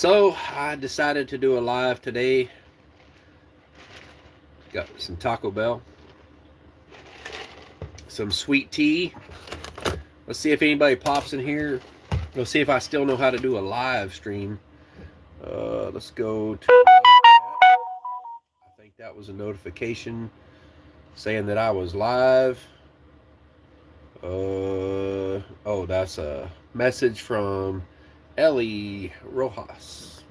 So I decided to do a live today. Got some Taco Bell, some sweet tea. Let's see if anybody pops in here. Let's see if I still know how to do a live stream. Let's go to. I think that was a notification saying that I was live. Oh, that's a message from Ellie Rojas.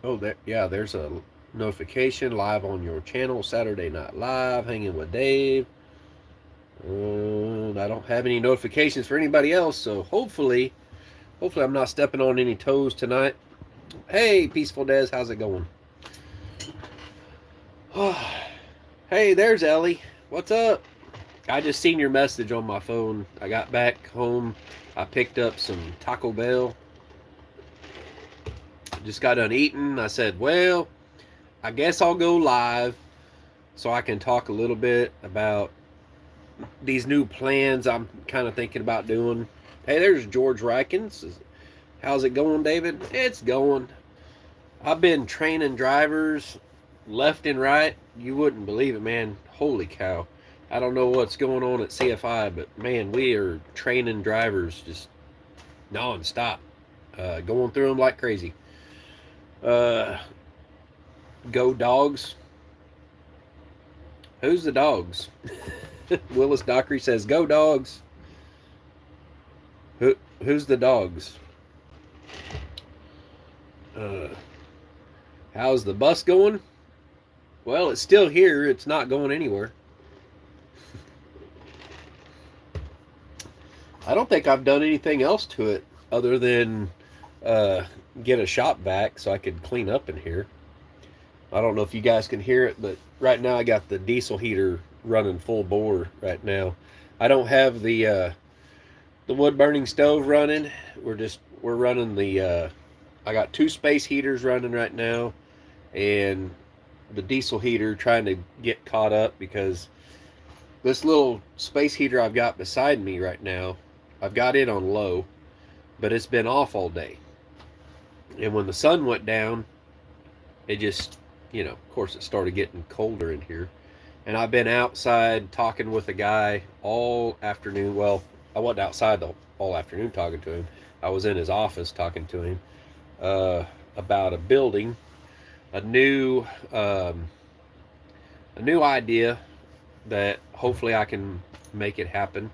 Oh, there's a notification live on your channel, Saturday Night Live, hanging with Dave. I don't have any notifications for anybody else, so hopefully I'm not stepping on any toes tonight. Hey, Peaceful Des, how's it going? Hey, there's Ellie. What's up? I just seen your message on my phone. I got back home. I picked up some Taco Bell. Just got done eating. I said, well, I guess I'll go live so I can talk a little bit about these new plans I'm kind of thinking about doing. Hey, there's George Rikins. How's it going, David? It's going. I've been training drivers left and right. You wouldn't believe it, man. Holy cow. I don't know what's going on at CFI, but man, we are training drivers just non-stop. Going through them like crazy. Go Dogs. Who's the Dogs? Willis Dockery says, go Dogs. Who's the Dogs? How's the bus going? Well, it's still here. It's not going anywhere. I don't think I've done anything else to it other than get a shop vac so I could clean up in here. I don't know if you guys can hear it, but right now I got the diesel heater running full bore right now. I don't have the wood burning stove running. We're running the I got 2 space heaters running right now, and the diesel heater trying to get caught up because this little space heater I've got beside me right now, I've got it on low, but it's been off all day. And when the sun went down, it just, of course it started getting colder in here. And I've been outside talking with a guy all afternoon. Well, I wasn't outside all afternoon talking to him. I was in his office talking to him about a building, a new idea that hopefully I can make it happen.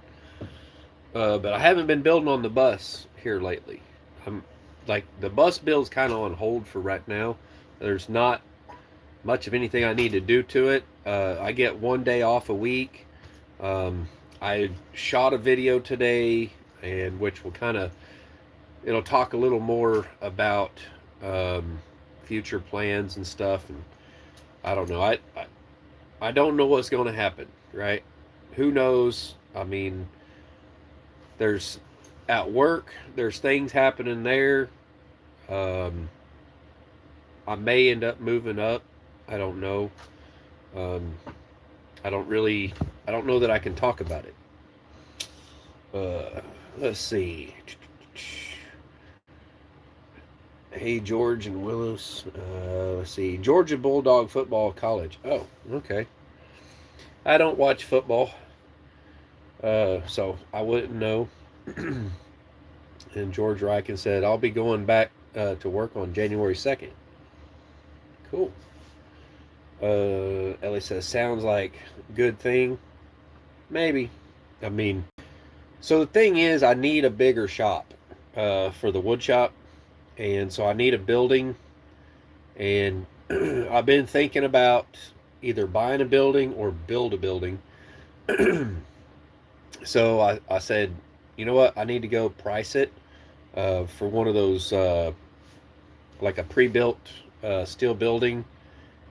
But I haven't been building on the bus here lately. I'm like, the bus build's kind of on hold for right now. There's not much of anything I need to do to it. I get 1 day off a week. I shot a video today, and which will it'll talk a little more about future plans and stuff. And I don't know. I don't know what's going to happen, right? Who knows? I mean, there's at work, there's things happening there. I may end up moving up. I don't know. I don't know that I can talk about it. Let's see. Hey, George and Willis. Let's see. Georgia Bulldog Football College. Oh, okay. I don't watch football, so I wouldn't know. And George Riken said, I'll be going back to work on January 2nd. Cool. Ellie says, sounds like a good thing. Maybe. I mean, so the thing is, I need a bigger shop for the wood shop. And so I need a building. And I've been thinking about either buying a building or build a building. So I said, you know what? I need to go price it for one of those, like a pre-built steel building.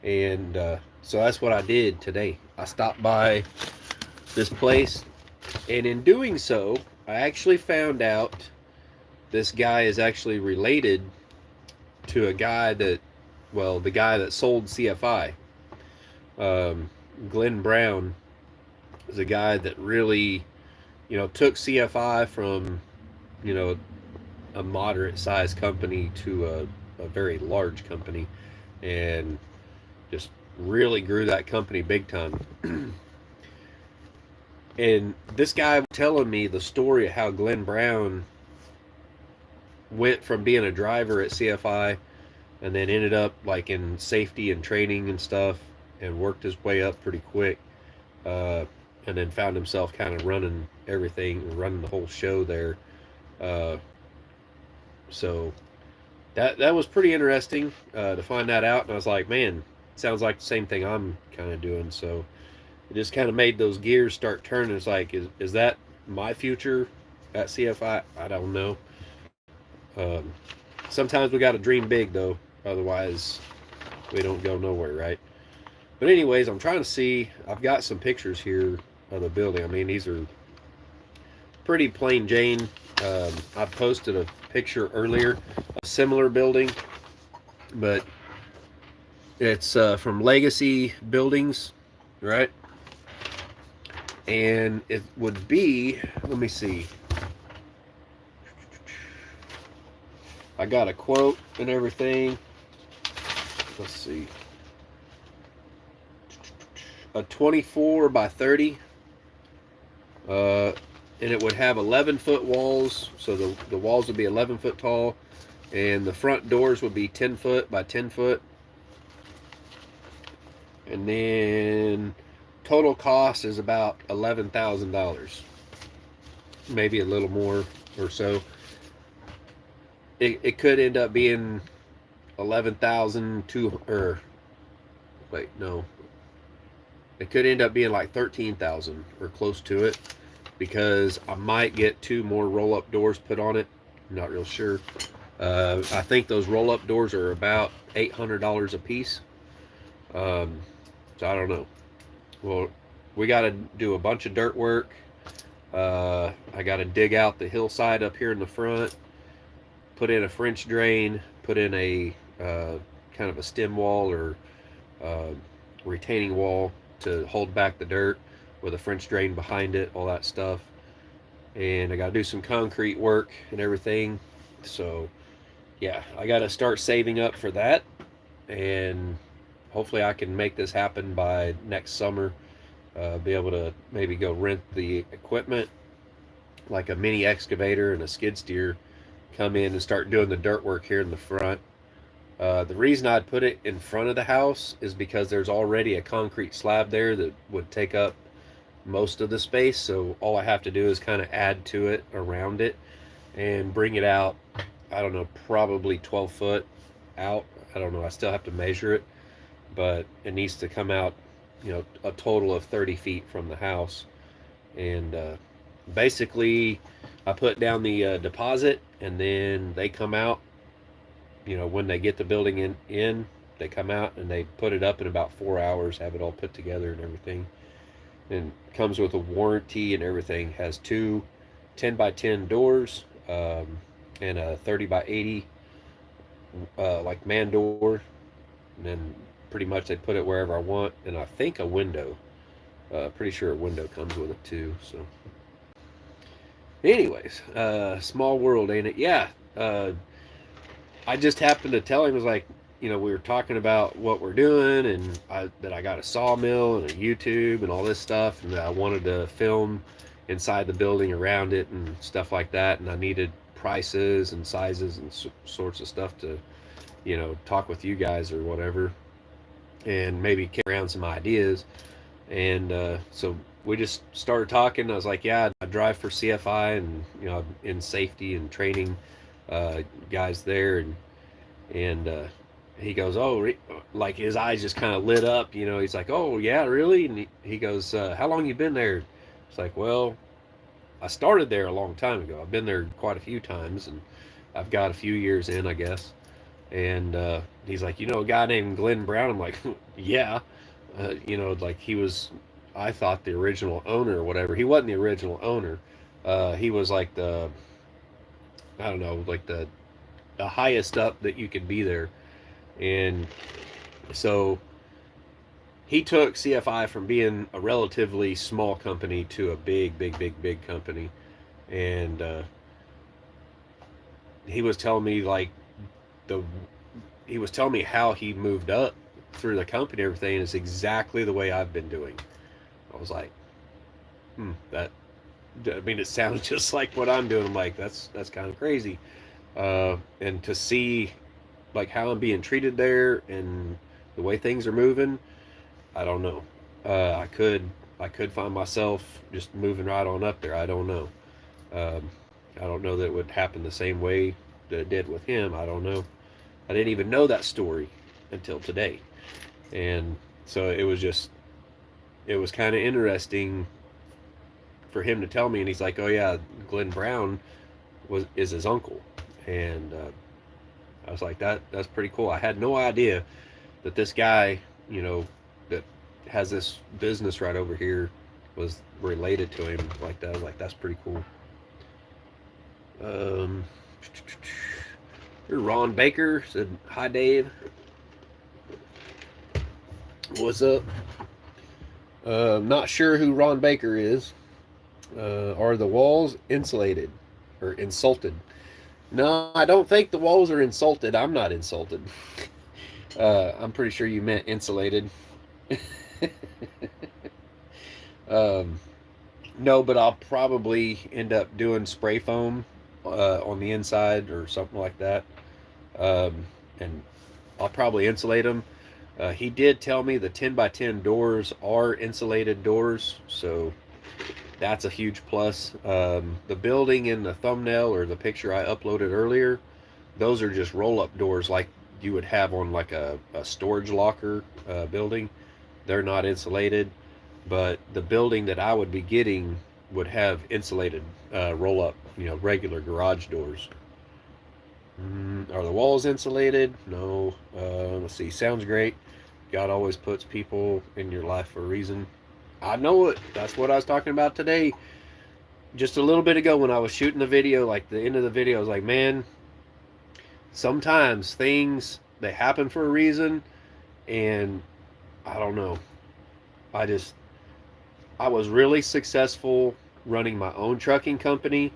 And so that's what I did today. I stopped by this place, and in doing so, I actually found out this guy is actually related to a guy the guy that sold CFI. Glenn Brown is a guy that really, took CFI from, a moderate sized company to a very large company, and just really grew that company big time. And this guy was telling me the story of how Glenn Brown went from being a driver at CFI and then ended up like in safety and training and stuff, and worked his way up pretty quick, uh, and then found himself kind of running everything, running the whole show there. Uh, so that was pretty interesting to find that out, and I was like, man, sounds like the same thing I'm kind of doing. So it just kind of made those gears start turning. It's like, is that my future at CFI? I don't know. Um, Sometimes we got to dream big though, otherwise we don't go nowhere, right? But anyways, I'm trying to see. I've got some pictures here of the building. I mean, these are pretty plain Jane. I posted a picture earlier, a similar building, but it's from Legacy Buildings, right? And it would be, let me see. I got a quote and everything. Let's see. A 24 by 30. And it would have 11-foot walls. So the walls would be 11 foot tall. And the front doors would be 10 foot by 10 foot. And then total cost is about $11,000. Maybe a little more or so. It could end up being 11,002, or wait, no. It could end up being like 13,000 or close to it, because I might get 2 more roll-up doors put on it. I'm not real sure. I think those roll-up doors are about $800 a piece. So I don't know. Well, we got to do a bunch of dirt work. I got to dig out the hillside up here in the front, put in a French drain, put in a kind of a stem wall or retaining wall to hold back the dirt with a French drain behind it, all that stuff. And I got to do some concrete work and everything. So yeah, I got to start saving up for that, and hopefully I can make this happen by next summer. Be able to maybe go rent the equipment, like a mini excavator and a skid steer, come in and start doing the dirt work here in the front. The reason I'd put it in front of the house is because there's already a concrete slab there that would take up most of the space. So all I have to do is kind of add to it around it and bring it out, I don't know, probably 12 foot out. I don't know. I still have to measure it, but it needs to come out, a total of 30 feet from the house. And basically, I put down the deposit, and then they come out. When they get the building in, they come out and they put it up in about 4 hours, have it all put together and everything. And comes with a warranty and everything. Has 2 10 by 10 doors, and a 30 by 80 like man door. And then pretty much they put it wherever I want. And I think a window. Pretty sure a window comes with it too. So anyways, small world, ain't it? Yeah. I just happened to tell him, was like, we were talking about what we're doing, and that I got a sawmill and a YouTube and all this stuff, and that I wanted to film inside the building around it and stuff like that, and I needed prices and sizes and sorts of stuff to, talk with you guys or whatever, and maybe carry around some ideas. And so we just started talking. I was like, yeah, I drive for CFI, and I'm in safety and training guys there, and he goes, oh, like his eyes just kind of lit up, he's like, oh yeah, really? And he goes, how long you been there? It's like, well, I started there a long time ago. I've been there quite a few times, and I've got a few years in, I guess. And he's like, a guy named Glenn Brown? I'm like, yeah. Like he was, I thought, the original owner or whatever. He wasn't the original owner. He was like I don't know, like the highest up that you could be there. And so he took CFI from being a relatively small company to a big company. And he was telling me like the he was telling me how he moved up through the company and everything, and it's exactly the way I've been doing. I was like, that, I mean, it sounds just like what I'm doing. I'm like, that's kind of crazy. And to see like how I'm being treated there and the way things are moving, I don't know. I could find myself just moving right on up there. I don't know. Um, I don't know that it would happen the same way that it did with him. I don't know. I didn't even know that story until today, and so it was kind of interesting for him to tell me. And he's like, "Oh yeah, Glenn Brown is his uncle," and I was like, that's pretty cool. I had no idea that this guy, that has this business right over here, was related to him like that. I was like, that's pretty cool. Um, Ron Baker said, "Hi, Dave. What's up?" Not sure who Ron Baker is. Are the walls insulated or insulted? No, I don't think the walls are insulted. I'm not insulted. I'm pretty sure you meant insulated. um, no, but I'll probably end up doing spray foam on the inside or something like that. And I'll probably insulate them. He did tell me the 10 by 10 doors are insulated doors, so that's a huge plus. The building in the thumbnail or the picture I uploaded earlier, those are just roll-up doors like you would have on like a storage locker building. They're not insulated, but the building that I would be getting would have insulated roll-up, regular garage doors. Are the walls insulated? No. Let's see. Sounds great. God always puts people in your life for a reason. I know it. That's what I was talking about today. Just a little bit ago when I was shooting the video, like the end of the video, I was like, man, sometimes things, they happen for a reason. And I don't know. I just, I was really successful running my own trucking company.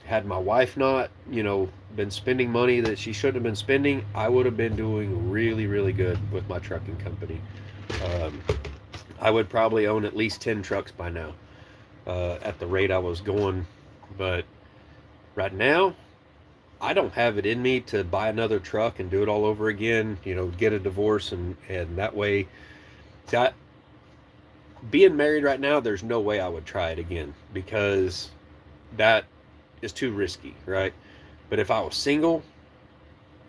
Had my wife not, been spending money that she shouldn't have been spending, I would have been doing really, really good with my trucking company. Um, I would probably own at least 10 trucks by now at the rate I was going. But right now, I don't have it in me to buy another truck and do it all over again, get a divorce and that way. See, being married right now, there's no way I would try it again because that is too risky, right? But if I was single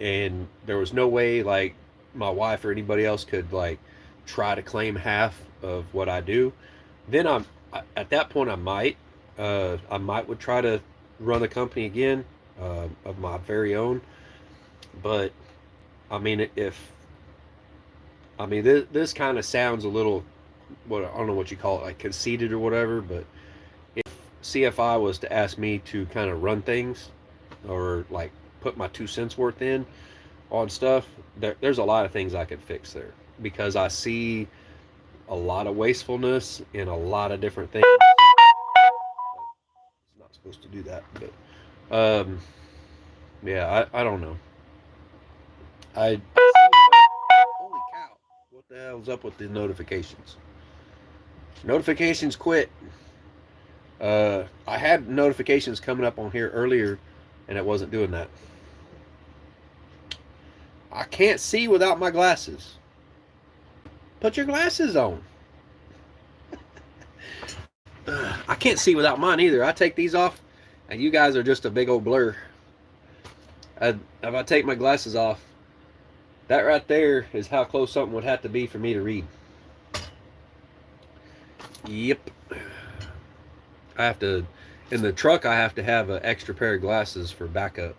and there was no way like my wife or anybody else could like try to claim half of what I do, then at that point I might would try to run a company again of my very own. But I mean, this kind of sounds a little, what I don't know what you call it, like conceited or whatever, but if CFI was to ask me to kind of run things or like put my 2 cents worth in on stuff, there's a lot of things I could fix there because I see a lot of wastefulness in a lot of different things. It's not supposed to do that, but yeah, I don't know. I holy cow! What the hell's up with the notifications? Notifications quit. I had notifications coming up on here earlier, and it wasn't doing that. I can't see without my glasses. Put your glasses on. I can't see without mine either. I take these off, and you guys are just a big old blur. If I take my glasses off, that right there is how close something would have to be for me to read. Yep. I have to, in the truck, I have to have an extra pair of glasses for backup.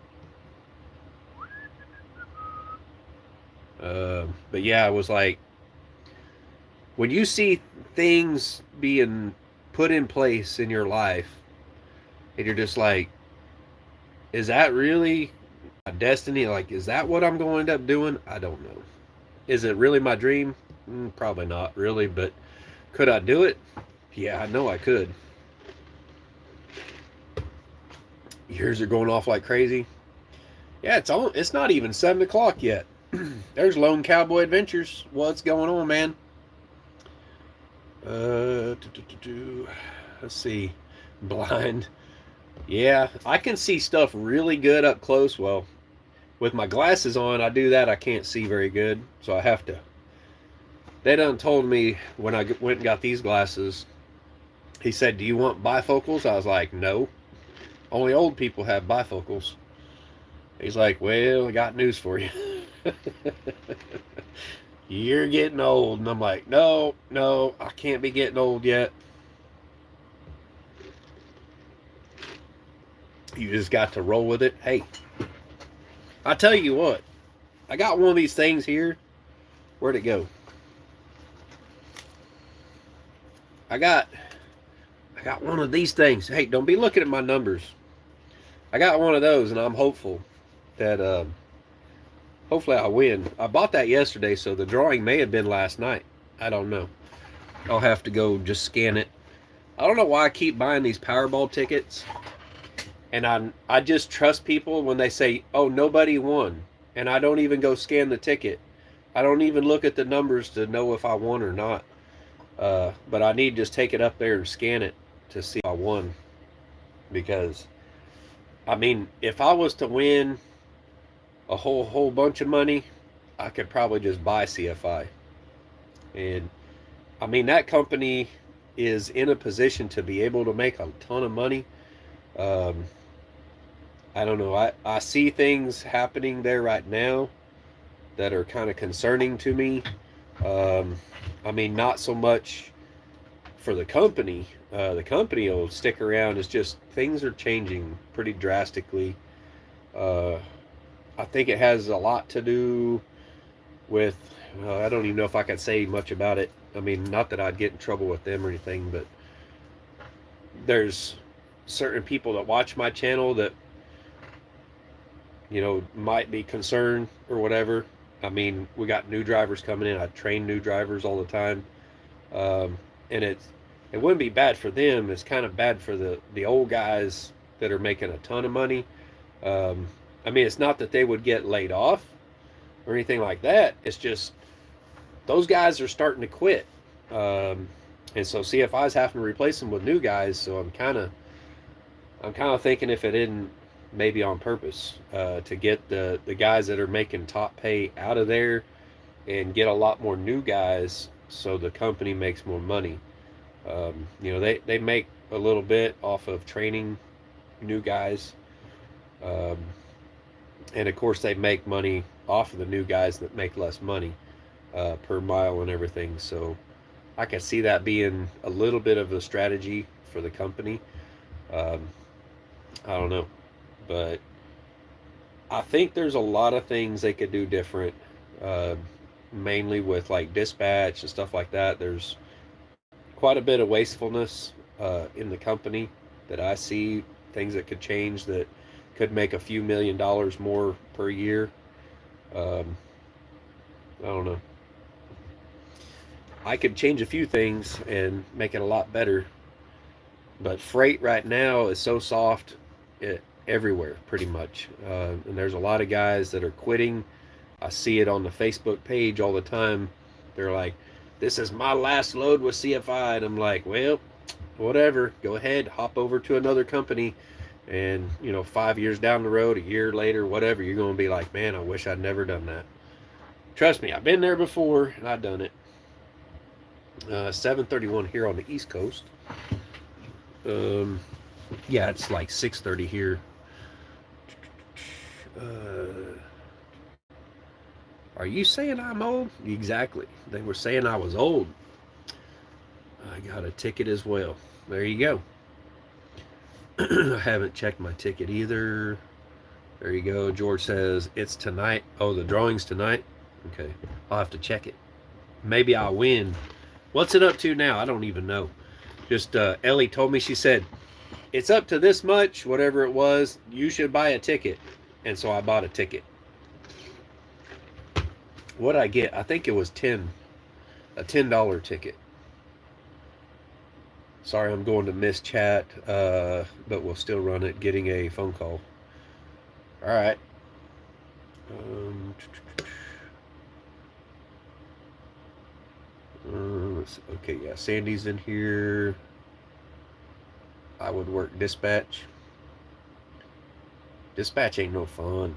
But yeah, it was like, when you see things being put in place in your life, and you're just like, is that really my destiny? Like, is that what I'm going to end up doing? I don't know. Is it really my dream? Probably not really, but could I do it? Yeah, I know I could. Years are going off like crazy. Yeah, it's not even 7 o'clock yet. There's Lone Cowboy Adventures. What's going on, man? Uh, let's see. Blind. Yeah, I can see stuff really good up close. Well, with my glasses on, I do that. I can't see very good, so I have to. They done told me when I went and got these glasses. He said, "Do you want bifocals?" I was like, "No. Only old people have bifocals." He's like, "Well, I got news for you. You're getting old." And I'm like, "No, no, I can't be getting old yet. You just got to roll with it." Hey, I tell you what, I got one of these things here. Where'd it go? I got one of these things. Hey, don't be looking at my numbers. I got one of those, and I'm hopeful that hopefully I win. I bought that yesterday, so the drawing may have been last night. I don't know. I'll have to go just scan it. I don't know why I keep buying these Powerball tickets, and I just trust people when they say, "Oh, nobody won," and I don't even go scan the ticket. I don't even look at the numbers to know if I won or not. But I need to just take it up there and scan it to see if I won. Because, I mean, if I was to win a whole bunch of money, I could probably just buy CFI. And, I mean, that company is in a position to be able to make a ton of money. Um, I don't know. I see things happening there right now that are kind of concerning to me. Um, I mean, not so much for the company. The company will stick around. It's just things are changing pretty drastically. Uh, I think it has a lot to do with. I don't even know if I can say much about it. I mean, not that I'd get in trouble with them or anything, but there's certain people that watch my channel that might be concerned or whatever. I mean, we got new drivers coming in. I train new drivers all the time, and it wouldn't be bad for them. It's kind of bad for the old guys that are making a ton of money. Um, I mean, it's not that they would get laid off or anything like that. It's just those guys are starting to quit, and so CFI is having to replace them with new guys. So I'm kind of thinking if it isn't maybe on purpose to get the guys that are making top pay out of there and get a lot more new guys so the company makes more money. They make a little bit off of training new guys. Um, and of course, they make money off of the new guys that make less money per mile and everything. So I can see that being a little bit of a strategy for the company. Um, I don't know. But I think there's a lot of things they could do different, uh, mainly with like dispatch and stuff like that. There's quite a bit of wastefulness in the company that I see, things that could change that could make a few $1,000,000 more per year. Um, I don't know. I could change a few things and make it a lot better, but freight right now is so soft everywhere, pretty much. And there's a lot of guys that are quitting. I see it on the Facebook page all the time. They're like, "This is my last load with CFI." And I'm like, "Well, whatever. Go ahead, hop over to another company. And, 5 years down the road, a year later, whatever, you're going to be like, man, I wish I'd never done that." Trust me, I've been there before, and I've done it. 7:31 here on the East Coast. Yeah, it's like 6:30 here. Are you saying I'm old? Exactly. They were saying I was old. I got a ticket as well. There you go. I haven't checked my ticket either. There you go. George says it's tonight. Oh, the drawing's tonight? Okay. I'll have to check it. Maybe I'll win. What's it up to now? I don't even know. Just Ellie told me, she said, "It's up to this much, whatever it was. You should buy a ticket." And so I bought a ticket. What did I get? I think it was a $10 ticket. Sorry, I'm going to miss chat, but we'll still run it. Getting a phone call. All right. Um, okay, yeah, Sandy's in here. I would work dispatch. Dispatch ain't no fun.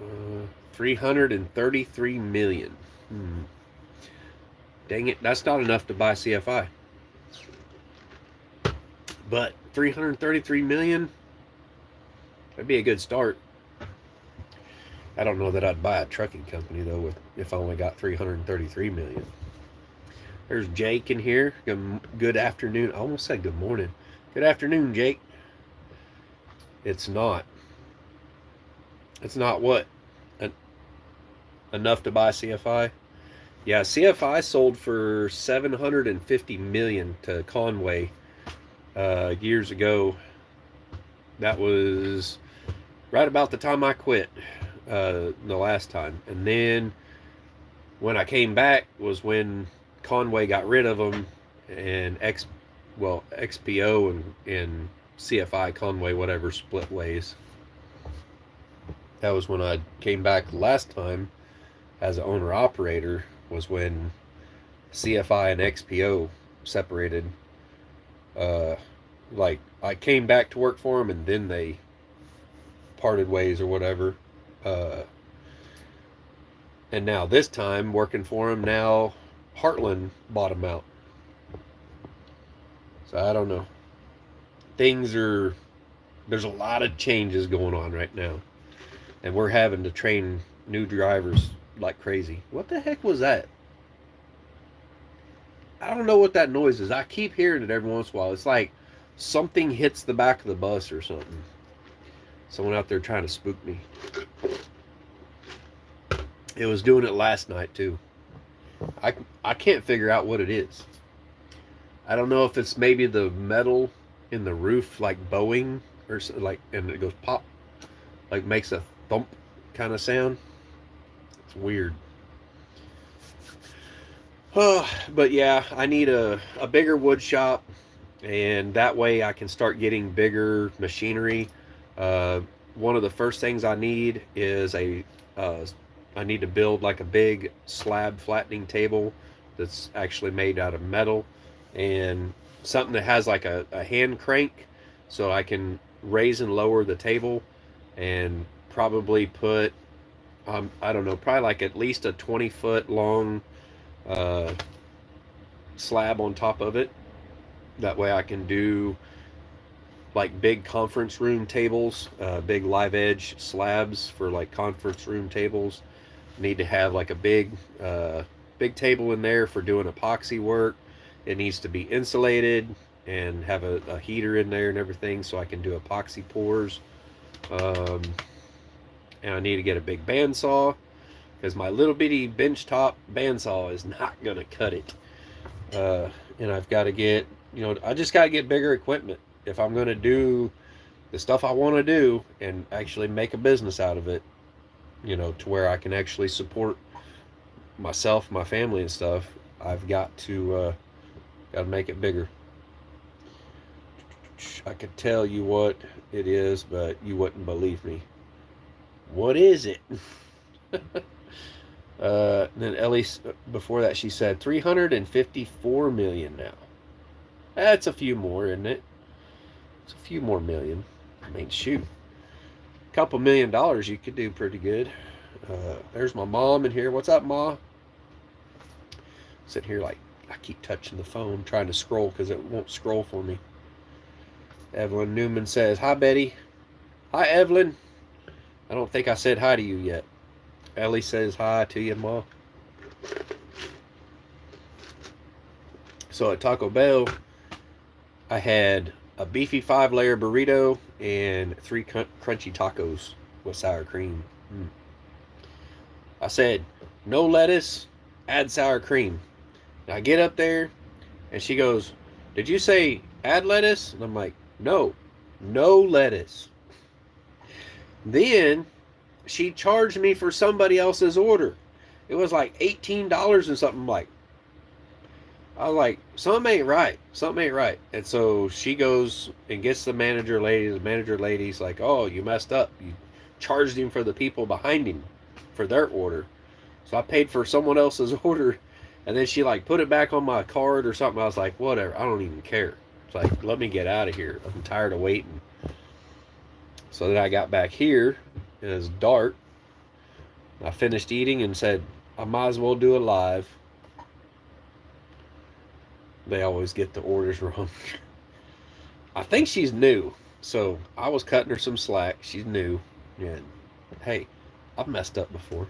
Uh, 333 million. Dang it, that's not enough to buy CFI. But 333 million, that'd be a good start. I don't know that I'd buy a trucking company though if I only got 333 million. There's Jake in here. Good afternoon. I almost said good morning. Good afternoon, Jake. It's not. It's not what? Enough to buy CFI? Yeah, CFI sold for 750 million to Conway years ago. That was right about the time I quit the last time. And then when I came back was when Conway got rid of them, and XPO and CFI Conway whatever split ways. That was when I came back last time as an owner operator, was when CFI and XPO separated. Like I came back to work for them and then they parted ways or whatever. And now this time working for them, now Heartland bought them out. So I don't know. There's a lot of changes going on right now. And we're having to train new drivers like crazy. What the heck was that? I don't know what that noise is. I keep hearing it every once in a while. It's like something hits the back of the bus or something. Someone out there trying to spook me. It was doing it last night too. I can't figure out what it is. I don't know if it's maybe the metal in the roof like bowing or like, and it goes pop, like makes a thump kind of sound. It's weird. But yeah, I need a bigger wood shop, and that way I can start getting bigger machinery. One of the first things I need is I need to build like a big slab flattening table that's actually made out of metal, and something that has like a hand crank so I can raise and lower the table, and probably put I don't know, probably like at least a 20-foot long slab on top of it. That way I can do like big conference room tables, big live edge slabs for like conference room tables. Need to have like a big table in there for doing epoxy work. It needs to be insulated and have a heater in there and everything so I can do epoxy pours. And I need to get a big bandsaw because my little bitty benchtop bandsaw is not gonna cut it. And I've got to get, I just got to get bigger equipment if I'm going to do the stuff I want to do and actually make a business out of it, to where I can actually support myself, my family and stuff. I've got to make it bigger. I could tell you what it is, but you wouldn't believe me. What is it? Then Ellie, before that, she said 354 million now. That's a few more, isn't it? It's a few more million. I mean, shoot. A couple $1,000,000, you could do pretty good. There's my mom in here. What's up, Ma? Sitting here like I keep touching the phone, trying to scroll because it won't scroll for me. Evelyn Newman says, hi, Betty. Hi, Evelyn. I don't think I said hi to you yet. Ellie says hi to you, Ma. So at Taco Bell, I had a beefy 5-layer burrito and 3 crunchy tacos with sour cream. I said, no lettuce, add sour cream. And I get up there, and she goes, did you say add lettuce? And I'm like, no lettuce. Then she charged me for somebody else's order. It was like $18 and something. Like, I was like, something ain't right. Something ain't right. And so she goes and gets the manager lady. The manager lady's like, oh, you messed up. You charged him for the people behind him for their order. So I paid for someone else's order. And then she like put it back on my card or something. I was like, whatever. I don't even care. It's like, let me get out of here. I'm tired of waiting. So then I got back here. And it's dark. I finished eating and said, I might as well do it live. They always get the orders wrong. I think she's new. So I was cutting her some slack. She's new. And hey, I've messed up before.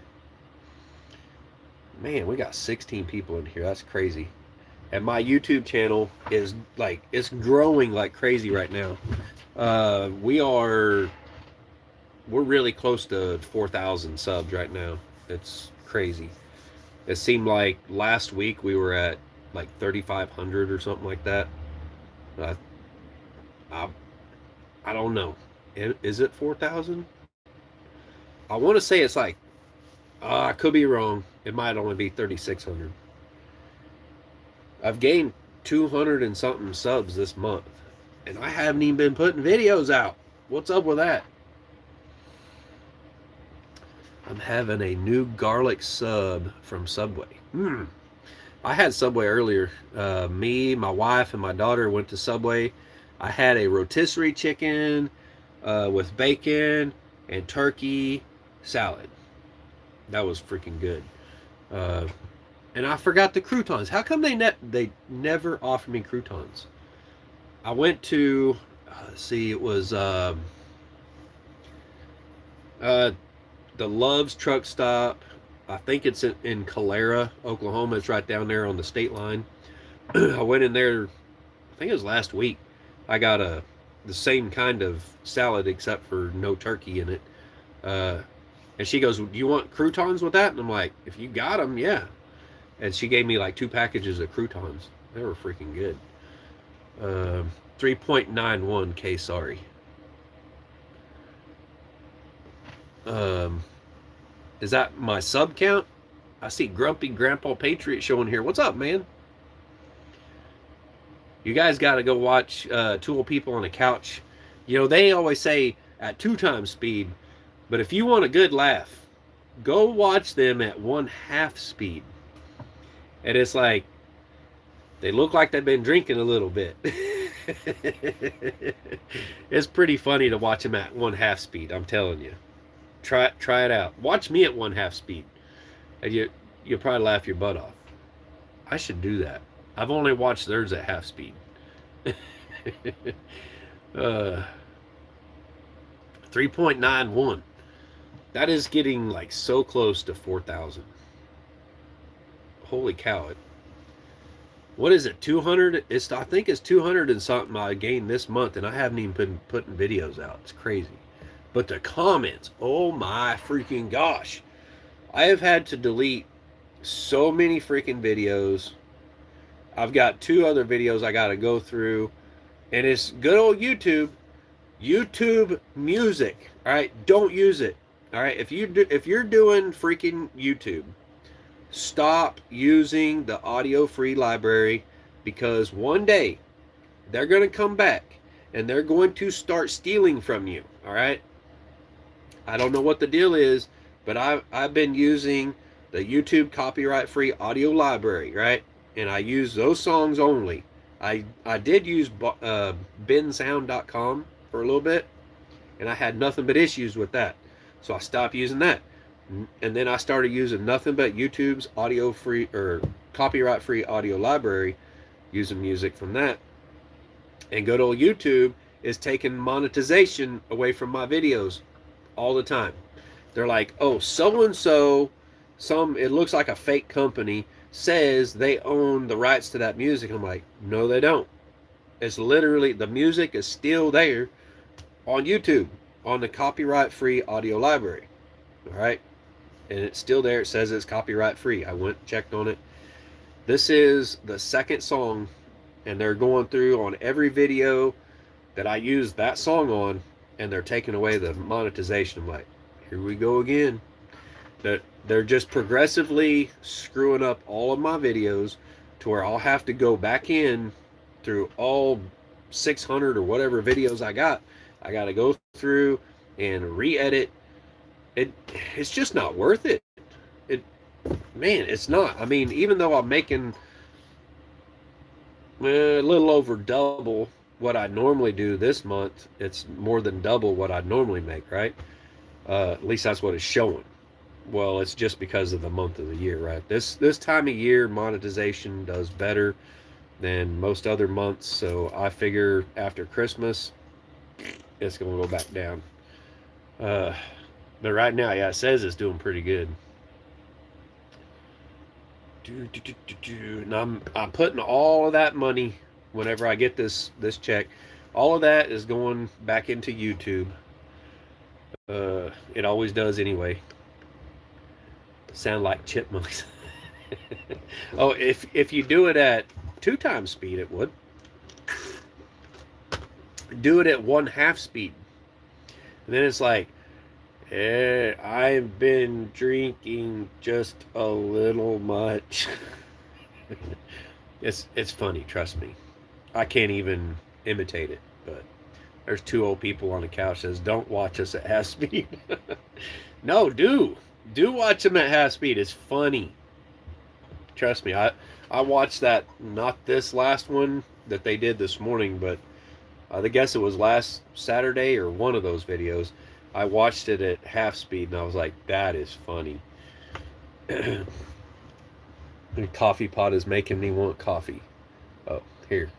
Man, we got 16 people in here. That's crazy. And my YouTube channel is like, it's growing like crazy right now. We're really close to 4,000 subs right now. It's crazy. It seemed like last week we were at like 3,500 or something like that. I don't know. Is it 4,000? I want to say it's like, I could be wrong. It might only be 3,600. I've gained 200 and something subs this month, and I haven't even been putting videos out. What's up with that? I'm having a new garlic sub from Subway. I had Subway earlier. Me, my wife, and my daughter went to Subway. I had a rotisserie chicken with bacon and turkey salad. That was freaking good. And I forgot the croutons. How come they never offer me croutons? I went to, it was the Love's truck stop. I think it's in Calera, Oklahoma. It's right down there on the state line. I went in there, I think it was last week. I got the same kind of salad except for no turkey in it. And she goes, do you want croutons with that? And I'm like, if you got them, yeah. And she gave me like 2 packages of croutons. They were freaking good. 3.91K, sorry. Is that my sub count? I see Grumpy Grandpa Patriot showing here. What's up, man? You guys got to go watch Tool People on a Couch. You know, they always say at 2 times speed, but if you want a good laugh, go watch them at 1/2 speed. And it's like, they look like they've been drinking a little bit. It's pretty funny to watch them at 1/2 speed, I'm telling you. Try it out. Watch me at 1/2 speed, and you'll probably laugh your butt off. I should do that. I've only watched theirs at half speed. 3.91. That is getting like so close to 4,000. Holy cow! What is it? 200? I think it's 200 and something I gained this month, and I haven't even been putting videos out. It's crazy. But the comments, oh my freaking gosh. I have had to delete so many freaking videos. I've got 2 other videos I got to go through. And it's good old YouTube. YouTube music. All right, don't use it. All right, if you're doing freaking YouTube, stop using the audio free library, because one day they're going to come back and they're going to start stealing from you. All right. I don't know what the deal is, but I've been using the YouTube copyright free audio library, right? And I use those songs only. I did use bensound.com for a little bit, and I had nothing but issues with that. So I stopped using that. And then I started using nothing but YouTube's audio free or copyright free audio library, using music from that. And good old YouTube is taking monetization away from my videos all the time. They're like, oh, so-and-so, it looks like a fake company, says they own the rights to that music. I'm like, no, they don't. It's literally, the music is still there on YouTube, on the copyright-free audio library. All right? And it's still there. It says it's copyright-free. I went and checked on it. This is the second song, and they're going through on every video that I use that song on, and they're taking away the monetization. I'm like, here we go again. The they're just progressively screwing up all of my videos to where I'll have to go back in through all 600 or whatever videos I got. I got to go through and re-edit. It's just not worth it. It Man, it's not. I mean, even though I'm making a little over double what I normally do this month, it's more than double what I normally make, right? At least that's what it's showing. Well, it's just because of the month of the year, right? This time of year, monetization does better than most other months. So I figure after Christmas, it's going to go back down. But right now, yeah, it says it's doing pretty good. And I'm putting all of that money whenever I get this check. All of that is going back into YouTube. It always does anyway. Sound like chipmunks. Oh, if you do it at 2 times speed, it would. Do it at 1/2 speed, and then it's like, I've been drinking just a little much. It's funny, trust me. I can't even imitate it, but there's 2 old people on the couch that says, "Don't watch us at half speed." No, do watch them at half speed. It's funny. Trust me. I watched that, not this last one that they did this morning, but I guess it was last Saturday or one of those videos. I watched it at half speed and I was like, that is funny. The coffee pot is making me want coffee. Oh, here.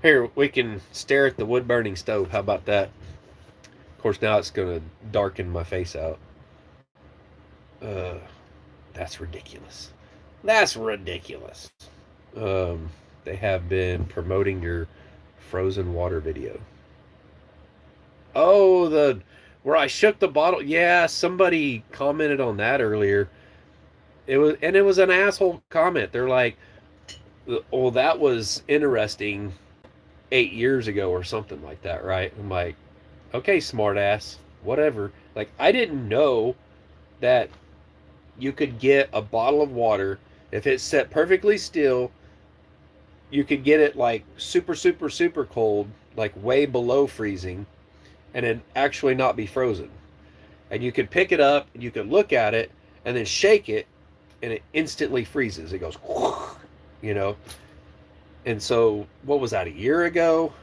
Here, we can stare at the wood burning stove. How about that? Of course, now it's going to darken my face out. That's ridiculous. That's ridiculous. They have been promoting your frozen water video. Oh, where I shook the bottle. Yeah, somebody commented on that earlier. It was an asshole comment. They're like, "Oh, that was interesting 8 years ago or something like that, right?" I'm like, "Okay, smartass, whatever." Like, I didn't know that you could get a bottle of water, if it's set perfectly still, you could get it like super, super, super cold, like way below freezing, and it actually not be frozen. And you could pick it up and you could look at it and then shake it and it instantly freezes. It goes, you know. And so, what was that, a year ago?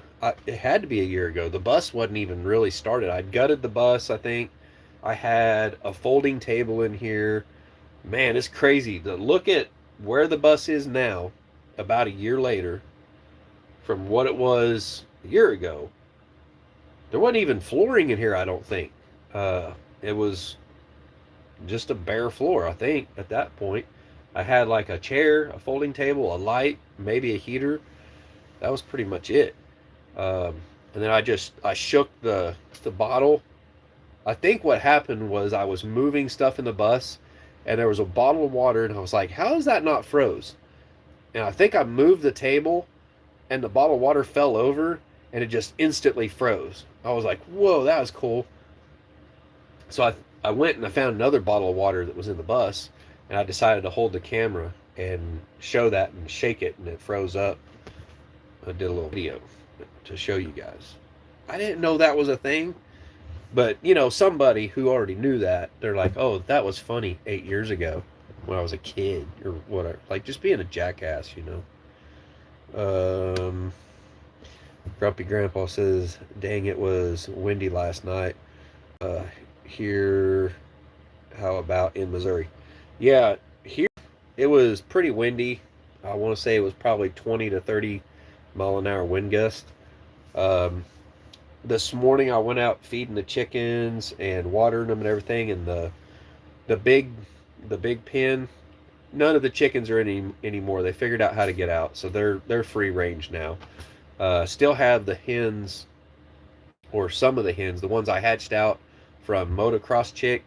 It had to be a year ago. The bus wasn't even really started. I'd gutted the bus, I think. I had a folding table in here. Man, it's crazy to look at where the bus is now, about a year later, from what it was a year ago. There wasn't even flooring in here, I don't think. It was just a bare floor, I think, at that point. I had like a chair, a folding table, a light, maybe a heater. That was pretty much it. And then I shook the bottle. I think what happened was I was moving stuff in the bus, and there was a bottle of water, and I was like, how is that not froze? And I think I moved the table, and the bottle of water fell over, and it just instantly froze. I was like, whoa, that was cool. So I went and I found another bottle of water that was in the bus, and I decided to hold the camera and show that and shake it, and it froze up. I did a little video to show you guys. I didn't know that was a thing. But, you know, somebody who already knew that, they're like, oh, that was funny 8 years ago when I was a kid or whatever. Like, just being a jackass, you know. Grumpy Grandpa says, dang, it was windy last night. Here, how about in Missouri? Yeah, here it was pretty windy. I want to say it was probably 20 to 30 mile an hour wind gust. This morning I went out feeding the chickens and watering them and everything, and the big pen, none of the chickens are in anymore. They figured out how to get out, so they're free range now. Still have the hens, or some of the hens, the ones I hatched out from motocross chick,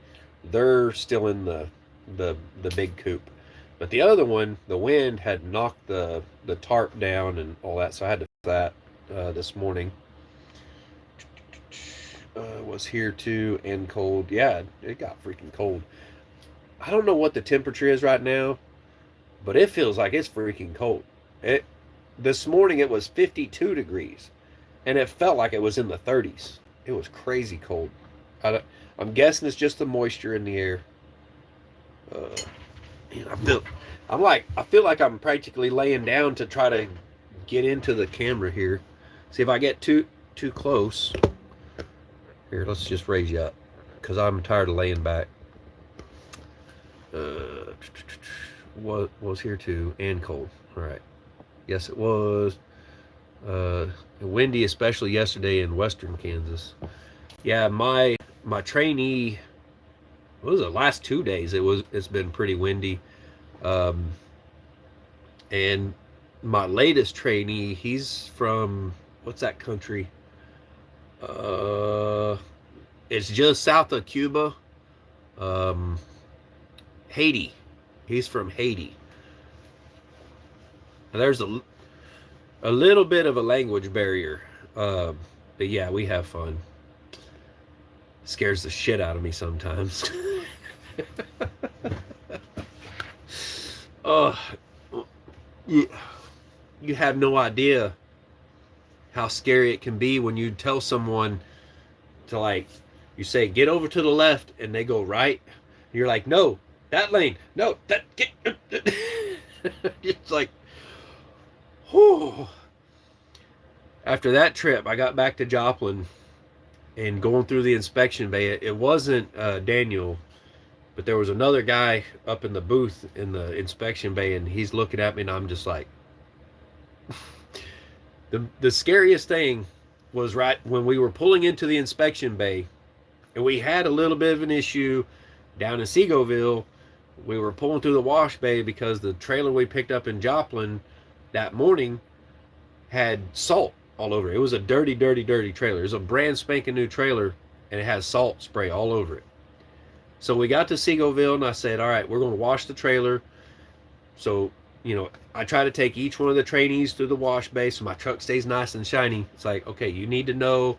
they're still in the big coop. But the other one, the wind had knocked the tarp down and all that, so I had to fix that this morning. was here too, and cold. Yeah, it got freaking cold. I don't know what the temperature is right now, but it feels like it's freaking cold. It This morning it was 52 degrees, and it felt like it was in the 30s. It was crazy cold. I, I'm guessing it's just the moisture in the air. Uh, man, I feel like I'm practically laying down to try to get into the camera here. See if I get too close. Here, let's just raise you up, because I'm tired of laying back. Was here too, and cold. All right. Yes, it was. Windy, especially yesterday in western Kansas. Yeah, my trainee. What was it? Last 2 days, it's been pretty windy. Um, and my latest trainee, he's from, what's that country? It's just south of Cuba. Haiti. He's from Haiti. And there's a little bit of a language barrier. But yeah, we have fun. Scares the shit out of me sometimes. Oh, you have no idea how scary it can be when you tell someone to, like, you say get over to the left and they go right. You're like, no, that lane, no, that get. It's like, whew. After that trip, I got back to Joplin and going through the inspection bay. It wasn't Daniel, but there was another guy up in the booth in the inspection bay, and he's looking at me, and I'm just like, the scariest thing was right when we were pulling into the inspection bay, and we had a little bit of an issue down in Segoville. We were pulling through the wash bay because the trailer we picked up in Joplin that morning had salt all over it. It was a dirty trailer. It was a brand spanking new trailer, and it has salt spray all over it. So we got to Segoville, and I said, all right, we're going to wash the trailer. So, I try to take each one of the trainees through the wash bay so my truck stays nice and shiny. It's like, okay, you need to know,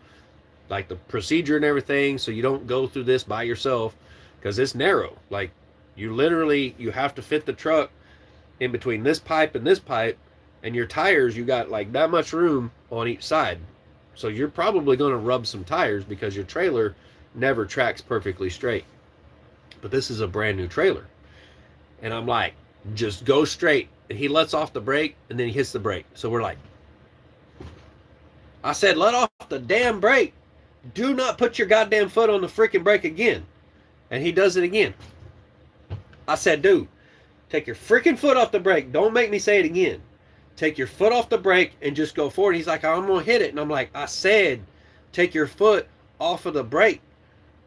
like, the procedure and everything, so you don't go through this by yourself, because it's narrow. Like, you have to fit the truck in between this pipe and this pipe, and your tires, you got like that much room on each side. So you're probably going to rub some tires because your trailer never tracks perfectly straight. But this is a brand new trailer. And I'm like, just go straight. And he lets off the brake, and then he hits the brake. So we're like, I said, let off the damn brake. Do not put your goddamn foot on the freaking brake again. And he does it again. I said, dude, take your freaking foot off the brake. Don't make me say it again. Take your foot off the brake and just go forward. He's like, I'm going to hit it. And I'm like, I said, take your foot off of the brake.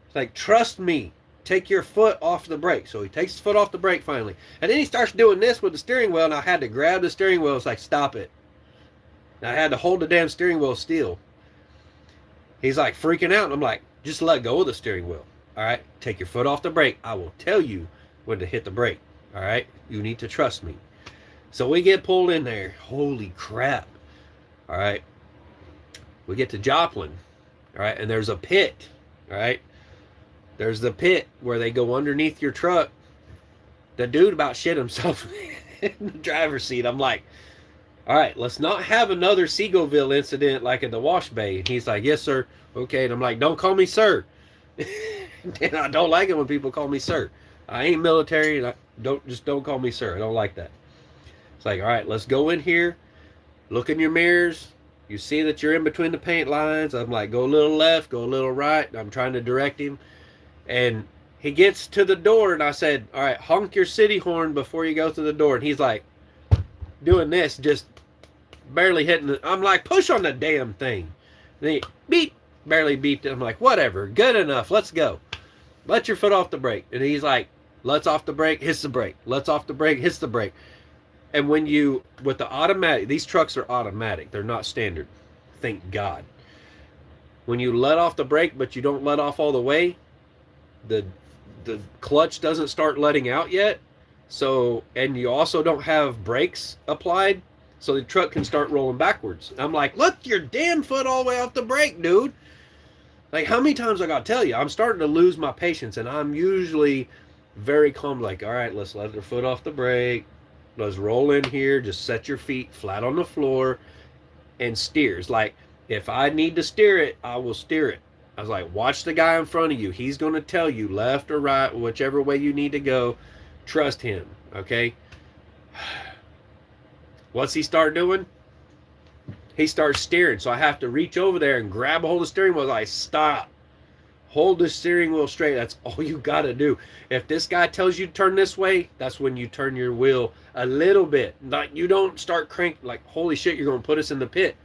It's like, trust me. Take your foot off the brake. So he takes his foot off the brake finally. And then he starts doing this with the steering wheel, and I had to grab the steering wheel. It's like, stop it. And I had to hold the damn steering wheel still. He's like freaking out. And I'm like, just let go of the steering wheel. All right? Take your foot off the brake. I will tell you when to hit the brake. All right? You need to trust me. So we get pulled in there. Holy crap. All right? We get to Joplin. All right? And there's a pit. All right? There's the pit where they go underneath your truck. The dude about shit himself in the driver's seat. I'm like, all right, let's not have another Segoville incident like in the wash bay. And he's like, yes, sir. Okay. And I'm like, don't call me sir. And I don't like it when people call me sir. I ain't military, and don't call me sir. I don't like that. It's like, all right, let's go in here. Look in your mirrors. You see that you're in between the paint lines. I'm like, go a little left, go a little right. I'm trying to direct him. And he gets to the door, and I said, all right, honk your city horn before you go through the door. And he's like, doing this, just barely hitting it. I'm like, push on the damn thing. And he beep, barely beeped it. I'm like, whatever, good enough, let's go. Let your foot off the brake. And he's like, lets off the brake, hits the brake. Lets off the brake, hits the brake. And when you, with the automatic, these trucks are automatic. They're not standard. Thank God. When you let off the brake, but you don't let off all the way, the clutch doesn't start letting out yet. So, and you also don't have brakes applied, so the truck can start rolling backwards. I'm like, let your damn foot all the way off the brake, dude. Like, how many times I got to tell you, I'm starting to lose my patience, and I'm usually very calm, like, all right, let's let the foot off the brake. Let's roll in here. Just set your feet flat on the floor and steers. Like, if I need to steer it, I will steer it. I was like, watch the guy in front of you. He's going to tell you left or right, whichever way you need to go. Trust him, okay? What's he start doing? He starts steering, so I have to reach over there and grab a hold of the steering wheel. Like, stop. Hold the steering wheel straight. That's all you got to do. If this guy tells you to turn this way, that's when you turn your wheel a little bit. Like, you don't start crank like, holy shit, you're going to put us in the pit.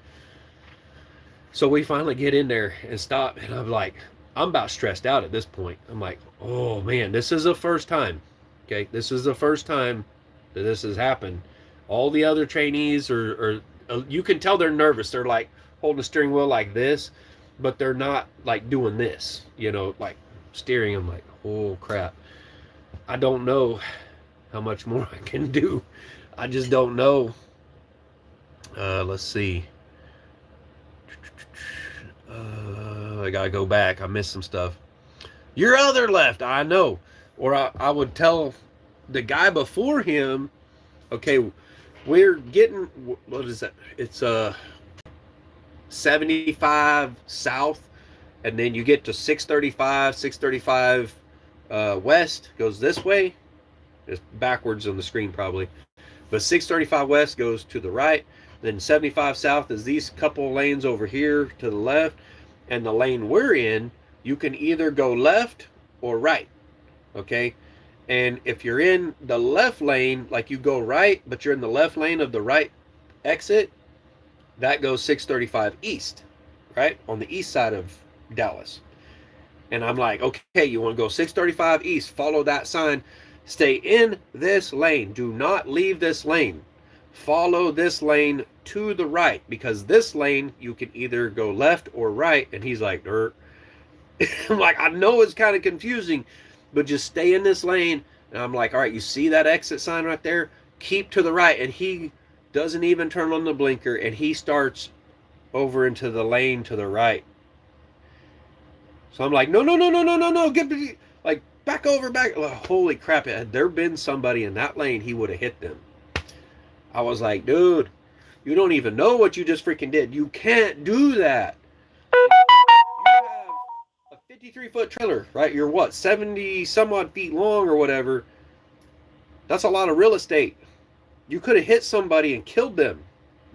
So we finally get in there and stop, and I'm like, I'm about stressed out at this point. I'm like, oh man, this is the first time. Okay, this is the first time that this has happened. All the other trainees are you can tell they're nervous. They're like holding the steering wheel like this, but they're not like doing this, you know, like steering. I'm like, oh crap. I don't know how much more I can do. I just don't know. Let's see. I gotta go back. I missed some stuff. Your other left, I know. Or I would tell the guy before him, okay, we're getting, what is that? It's 75 south, and then you get to 635 west goes this way. It's backwards on the screen probably. But 635 west goes to the right. Then 75 south is these couple lanes over here to the left. And the lane we're in, you can either go left or right. Okay? And if you're in the left lane, like you go right, but you're in the left lane of the right exit, that goes 635 east, right? On the east side of Dallas. And I'm like, okay, you want to go 635 east, follow that sign, stay in this lane. Do not leave this lane. Follow this lane to the right, because this lane, you can either go left or right. And he's like, dirt. I'm like, I know it's kind of confusing, but just stay in this lane. And I'm like, all right, you see that exit sign right there? Keep to the right. And he doesn't even turn on the blinker, and he starts over into the lane to the right. So I'm like, no, get like back over, back. Oh, holy crap! Had there been somebody in that lane, he would have hit them. I was like, dude, you don't even know what you just freaking did. You can't do that. You have a 53-foot trailer, right? You're what, 70 some odd feet long or whatever. That's a lot of real estate. You could have hit somebody and killed them.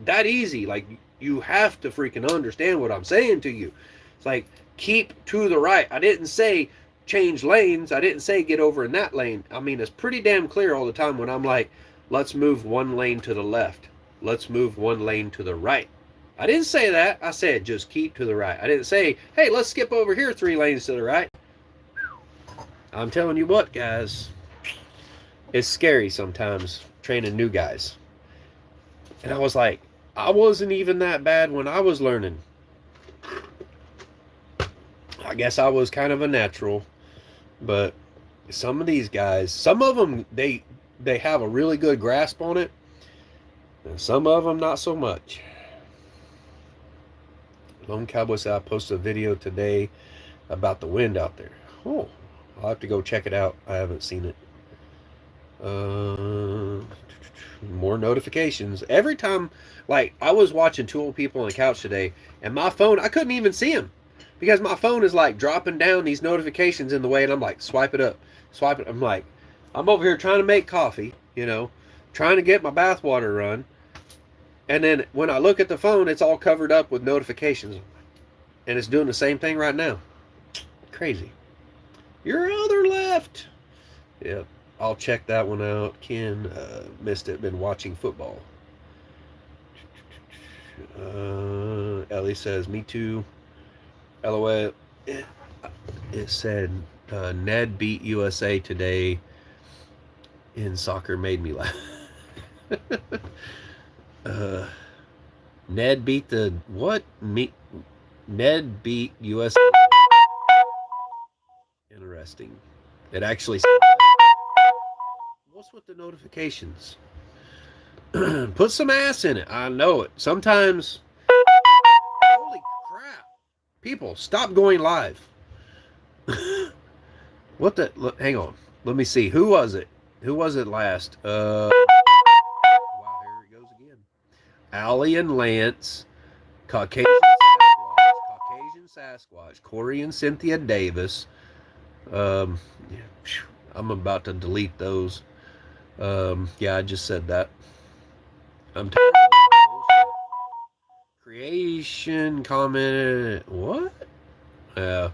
That easy. Like, you have to freaking understand what I'm saying to you. It's like, keep to the right. I didn't say change lanes. I didn't say get over in that lane. I mean, it's pretty damn clear all the time when I'm like, let's move one lane to the left. Let's move one lane to the right. I didn't say that. I said just keep to the right. I didn't say, hey, let's skip over here 3 lanes to the right. I'm telling you what, guys. It's scary sometimes training new guys. And I was like, I wasn't even that bad when I was learning. I guess I was kind of a natural. But some of these guys, some of them, they have a really good grasp on it. And some of them, not so much. Lone Cowboy said I posted a video today about the wind out there. Oh, I'll have to go check it out. I haven't seen it. More notifications. Every time, like, I was watching 2 old people on the couch today, and my phone, I couldn't even see them. Because my phone is, like, dropping down these notifications in the way, and I'm like, swipe it up. Swipe it. I'm like, I'm over here trying to make coffee, you know, trying to get my bath water run. And then when I look at the phone, it's all covered up with notifications. And it's doing the same thing right now. Crazy. Your other left. Yep. I'll check that one out. Ken missed it. Been watching football. Ellie says, me too. LOL. It said, Ned beat USA today in soccer, made me laugh. Ned beat the what? Ned beat USA. Interesting. It actually said, what's with the notifications? Put some ass in it. I know it. Sometimes, holy crap, People, stop going live. What the? Look, hang on. Let me see. Who was it? Who was it last? Wow, here it goes again. Allie and Lance, Caucasian Sasquatch, Corey and Cynthia Davis. Yeah, I'm about to delete those. Yeah, I just said that. I'm tired of bullshit. Creation commented. What? Yeah.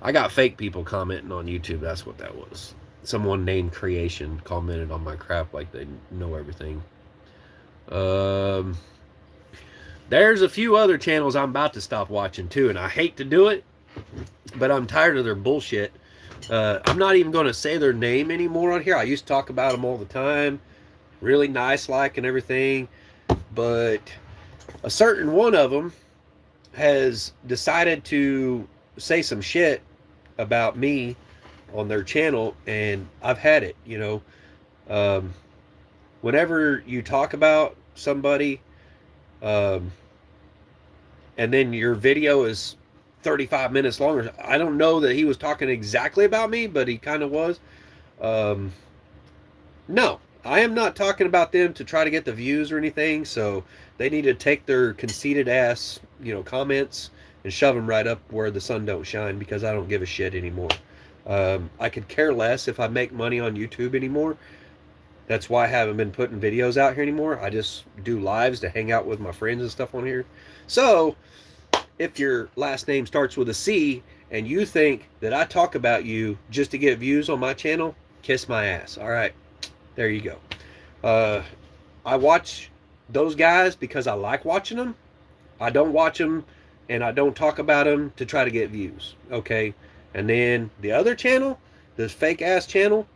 I got fake people commenting on YouTube. That's what that was. Someone named Creation commented on my crap like they know everything. There's a few other channels I'm about to stop watching too, and I hate to do it, but I'm tired of their bullshit. I'm not even going to say their name anymore on here. I used to talk about them all the time, really nice like and everything, but a certain one of them has decided to say some shit about me on their channel, and I've had it, you know. Whenever you talk about somebody, and then your video is 35 minutes longer. I don't know that he was talking exactly about me, but he kind of was. No, I am not talking about them to try to get the views or anything, so they need to take their conceited ass, you know, comments and shove them right up where the sun don't shine, because I don't give a shit anymore. I could care less if I make money on YouTube anymore. That's why I haven't been putting videos out here anymore. I just do lives to hang out with my friends and stuff on here. So, if your last name starts with a C and you think that I talk about you just to get views on my channel, kiss my ass. All right, there you go. I watch those guys because I like watching them. I don't watch them and I don't talk about them to try to get views. Okay, and then the other channel, this fake ass channel,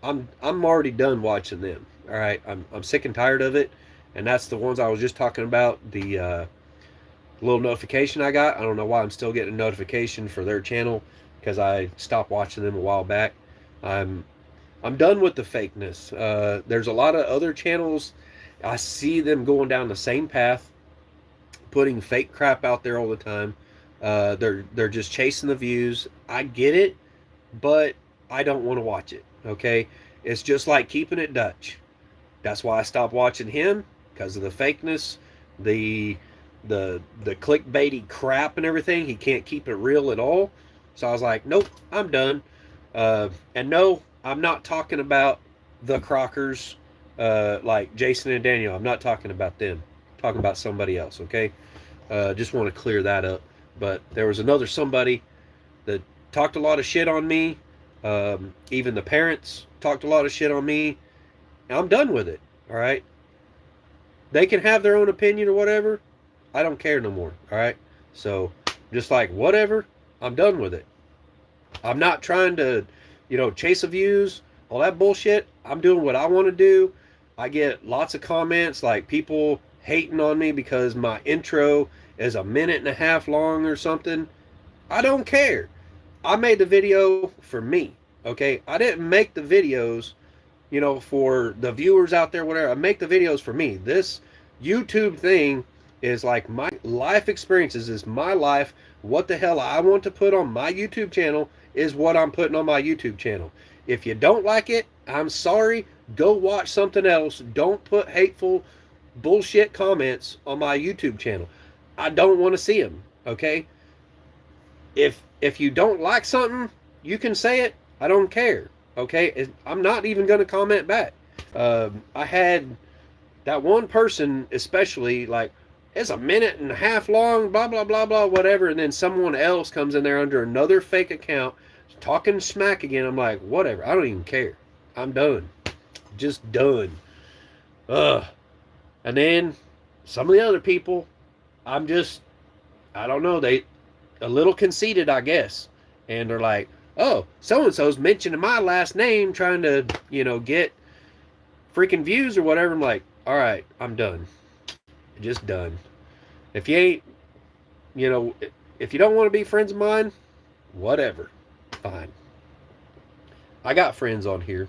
I'm already done watching them. All right, I'm sick and tired of it, and that's the ones I was just talking about. The little notification I got. I don't know why I'm still getting a notification for their channel, because I stopped watching them a while back. I'm done with the fakeness. There's a lot of other channels. I see them going down the same path, putting fake crap out there all the time. They're just chasing the views. I get it, but I don't want to watch it. Okay, it's just like keeping it Dutch. That's why I stopped watching him, because of the fakeness, the clickbaity crap and everything. He can't keep it real at all. So I was like, nope, I'm done. And no, I'm not talking about the Crockers, like Jason and Daniel. I'm not talking about them. I'm talking about somebody else. Okay, just want to clear that up. But there was another somebody that talked a lot of shit on me. Even the parents talked a lot of shit on me. And I'm done with it. All right. They can have their own opinion or whatever. I don't care no more. All right. So just like whatever, I'm done with it. I'm not trying to, you know, chase the views, all that bullshit. I'm doing what I want to do. I get lots of comments, like people hating on me because my intro is a minute and a half long or something. I don't care. I made the video for me. Okay. I didn't make the videos, you know, for the viewers out there, whatever. I make the videos for me. This YouTube thing is like my life experiences, is my life. What the hell I want to put on my YouTube channel is what I'm putting on my YouTube channel. If you don't like it, I'm sorry. Go watch something else. Don't put hateful bullshit comments on my YouTube channel. I don't want to see them. Okay. If you don't like something, you can say it. I don't care. Okay, I'm not even going to comment back. I had that one person especially, like, it's a minute and a half long, blah, blah, blah, blah, whatever. And then someone else comes in there under another fake account talking smack again. I'm like, whatever. I don't even care. I'm done. Just done. Ugh. And then some of the other people, I don't know. They a little conceited, I guess. And they're like, oh, so-and-so's mentioning my last name trying to, you know, get freaking views or whatever. I'm like, all right, I'm done. Just done. If you ain't, you know, if you don't want to be friends of mine, whatever. Fine. I got friends on here,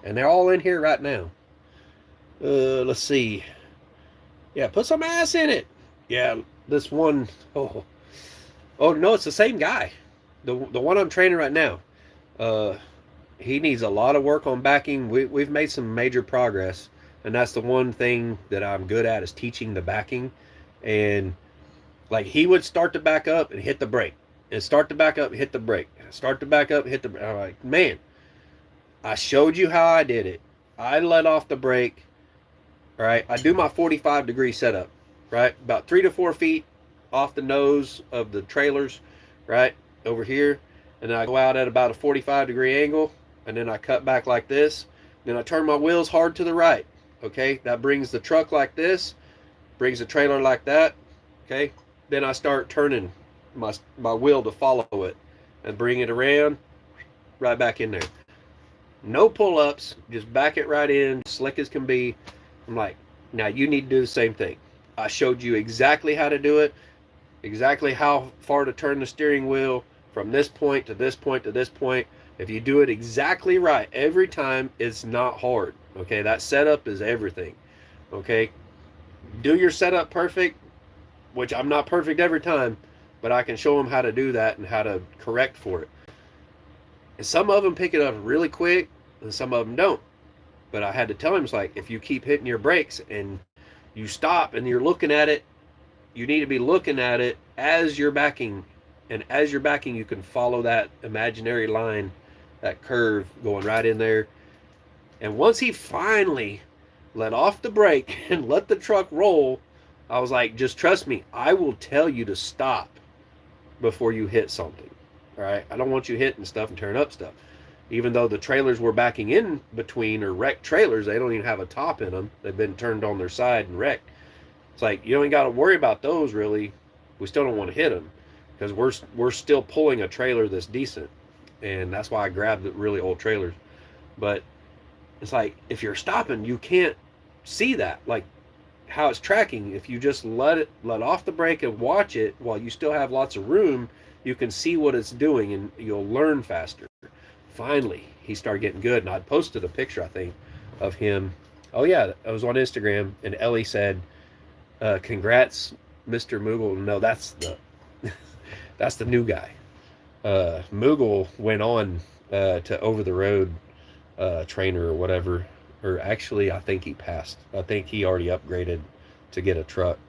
and they're all in here right now. Let's see. Yeah, put some ass in it. Yeah, this one, Oh no, it's the same guy. The one I'm training right now. Uh, he needs a lot of work on backing. We've made some major progress, and that's the one thing that I'm good at is teaching the backing. And like he would start to back up and hit the brake, and start to back up, hit the brake, start to back up, hit the brake. I'm like, man, I showed you how I did it. I let off the brake. All right, I do my 45-degree setup, right, about 3 to 4 feet off the nose of the trailers, right over here, and then I go out at about a 45-degree angle, and then I cut back like this. Then I turn my wheels hard to the right. Okay, that brings the truck like this, brings the trailer like that. Okay, then I start turning my wheel to follow it and bring it around right back in there. No pull-ups, just back it right in, slick as can be. I'm like, now you need to do the same thing. I showed you exactly how to do it, exactly how far to turn the steering wheel from this point to this point to this point. If you do it exactly right every time, it's not hard. Okay, that setup is everything. Okay, do your setup perfect, which I'm not perfect every time, but I can show them how to do that and how to correct for it. And some of them pick it up really quick, and some of them don't. But I had to tell him, it's like, if you keep hitting your brakes and you stop and you're looking at it, you need to be looking at it as you're backing. And as you're backing, you can follow that imaginary line, that curve going right in there. And once he finally let off the brake and let the truck roll, I was like, just trust me, I will tell you to stop before you hit something. All right, I don't want you hitting stuff and tearing up stuff. Even though the trailers we're backing in between are wrecked trailers, they don't even have a top in them. They've been turned on their side and wrecked. It's like, you don't even got to worry about those really. We still don't want to hit them because we're still pulling a trailer that's decent. And that's why I grabbed the really old trailers. But it's like, if you're stopping, you can't see that, like how it's tracking. If you just let off the brake and watch it while you still have lots of room, you can see what it's doing and you'll learn faster. Finally, he started getting good, and I posted a picture, I think, of him. Oh yeah, I was on Instagram, and Ellie said, "Congrats, Mr. Moogle." No, that's the new guy. Moogle went on to over the road trainer or whatever, or actually, I think he passed. I think he already upgraded to get a truck.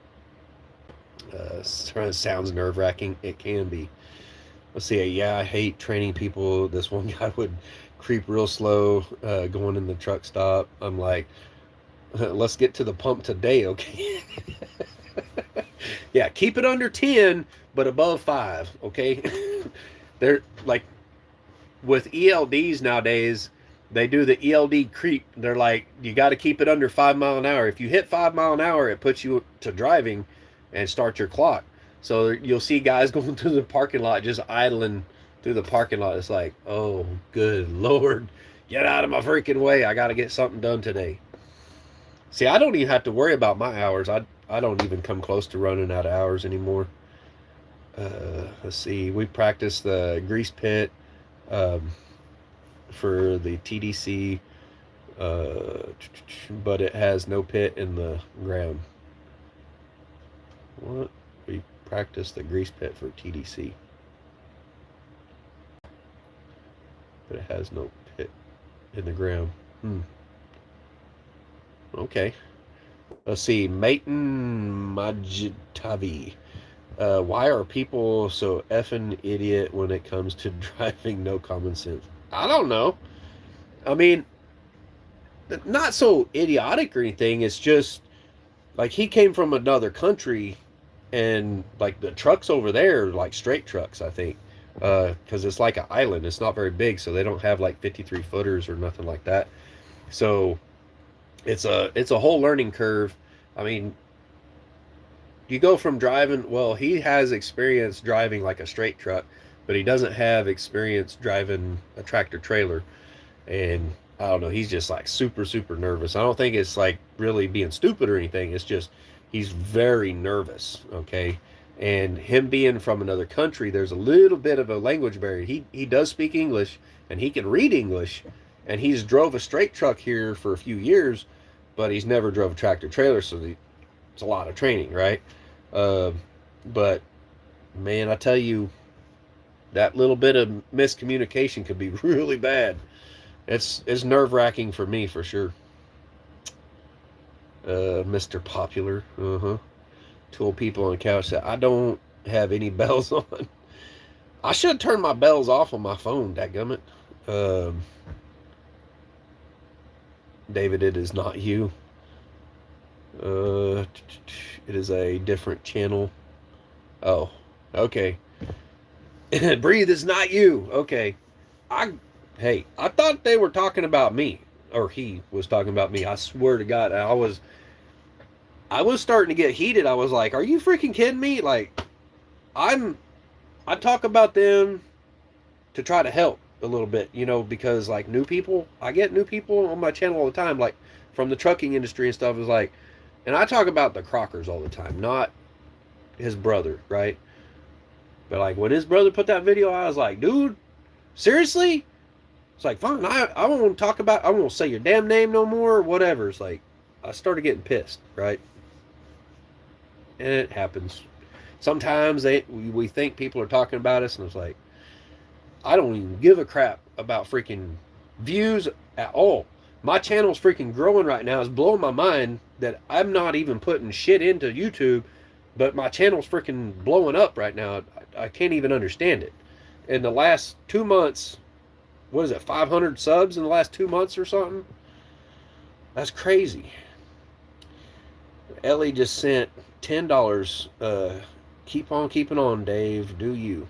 Sounds nerve wracking. It can be. Let's see. Yeah, I hate training people. This one guy would creep real slow going in the truck stop. I'm like, let's get to the pump today, okay? Yeah, keep it under 10, but above 5, okay? They're like, with ELDs nowadays, they do the ELD creep. They're like, you got to keep it under 5 mile an hour. If you hit 5 mile an hour, it puts you to driving and start your clock. So you'll see guys going through the parking lot, just idling through the parking lot. It's like, oh, good Lord, get out of my freaking way. I got to get something done today. See, I don't even have to worry about my hours. I don't even come close to running out of hours anymore. Let's see. We practice the grease pit for the TDC, but it has no pit in the ground. What? We practice the grease pit for TDC, but it has no pit in the ground. Okay. Let's see. Maitan Majitavi. Why are people so effing idiot when it comes to driving? No common sense. I don't know. I mean, not so idiotic or anything. It's just like he came from another country, and like the trucks over there are like straight trucks, I think, because it's like an island. It's not very big, so they don't have like 53 footers or nothing like that. So it's a whole learning curve. I mean, you go from driving, well, he has experience driving like a straight truck, but he doesn't have experience driving a tractor trailer. And I don't know, he's just like super, super nervous. I don't think it's like really being stupid or anything. It's just he's very nervous, okay? And him being from another country, there's a little bit of a language barrier. He does speak English, and he can read English, and he's drove a straight truck here for a few years, but he's never drove a tractor trailer, so it's a lot of training, right? But Man, I tell you, that little bit of miscommunication could be really bad. It's nerve wracking for me for sure. Mr. Popular. Uh huh. Told people on the couch that I don't have any bells on. I should turn my bells off on my phone, dadgummit. Um, David, it is not you. Uh, it is a different channel. Oh, okay. Breathe is not you. Okay. I Hey, I thought they were talking about me, or he was talking about me. I swear to God, I was starting to get heated. I was like, "Are you freaking kidding me?" Like, I'm I talk about them to try to help a little bit, because like new people, I get new people on my channel all the time, like from the trucking industry and stuff. Is like, and I talk about the Crockers all the time, not his brother, right? But like when his brother put that video, I was like, dude, seriously? It's like, fine, I won't talk about, I won't say your damn name no more, or whatever. It's like, I started getting pissed, right? And it happens. Sometimes we think people are talking about us, and it's like, I don't even give a crap about freaking views at all. My channel's freaking growing right now. It's blowing my mind that I'm not even putting shit into YouTube, but my channel's freaking blowing up right now. I can't even understand it. In the last 2 months, what is it, 500 subs in the last 2 months or something? That's crazy. Ellie just sent $10. Keep on keeping on, Dave. Do you?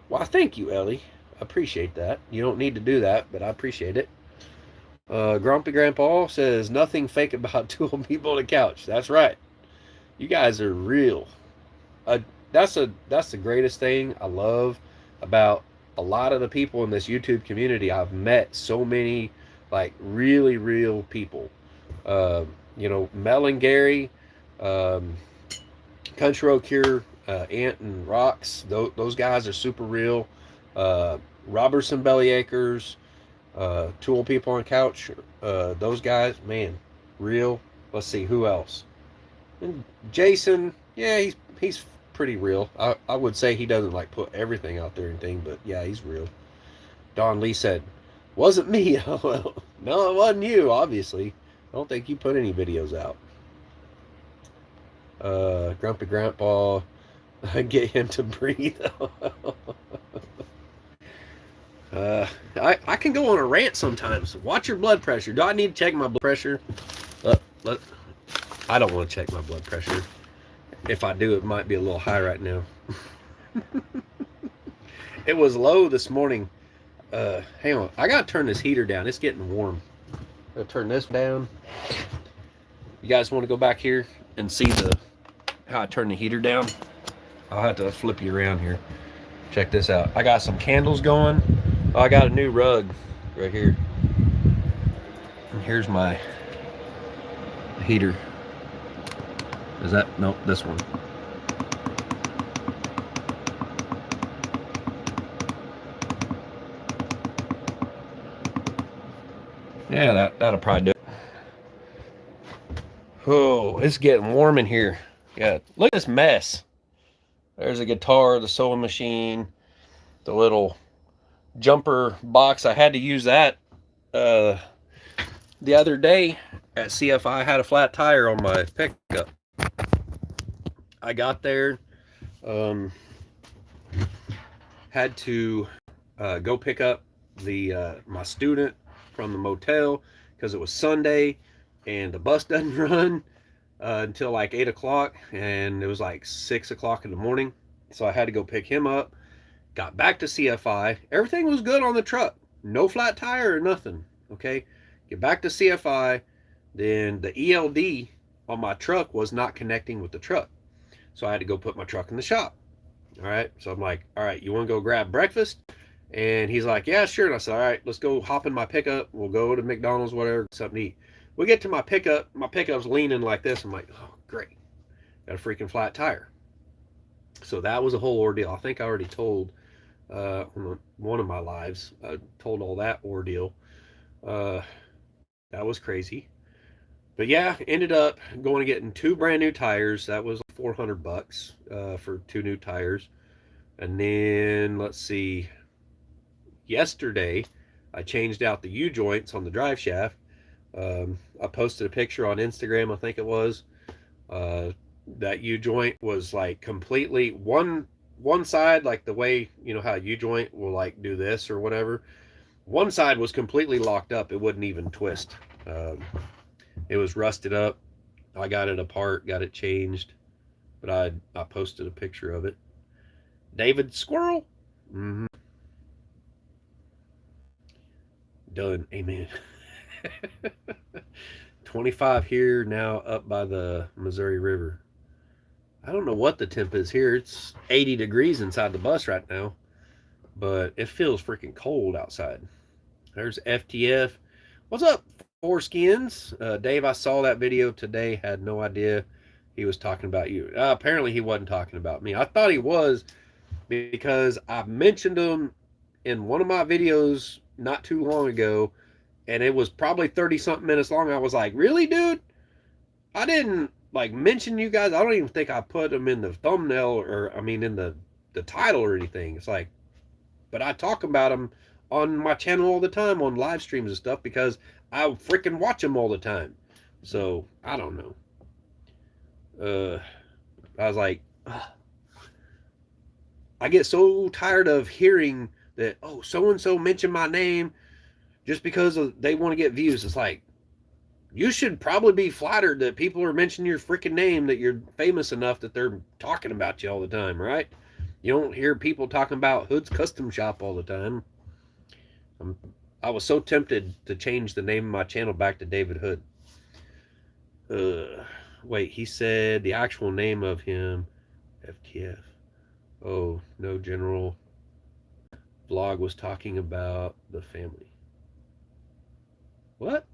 Well, thank you, Ellie. I appreciate that. You don't need to do that, but I appreciate it. Grumpy Grandpa says, nothing fake about two old people on the couch. That's right. You guys are real. That's the greatest thing I love about a lot of the people in this YouTube community. I've met so many like really real people. Mel and Gary, um, Country Road Cure, Ant and Rocks. Those guys are super real. Robertson Bellyacres, Two Old People on Couch. Those guys, man, real. Let's see who else. And Jason, yeah, he's pretty real. I would say he doesn't like put everything out there and thing, but yeah, he's real. Don Lee said, wasn't me. No, it wasn't you, obviously. I don't think you put any videos out. Grumpy Grandpa, get him to breathe. I can go on a rant sometimes. Watch your blood pressure. Do I need to check my blood pressure? I don't want to check my blood pressure. If I do, it might be a little high right now. It was low this morning. Hang on. I got to turn this heater down. It's getting warm. I'm going to turn this down. You guys want to go back here and see how I turn the heater down? I'll have to flip you around here. Check this out. I got some candles going. Oh, I got a new rug right here. And here's my heater. Is that, nope, this one. Yeah, that'll probably do it. Oh, it's getting warm in here. Yeah, look at this mess. There's a guitar, the sewing machine, the little jumper box. I had to use that the other day at CFI. I had a flat tire on my pickup. I got there, had to go pick up my student from the motel because it was Sunday and the bus doesn't run until like 8 o'clock, and it was like 6 o'clock in the morning. So I had to go pick him up. Got back to CFI. Everything was good on the truck. No flat tire or nothing. Okay. Get back to CFI. Then the ELD on my truck was not connecting with the truck. So I had to go put my truck in the shop. All right. So I'm like, all right, you want to go grab breakfast? And he's like, yeah, sure. And I said, all right, let's go hop in my pickup. We'll go to McDonald's, whatever, something to eat. We get to my pickup. My pickup's leaning like this. I'm like, oh, great. Got a freaking flat tire. So that was a whole ordeal. I think I already told one of my lives. I told all that ordeal. That was crazy. But yeah, ended up going and getting 2 brand new tires. That was $400 for 2 new tires. And then let's see, yesterday I changed out the U joints on the drive shaft. I posted a picture on Instagram, I think it was. Uh, that U joint was like completely one side, like the way you know how U joint will like do this or whatever. One side was completely locked up; it wouldn't even twist. Um, it was rusted up. I got it apart, got it changed, but I posted a picture of it. David Squirrel. Mm-hmm. Done. Amen. 25 here now, up by the Missouri River. I don't know what the temp is here. It's 80 degrees inside the bus right now, but it feels freaking cold outside. There's FTF. What's up, Foreskins? Dave, I saw that video today. Had no idea he was talking about you. Apparently, he wasn't talking about me. I thought he was because I mentioned him in one of my videos not too long ago, and it was probably 30 something minutes long. I was like, really, dude? I didn't like mention you guys. I don't even think I put them in the thumbnail or I mean in the title or anything. It's like, but I talk about them on my channel all the time on live streams and stuff because I freaking watch them all the time. So I don't know. I was like, ugh. I get so tired of hearing that, oh, so and so mentioned my name just because they want to get views. It's like, you should probably be flattered that people are mentioning your freaking name, that you're famous enough that they're talking about you all the time, right? You don't hear people talking about Hood's Custom Shop all the time. I was so tempted to change the name of my channel back to David Hood. Wait, he said the actual name of him, FTF. Oh, no, general vlog was talking about the family. What?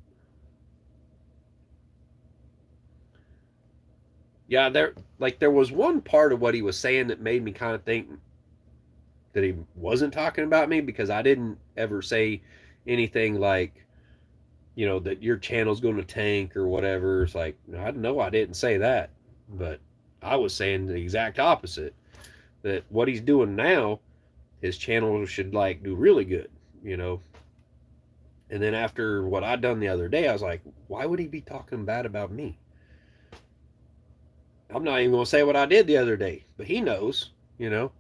Yeah, there was one part of what he was saying that made me kind of think that he wasn't talking about me because I didn't ever say anything like, you know, that your channel's going to tank or whatever. It's like, I know I didn't say that, but I was saying the exact opposite. That what he's doing now, his channel should like do really good, you know. And then after what I done the other day, I was like, why would he be talking bad about me? I'm not even going to say what I did the other day, but he knows, you know.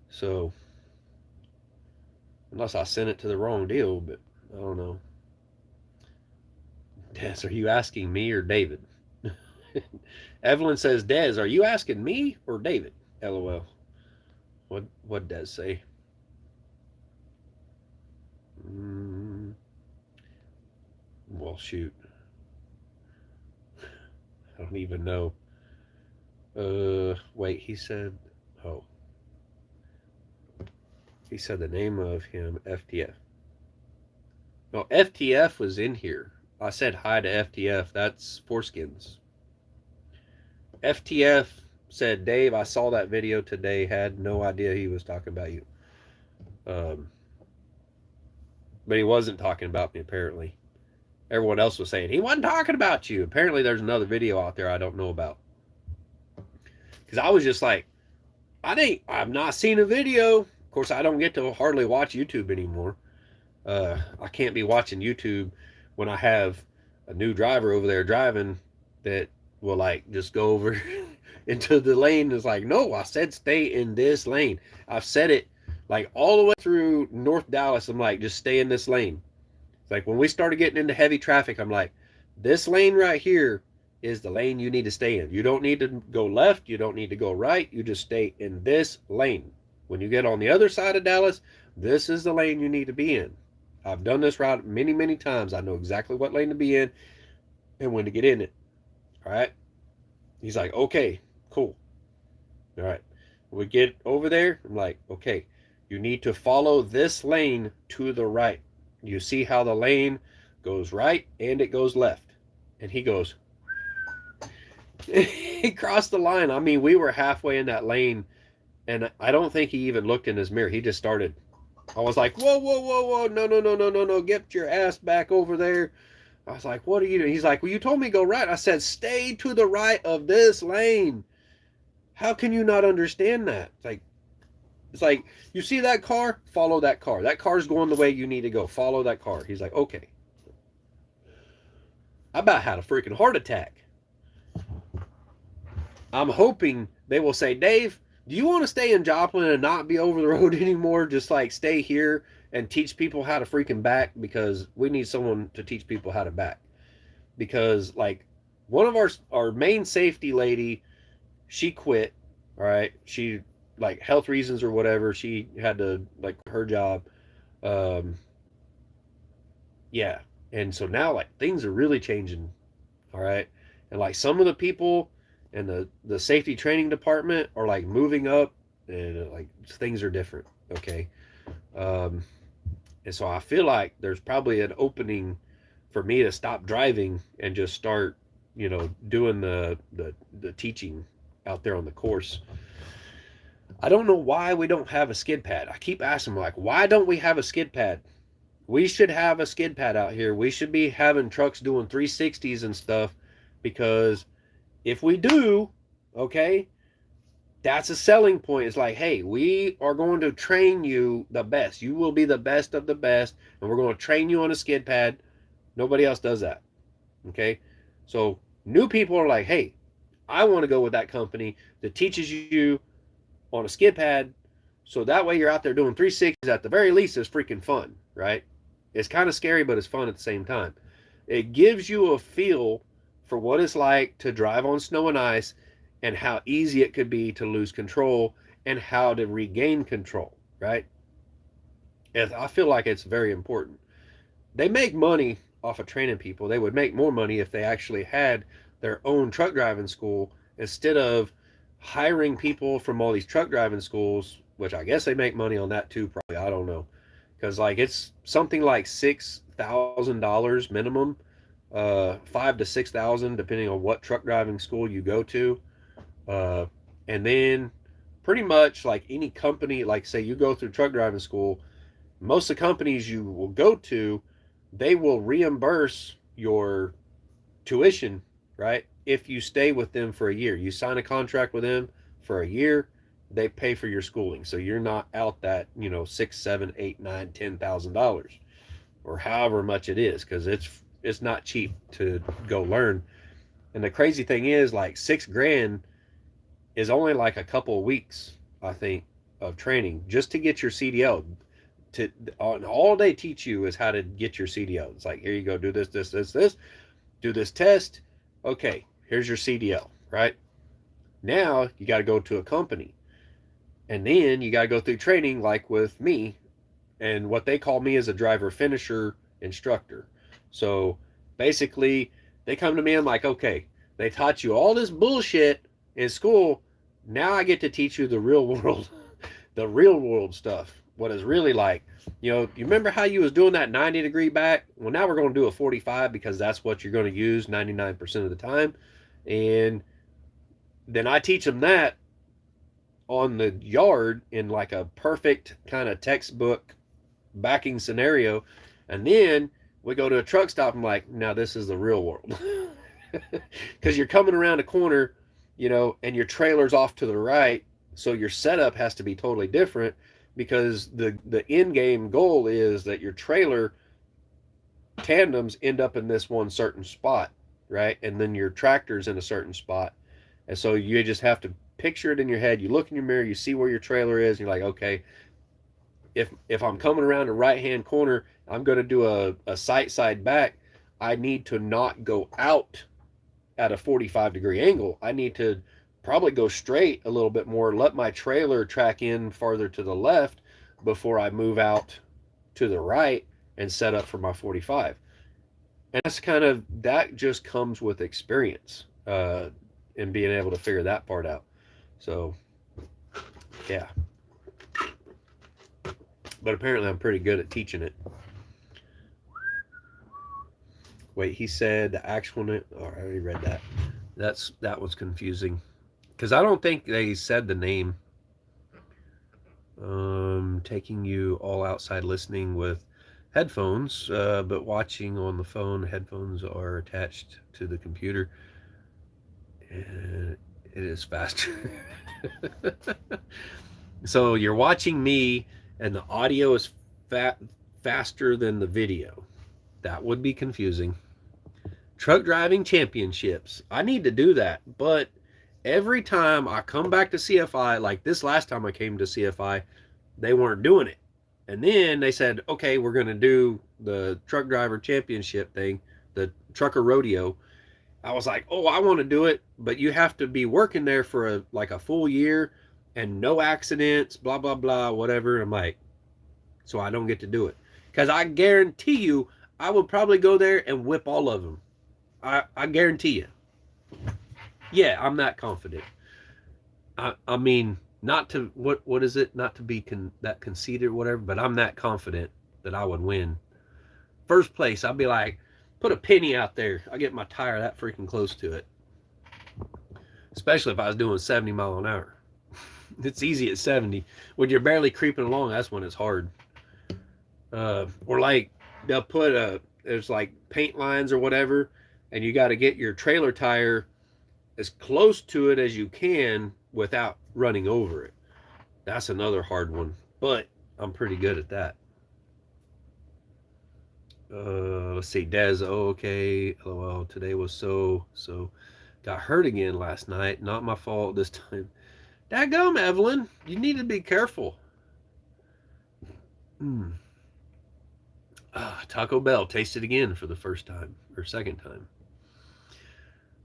So, unless I sent it to the wrong deal, but I don't know. Des, are you asking me or David? Evelyn says, Des, are you asking me or David? LOL. What Des say? Well, shoot. I don't even know. Wait, he said, oh. He said the name of him, FTF. No, FTF was in here. I said hi to FTF. That's Foreskins. FTF said, Dave, I saw that video today. Had no idea he was talking about you. But he wasn't talking about me, apparently. Everyone else was saying, he wasn't talking about you. Apparently, there's another video out there I don't know about. Because I was just like, I've not seen a video. Of course, I don't get to hardly watch YouTube anymore. I can't be watching YouTube when I have a new driver over there driving that will like just go over into the lane. It's like, no, I said stay in this lane. I've said it like all the way through North Dallas. I'm like, just stay in this lane. It's like when we started getting into heavy traffic, I'm like, this lane right here is the lane you need to stay in. You don't need to go left. You don't need to go right. You just stay in this lane. When you get on the other side of Dallas, this is the lane you need to be in. I've done this route many, many times. I know exactly what lane to be in and when to get in it. All right. He's like, okay, cool. All right. We get over there. I'm like, okay, you need to follow this lane to the right. You see how the lane goes right and it goes left. And he goes, he crossed the line. I mean, we were halfway in that lane, and I don't think he even looked in his mirror. He just started. I was like, whoa, whoa, whoa, whoa, no, no, no, no, no, no, get your ass back over there. I was like, what are you doing? He's like, well, you told me to go right. I said, stay to the right of this lane. How can you not understand that? It's like, you see that car? Follow that car. That car's going the way you need to go. Follow that car. He's like, okay. I about had a freaking heart attack. I'm hoping they will say, Dave, do you want to stay in Joplin and not be over the road anymore? Just like stay here and teach people how to freaking back, because we need someone to teach people how to back. Because like one of our main safety lady, she quit. All right, she, like, health reasons or whatever, she had to, like, her job. Um, yeah, and so now like things are really changing. All right, and like some of the people in the safety training department are like moving up, and like things are different. Okay, um, and so I feel like there's probably an opening for me to stop driving and just start, doing the teaching out there on the course. I don't know why we don't have a skid pad. I keep asking, like, why don't we have a skid pad? We should have a skid pad out here. We should be having trucks doing 360s and stuff, because if we do, okay, that's a selling point. It's like, hey, we are going to train you the best. You will be the best of the best, and we're going to train you on a skid pad. Nobody else does that. Okay, so new people are like, hey, I want to go with that company that teaches you on a skid pad, so that way you're out there doing 360s. At the very least, it's freaking fun, right? It's kind of scary, but it's fun at the same time. It gives you a feel for what it's like to drive on snow and ice, and how easy it could be to lose control, and how to regain control, right? And I feel like it's very important. They make money off of training people. They would make more money if they actually had their own truck driving school, instead of hiring people from all these truck driving schools, which I guess they make money on that too, probably. I don't know. Because like it's something like $6,000 minimum, 5 to 6,000 depending on what truck driving school you go to. Uh, and then pretty much like any company, like say you go through truck driving school, most of the companies you will go to, they will reimburse your tuition, right? If you stay with them for a year, you sign a contract with them for a year, they pay for your schooling, so you're not out that, 6, 7, 8, 9, $10,000, or however much it is, because it's not cheap to go learn. And the crazy thing is, like, 6 grand is only like a couple of weeks, I think, of training just to get your CDL. To all they teach you is how to get your CDL. It's like, here you go, do this, this, this, this, do this test. Okay, here's your CDL, right? Now you got to go to a company, and then you got to go through training, like with me, and what they call me is a driver finisher instructor. So basically, they come to me and like, okay, they taught you all this bullshit in school. Now I get to teach you the real world, the real world stuff. What is really like, you remember how you was doing that 90-degree back? Well, now we're going to do a 45, because that's what you're going to use 99% of the time. And then I teach them that on the yard in like a perfect kind of textbook backing scenario. And then we go to a truck stop. I'm like, now this is the real world. Because you're coming around a corner, and your trailer's off to the right. So your setup has to be totally different, because the end game goal is that your trailer tandems end up in this one certain spot, right? And then your tractor's in a certain spot. And so you just have to picture it in your head. You look in your mirror, you see where your trailer is, and you're like, okay, if I'm coming around the right hand corner, I'm going to do a sight side back. I need to not go out at a 45-degree angle. I need to probably go straight a little bit more, let my trailer track in farther to the left before I move out to the right and set up for my 45. And that just comes with experience, and being able to figure that part out. So, yeah. But apparently I'm pretty good at teaching it. Wait, he said the actual name. Oh, I already read that. That was confusing, because I don't think they said the name. Taking you all outside listening with headphones, but watching on the phone. Headphones are attached to the computer. And It is faster. So you're watching me and the audio is faster than the video. That would be confusing. Truck driving championships. I need to do that, but every time I come back to CFI, like this last time I came to CFI, they weren't doing it. And then they said, okay, we're going to do the truck driver championship thing, the trucker rodeo. I was like, oh, I want to do it, but you have to be working there for like a full year and no accidents, blah, blah, blah, whatever. I'm like, so I don't get to do it. Because I guarantee you, I would probably go there and whip all of them. I guarantee you. Yeah, I'm that confident. I mean, not to, what is it? Not to be that conceited or whatever, but I'm that confident that I would win. First place, I'd be like, put a penny out there. I get my tire that freaking close to it. Especially if I was doing 70 mile an hour. It's easy at 70. When you're barely creeping along, that's when it's hard. Or like, they'll put there's like paint lines or whatever, and you got to get your trailer tire as close to it as you can without running over it. That's another hard one, but I'm pretty good at that. Let's see, Des, oh, okay, lol, today was so, got hurt again last night, not my fault this time. Daggum, Evelyn, you need to be careful. Taco Bell, tasted again for the first time, or second time.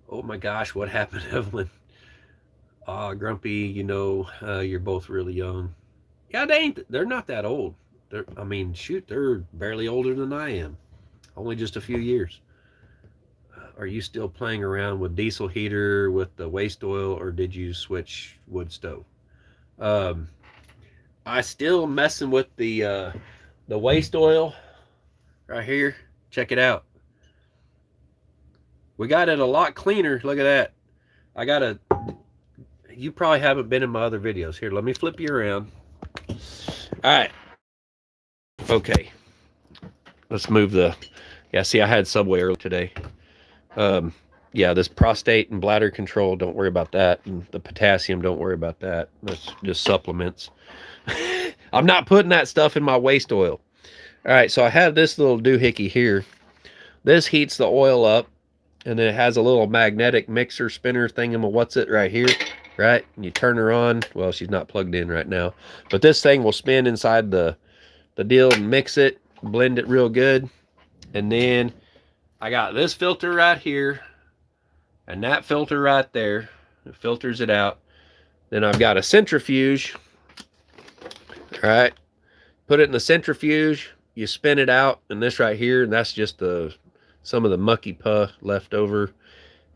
Oh my gosh, what happened, Evelyn? Grumpy, you know, you're both really young. Yeah, they're not that old. I mean, shoot, they're barely older than I am. Only just a few years. Are you still playing around with diesel heater with the waste oil, or did you switch wood stove? I still messing with the waste oil right here. Check it out. We got it a lot cleaner. Look at that. You probably haven't been in my other videos. Here, let me flip you around. All right. Okay. Let's move yeah, see, I had Subway earlier today. Yeah, this prostate and bladder control, don't worry about that. And the potassium, don't worry about that. That's just supplements. I'm not putting that stuff in my waste oil. All right, so I have this little doohickey here. This heats the oil up, and then it has a little magnetic mixer spinner what's it right here, right? And you turn her on. Well, she's not plugged in right now, but this thing will spin inside the deal and mix it, blend it real good. And then I got this filter right here and that filter right there. It filters it out. Then I've got a centrifuge. All right, put it in the centrifuge, you spin it out, and this right here, and that's just some of the mucky puh left over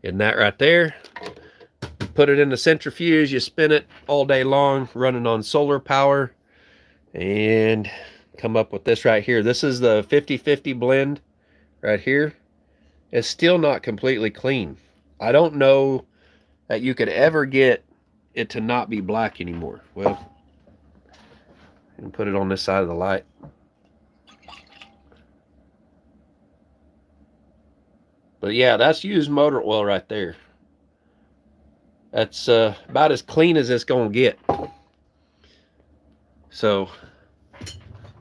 in that right there. Put it in the centrifuge, you spin it all day long, running on solar power, and come up with this right here. This is the 50-50 blend right here. It's still not completely clean. I don't know that you could ever get it to not be black anymore. Well, and put it on this side of the light. But yeah, that's used motor oil right there. That's about as clean as it's gonna get. So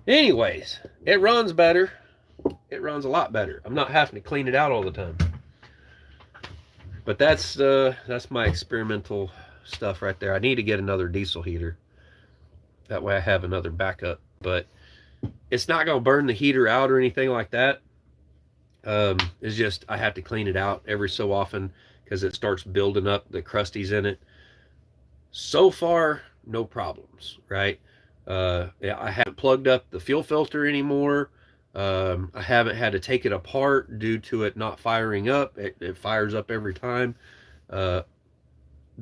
anyways, it runs better. It runs a lot better. I'm not having to clean it out all the time. But that's my experimental stuff right there. I need to get another diesel heater. That way I have another backup. But it's not going to burn the heater out or anything like that. It's just I have to clean it out every so often because it starts building up the crusties in it. So far, no problems, right? I haven't plugged up the fuel filter anymore. I haven't had to take it apart due to it not firing up. It fires up every time. The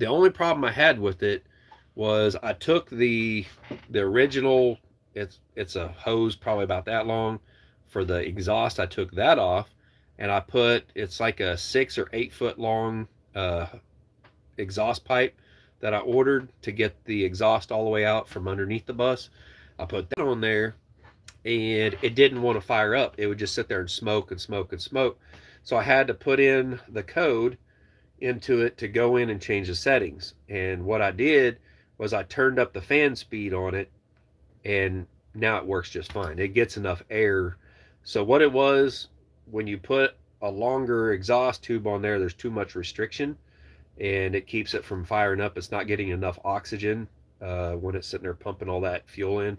only problem I had with it was I took the original, it's a hose probably about that long for the exhaust. I took that off and I it's like a 6 or 8 foot long exhaust pipe that I ordered to get the exhaust all the way out from underneath the bus. I put that on there and it didn't want to fire up. It would just sit there and smoke and smoke and smoke. So I had to put in the code into it to go in and change the settings. And what I did was I turned up the fan speed on it, and now it works just fine. It gets enough air. So what it was, when you put a longer exhaust tube on there, there's too much restriction, and it keeps it from firing up. It's not getting enough oxygen when it's sitting there pumping all that fuel in,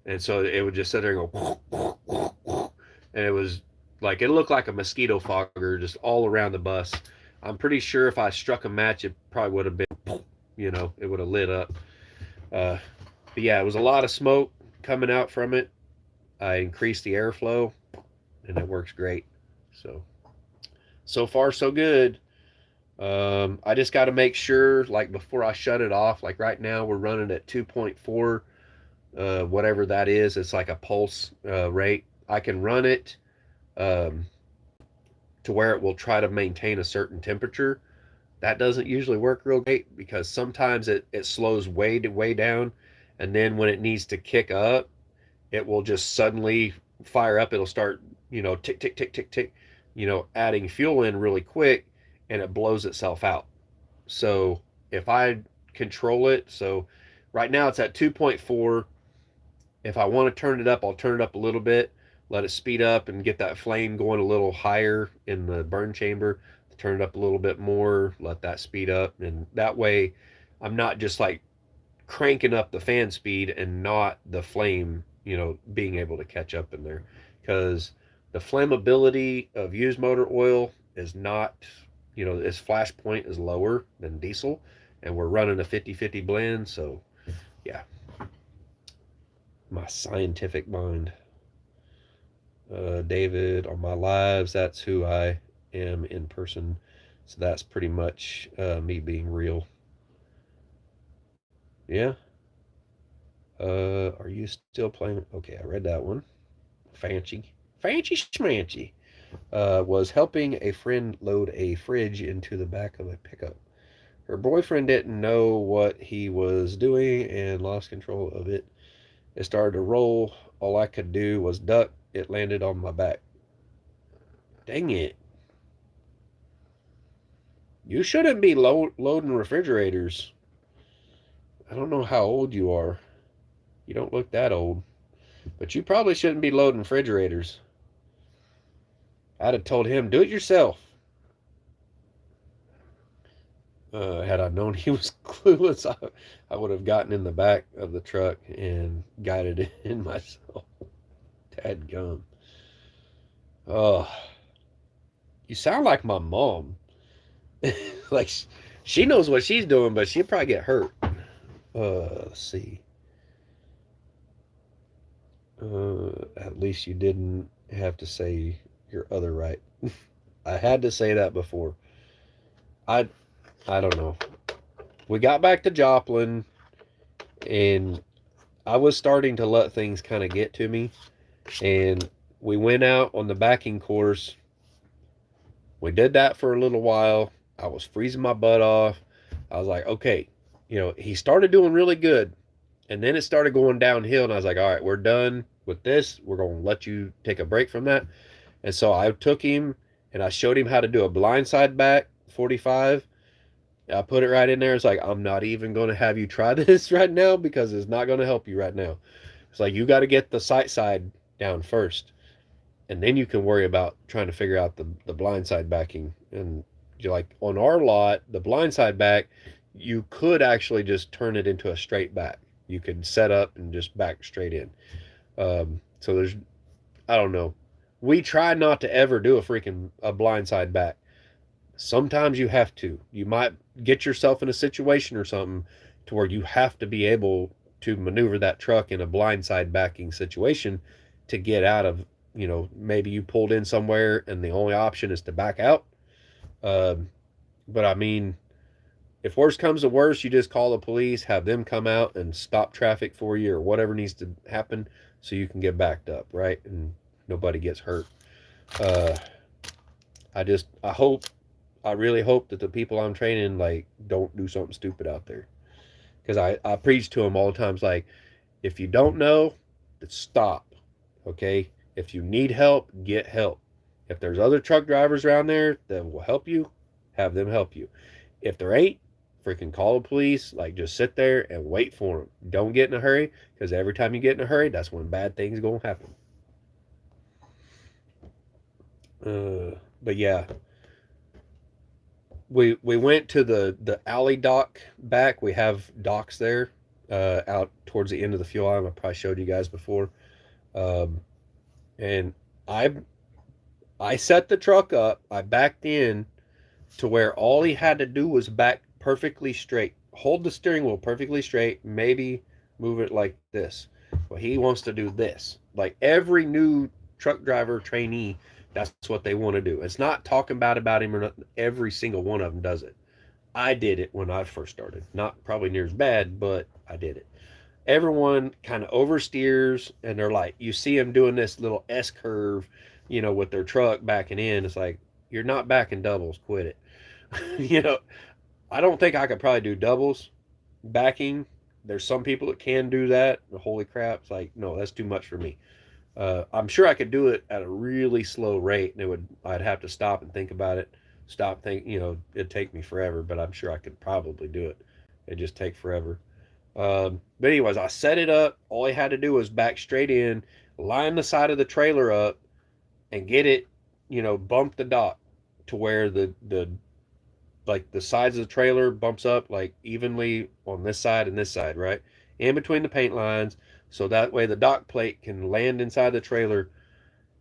and so it would just sit there and go, and it was like, it looked like a mosquito fogger just all around the bus. I'm pretty sure if I struck a match, it probably would have been, it would have lit up. Uh, but yeah, it was a lot of smoke coming out from it. I increased the airflow, and it works great. So far so good. I just got to make sure, like before I shut it off, like right now we're running at 2.4, whatever that is. It's like a pulse rate. I can run it um, to where it will try to maintain a certain temperature. That doesn't usually work real great because sometimes it slows way down, and then when it needs to kick up, it will just suddenly fire up. It'll start, tick tick tick tick tick, adding fuel in really quick, and it blows itself out. So if I control it, so right now it's at 2.4. If I want to turn it up, I'll turn it up a little bit, let it speed up and get that flame going a little higher in the burn chamber. Turn it up a little bit more, let that speed up, and that way I'm not just like cranking up the fan speed and not the flame, being able to catch up in there. Because the flammability of used motor oil is not, its flash point is lower than diesel, and we're running a 50-50 blend. So yeah, my scientific mind. David, on my lives, that's who I am in person. So that's pretty much me being real. Yeah. Are you still playing? Okay, I read that one. Fancy. Fancy schmancy. Was helping a friend load a fridge into the back of a pickup. Her boyfriend didn't know what he was doing and lost control of it. It started to roll. All I could do was duck. It landed on my back. Dang it. You shouldn't be loading refrigerators. I don't know how old you are. You don't look that old. But you probably shouldn't be loading refrigerators. I'd have told him, do it yourself. Had I known he was clueless, I would have gotten in the back of the truck and guided it in myself. Tad gum. Oh, you sound like my mom. Like, she knows what she's doing, but she'd probably get hurt. Let's see. At least you didn't have to say your other right. I had to say that before. I don't know. We got back to Joplin, and I was starting to let things kind of get to me. And we went out on the backing course. We did that for a little while. I was freezing my butt off. I was like, okay, he started doing really good. And then it started going downhill, and I was like, all right, we're done with this. We're going to let you take a break from that. And so I took him, and I showed him how to do a blindside back 45. I put it right in there. It's like, I'm not even going to have you try this right now because it's not going to help you right now. It's like, you got to get the sight side down first, and then you can worry about trying to figure out the blindside backing. And you're like, on our lot, the blindside back, you could actually just turn it into a straight back. You could set up and just back straight in. So there's, I don't know. We try not to ever do a blindside back. Sometimes you have to. You might get yourself in a situation or something to where you have to be able to maneuver that truck in a blindside backing situation to get out of, maybe you pulled in somewhere and the only option is to back out. But I mean, if worse comes to worse, you just call the police, have them come out and stop traffic for you or whatever needs to happen so you can get backed up, right? And nobody gets hurt. I really hope that the people I'm training, like, don't do something stupid out there. Because I preach to them all the times, like, if you don't know, stop, okay? If you need help, get help. If there's other truck drivers around there that will help you, have them help you. If there ain't, freaking call the police. Like, just sit there and wait for them. Don't get in a hurry, because every time you get in a hurry, that's when bad things gonna happen. But yeah, we went to the alley dock back. We have docks there, out towards the end of the fuel island. I probably showed you guys before. Um, and I I set the truck up. I backed in to where all he had to do was back perfectly straight, hold the steering wheel perfectly straight, maybe move it like this. Well, he wants to do this. Like every new truck driver trainee, that's what they want to do. It's not talking bad about him or not. Every single one of them does it. I did it when I first started. Not probably near as bad, but I did it. Everyone kind of oversteers, and they're like, you see them doing this little S curve, with their truck backing in. It's like, you're not backing doubles, quit it. you know, I don't think I could probably do doubles backing. There's some people that can do that. Holy crap. It's like, no, that's too much for me. I'm sure I could do it at a really slow rate, and I'd have to stop and think about it. It'd take me forever, but I'm sure I could probably do it. It'd just take forever. But anyways, I set it up. All I had to do was back straight in, line the side of the trailer up, and get it, bump the dock to where the like the sides of the trailer bumps up like evenly on this side and this side, right? In between the paint lines, so that way the dock plate can land inside the trailer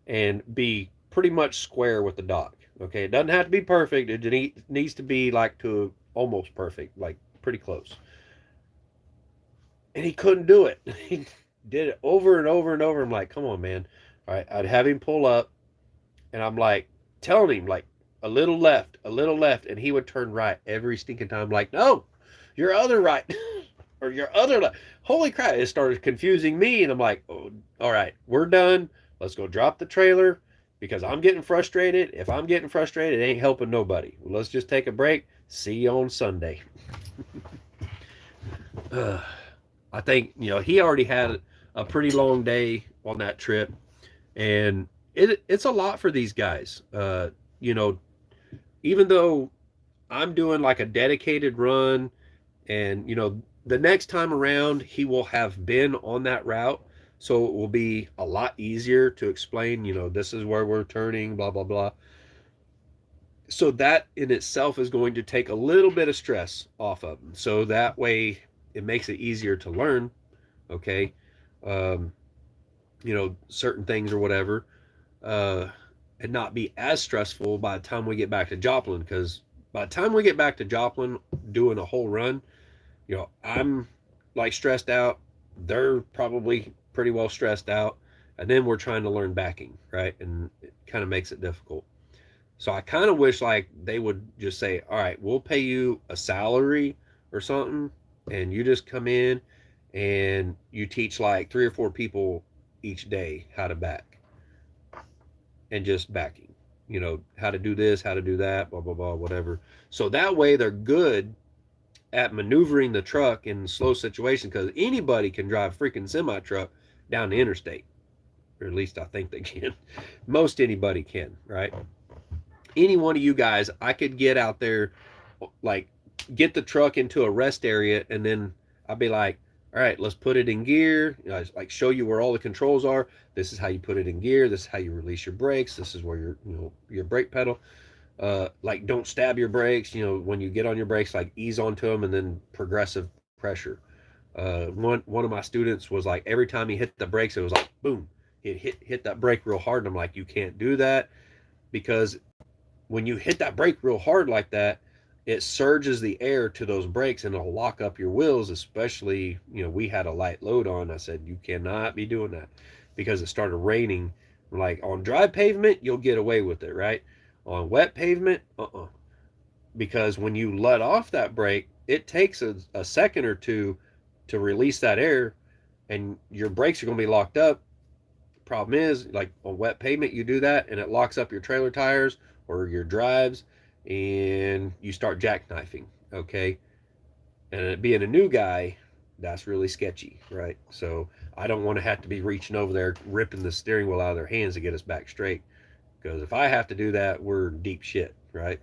and be pretty much square with the dock. Okay, it doesn't have to be perfect. It needs to be like to almost perfect, like pretty close. And he couldn't do it. He did it over and over and over. I'm like, come on, man. All right, I'd have him pull up, and I'm like telling him like a little left, and he would turn right every stinking time. Like, no, your other right, or your other left. Holy crap! It started confusing me, and I'm like, oh, all right, we're done. Let's go drop the trailer because I'm getting frustrated. If I'm getting frustrated, it ain't helping nobody. Well, let's just take a break. See you on Sunday. I think he already had a pretty long day on that trip, and it's a lot for these guys. Even though I'm doing like a dedicated run, and the next time around he will have been on that route, so it will be a lot easier to explain. This is where we're turning, blah blah blah. So that in itself is going to take a little bit of stress off of them. So that way it makes it easier to learn. Okay. um, Certain things or whatever, uh, and not be as stressful by the time we get back to Joplin. Because by the time we get back to Joplin doing a whole run, I'm like stressed out. They're probably pretty well stressed out. And then we're trying to learn backing, right? And it kind of makes it difficult. So I kind of wish like they would just say, all right, we'll pay you a salary or something, and you just come in and you teach like 3 or 4 people each day how to back, and just backing, how to do this, how to do that, blah, blah, blah, whatever. So that way they're good at maneuvering the truck in slow situations, because anybody can drive a freaking semi truck down the interstate, or at least I think they can. Most anybody can, right? Any one of you guys, I could get out there, like get the truck into a rest area, and then I'd be like, all right, let's put it in gear. Like show you where all the controls are. This is how you put it in gear. This is how you release your brakes. This is where your brake pedal. Like don't stab your brakes. When you get on your brakes, like ease onto them, and then progressive pressure. One of my students was like, every time he hit the brakes, it was like boom. It hit that brake real hard, and I'm like, you can't do that, because when you hit that brake real hard like that, it surges the air to those brakes, and it'll lock up your wheels. Especially, we had a light load on. I said, you cannot be doing that, because it started raining. Like on dry pavement, you'll get away with it, right? On wet pavement, because when you let off that brake, it takes a second or two to release that air, and your brakes are going to be locked up. Problem is, like on wet pavement, you do that and it locks up your trailer tires or your drives, and you start jackknifing. Okay. And being a new guy, that's really sketchy, right? So I don't want to have to be reaching over there ripping the steering wheel out of their hands to get us back straight, because if I have to do that, we're deep shit, right?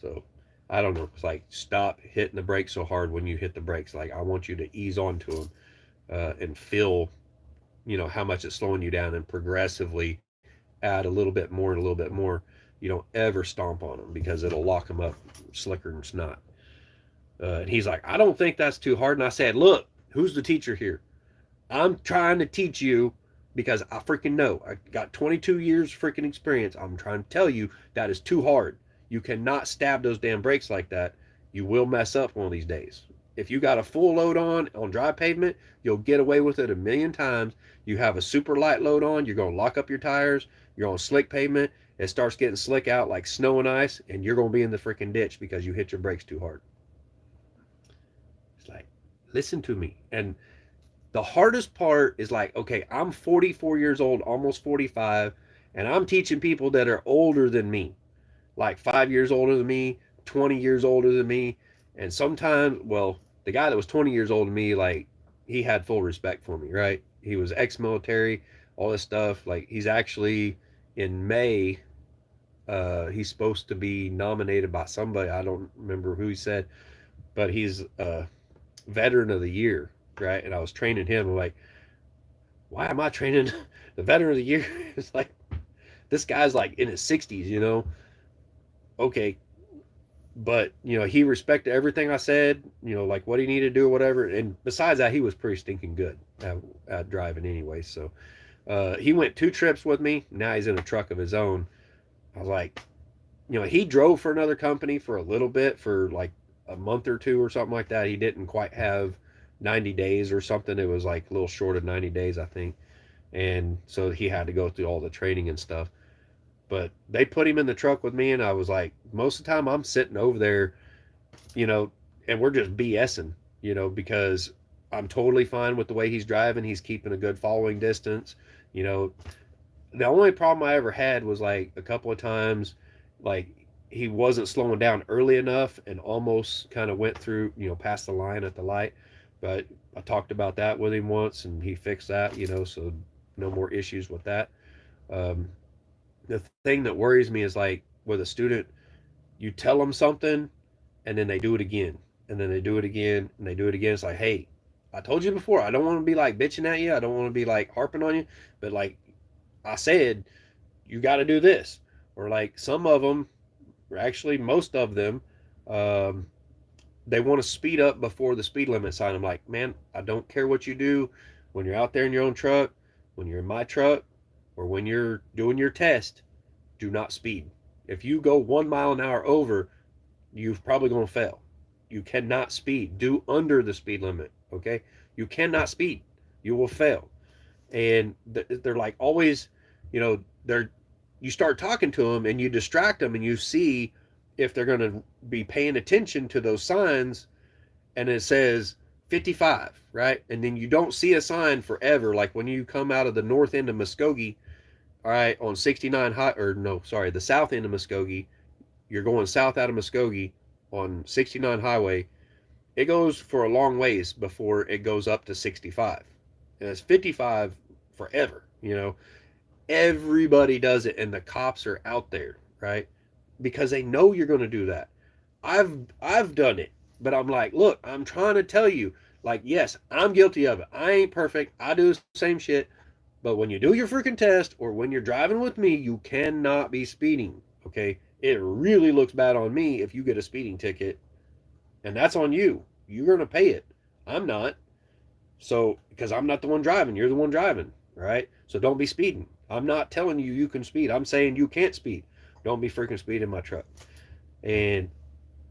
So I don't know. It's like, stop hitting the brakes so hard when you hit the brakes. Like, I want you to ease onto them and feel, how much it's slowing you down, and progressively add a little bit more and a little bit more. You don't ever stomp on them because it'll lock them up slicker than snot. And he's like, I don't think that's too hard. And I said, look, who's the teacher here? I'm trying to teach you because I freaking know. I got 22 years freaking experience. I'm trying to tell you that is too hard. You cannot stab those damn brakes like that. You will mess up one of these days. If you got a full load on dry pavement, you'll get away with it a million times. You have a super light load on, you're going to lock up your tires. You're on slick pavement. It starts getting slick out like snow and ice, and you're going to be in the freaking ditch because you hit your brakes too hard. It's like, listen to me. And the hardest part is like, okay, I'm 44 years old, almost 45, and I'm teaching people that are older than me, like 5 years older than me, 20 years older than me. And sometimes, well, the guy that was 20 years older than me, like, he had full respect for me, right? He was ex-military, all this stuff. Like, he's actually in May, he's supposed to be nominated by somebody. I don't remember who he said, but he's veteran of the year, right? And I was training him. I'm like, why am I training the veteran of the year? It's like, this guy's like in his 60s. Okay, but he respected everything I said. Like what he needed to do or whatever. And besides that, he was pretty stinking good at driving anyway. So he went 2 trips with me. Now he's in a truck of his own. I was like, he drove for another company for a little bit, for like a month or two or something like that. He didn't quite have 90 days or something. It was like a little short of 90 days, I think. And so he had to go through all the training and stuff. But they put him in the truck with me, and I was like, most of the time I'm sitting over there, and we're just BSing, because I'm totally fine with the way he's driving. He's keeping a good following distance. The only problem I ever had was like a couple of times, like he wasn't slowing down early enough and almost kind of went through, past the line at the light. But I talked about that with him once, and he fixed that, so no more issues with that. Um, the thing that worries me is like with a student, you tell them something and then they do it again, and then they do it again, and they do it again. It's like, hey, I told you before, I don't want to be like bitching at you. I don't want to be like harping on you, but like I said, you got to do this. Or like some of them, or actually most of them, um, they want to speed up before the speed limit sign. I'm like, man, I don't care what you do when you're out there in your own truck, when you're in my truck, or when you're doing your test. Do not speed. If you go 1 mile an hour over, you're probably going to fail. You cannot speed. Do under the speed limit. Okay, you cannot speed. You will fail. And they're like always, they're you start talking to them and you distract them and you see if they're going to be paying attention to those signs, and it says 55, right? And then you don't see a sign forever. Like when you come out of the north end of Muskogee, all right, on 69 high, or no, sorry, the south end of Muskogee, you're going south out of Muskogee on 69 highway. It goes for a long ways before it goes up to 65. And it's 55 forever, Everybody does it, and the cops are out there, right? Because they know you're going to do that. I've done it, but I'm like, look, I'm trying to tell you, like, yes, I'm guilty of it. I ain't perfect. I do the same shit. But when you do your freaking test, or when you're driving with me, you cannot be speeding. Okay? It really looks bad on me if you get a speeding ticket, and that's on you. You're going to pay it. I'm not. So, because I'm not the one driving, you're the one driving, right? So don't be speeding. I'm not telling you you can speed. I'm saying you can't speed. Don't be freaking speeding my truck. And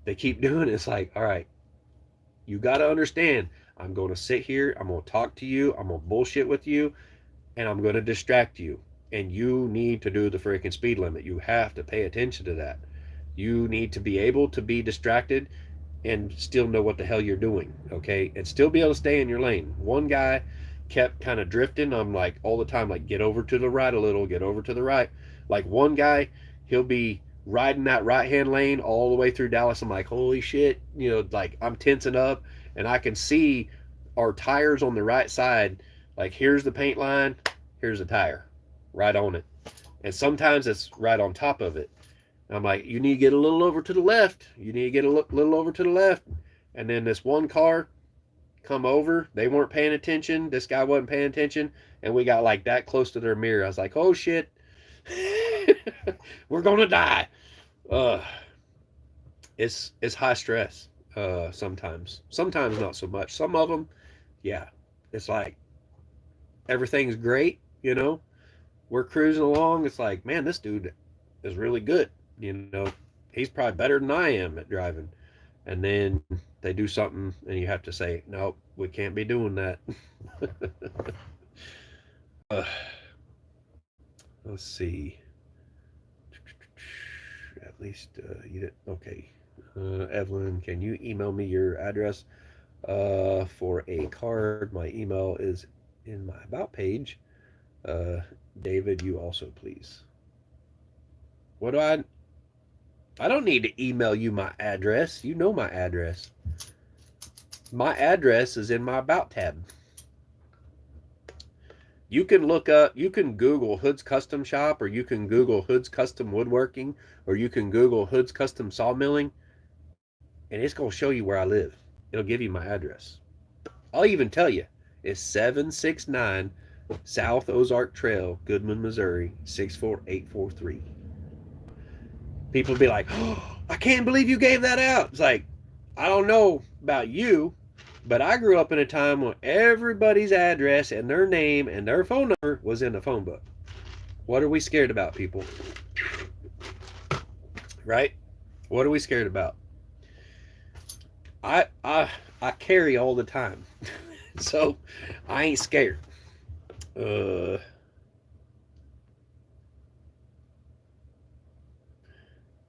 they keep doing it. It's like, all right, you got to understand, I'm going to sit here, I'm going to talk to you, I'm going to bullshit with you, and I'm going to distract you. And you need to do the freaking speed limit. You have to pay attention to that. You need to be able to be distracted and still know what the hell you're doing, okay? And still be able to stay in your lane. One guy kept kind of drifting. I'm like all the time, like, get over to the right a little, get over to the right. Like one guy, he'll be riding that right hand lane all the way through Dallas. I'm like, holy shit, like I'm tensing up, and I can see our tires on the right side. Like, here's the paint line, here's the tire, right on it. And sometimes it's right on top of it. I'm like, you need to get a little over to the left. You need to get a little over to the left. And then this one car come over. They weren't paying attention. This guy wasn't paying attention. And we got like that close to their mirror. I was like, oh shit. We're going to die. Uh, it's high stress sometimes. Sometimes not so much. Some of them, yeah. It's like everything's great, you know. We're cruising along. It's like, man, this dude is really good. You know, he's probably better than I am at driving. And then they do something, and you have to say, nope, we can't be doing that. uh, let's see. At least you did. Okay. Evelyn, can you email me your address for a card? My email is in my About page. Uh, David, you also, please. What do I don't need to email you my address. You know my address. My address is in my About tab. You can look up, you can Google Hood's Custom Shop, or you can Google Hood's Custom Woodworking, or you can Google Hood's Custom Sawmilling, and it's going to show you where I live. It'll give you my address. I'll even tell you, it's 769 South Ozark Trail, Goodman, Missouri, 64843. People be like, oh, I can't believe you gave that out. It's like, I don't know about you, but I grew up in a time when everybody's address and their name and their phone number was in the phone book. What are we scared about, people? Right? What are we scared about? I carry all the time. So I ain't scared. Uh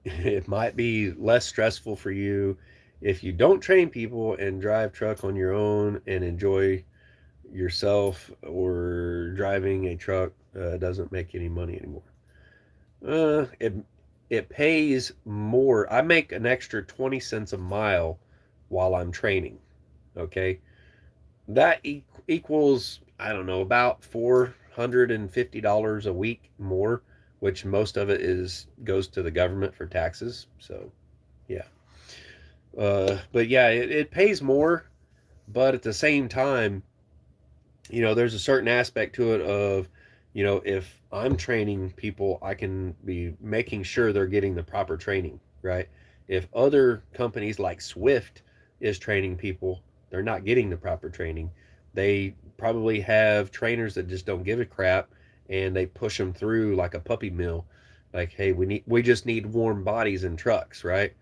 it might be less stressful for you if you don't train people and drive truck on your own and enjoy yourself, or driving a truck doesn't make any money anymore. It pays more. I make an extra 20 cents a mile while I'm training. Okay, that equals, I don't know, about $450 a week more, which most of it is goes to the government for taxes. So yeah, but yeah, it pays more, but at the same time, you know, there's a certain aspect to it of, you know, if I'm training people, I can be making sure they're getting the proper training, right? If other companies like Swift is training people, they're not getting the proper training. They probably have trainers that just don't give a crap, and they push them through like a puppy mill. Like, hey, we just need warm bodies in trucks, right?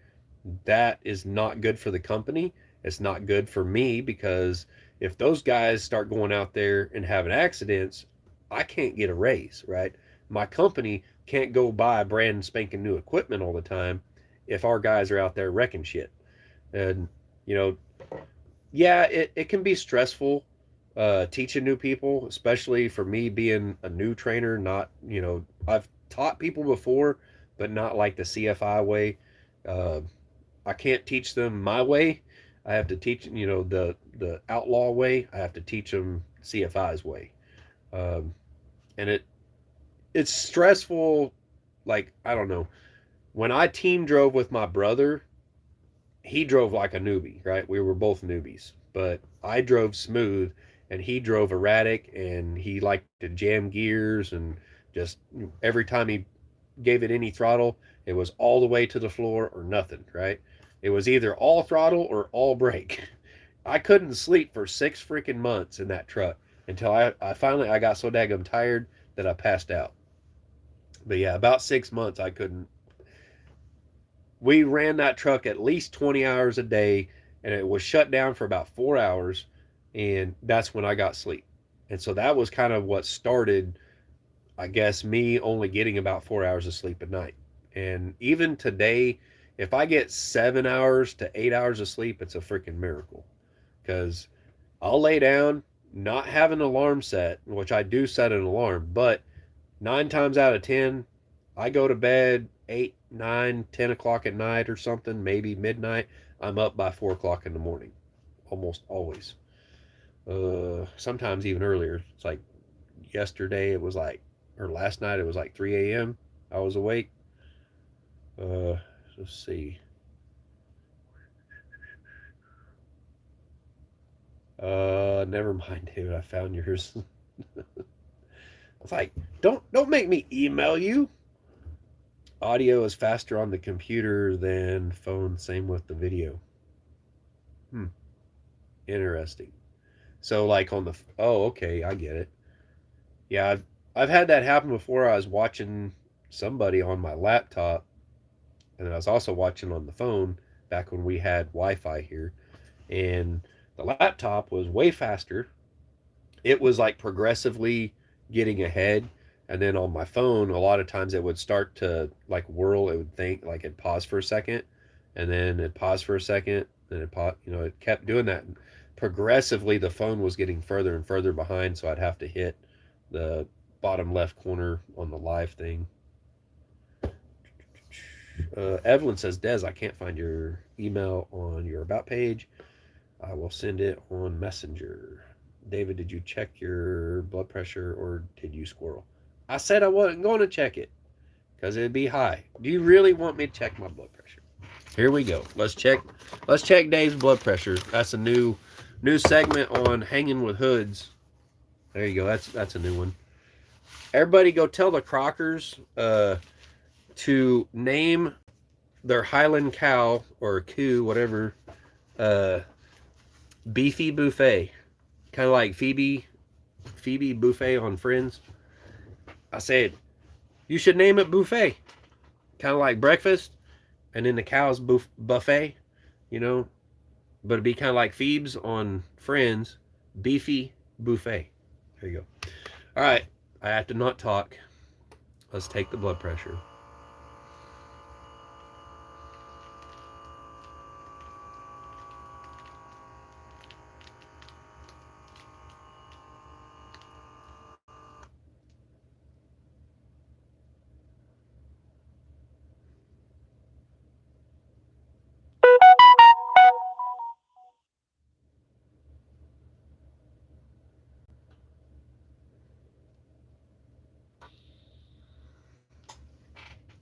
That is not good for the company. It's not good for me, because if those guys start going out there and having accidents, I can't get a raise, right? My company can't go buy brand spanking new equipment all the time if our guys are out there wrecking shit. And, you know, yeah, it can be stressful teaching new people, especially for me being a new trainer. Not, you know, I've taught people before, but not like the CFI way. Uh, I can't teach them my way. I have to teach, you know, the outlaw way. I have to teach them CFI's way, um, and it's stressful. Like, I don't know. When I team drove with my brother, he drove like a newbie, right? We were both newbies, but I drove smooth, and he drove erratic, and he liked to jam gears, and just every time he gave it any throttle, it was all the way to the floor or nothing, right? It was either all throttle or all brake. I couldn't sleep for 6 freaking months in that truck until I finally I got so daggum tired that I passed out. But yeah, about 6 months I couldn't. We ran that truck at least 20 hours a day, and it was shut down for about 4 hours, and that's when I got sleep. And so that was kind of what started, I guess, me only getting about 4 hours of sleep at night. And even today, if I get 7 hours to 8 hours of sleep, it's a freaking miracle. Because I'll lay down, not have an alarm set, which I do set an alarm, but 9 times out of 10, I go to bed 8, 9, 10 o'clock at night or something, maybe midnight. I'm up by 4 o'clock in the morning, almost always. Sometimes even earlier. It's like yesterday, it was like, or last night, it was like 3 a.m. I was awake. Let's see. Never mind, David. I found yours. I was like, don't make me email you. Audio is faster on the computer than phone. Same with the video. Hmm. Interesting. So like on the oh okay, I get it. Yeah, I've had that happen before. I was watching somebody on my laptop, and I was also watching on the phone back when we had Wi-Fi here, and the laptop was way faster. It was like progressively getting ahead, and then on my phone, a lot of times it would start to like whirl. It would think like it'd pause for a second, and then it'd pause for a second, and it pause. You know, it kept doing that. And progressively, the phone was getting further and further behind, so I'd have to hit the bottom left corner on the live thing. Evelyn says, Des, I can't find your email on your about page. I will send it on Messenger. David, did you check your blood pressure or did you squirrel? I said I wasn't going to check it because it'd be high. Do you really want me to check my blood pressure? Here we go. Let's check Dave's blood pressure. That's a new segment on Hanging with Hoods. There you go. That's a new one. Everybody go tell the Crockers to name their Highland cow or coo, whatever, beefy buffet. Kind of like Phoebe Buffet on Friends. I said, you should name it buffet. Kind of like breakfast, and then the cow's buffet, you know. But it'd be kind of like Phoebe's on Friends, beefy buffet. There you go. All right, I have to not talk. Let's take the blood pressure.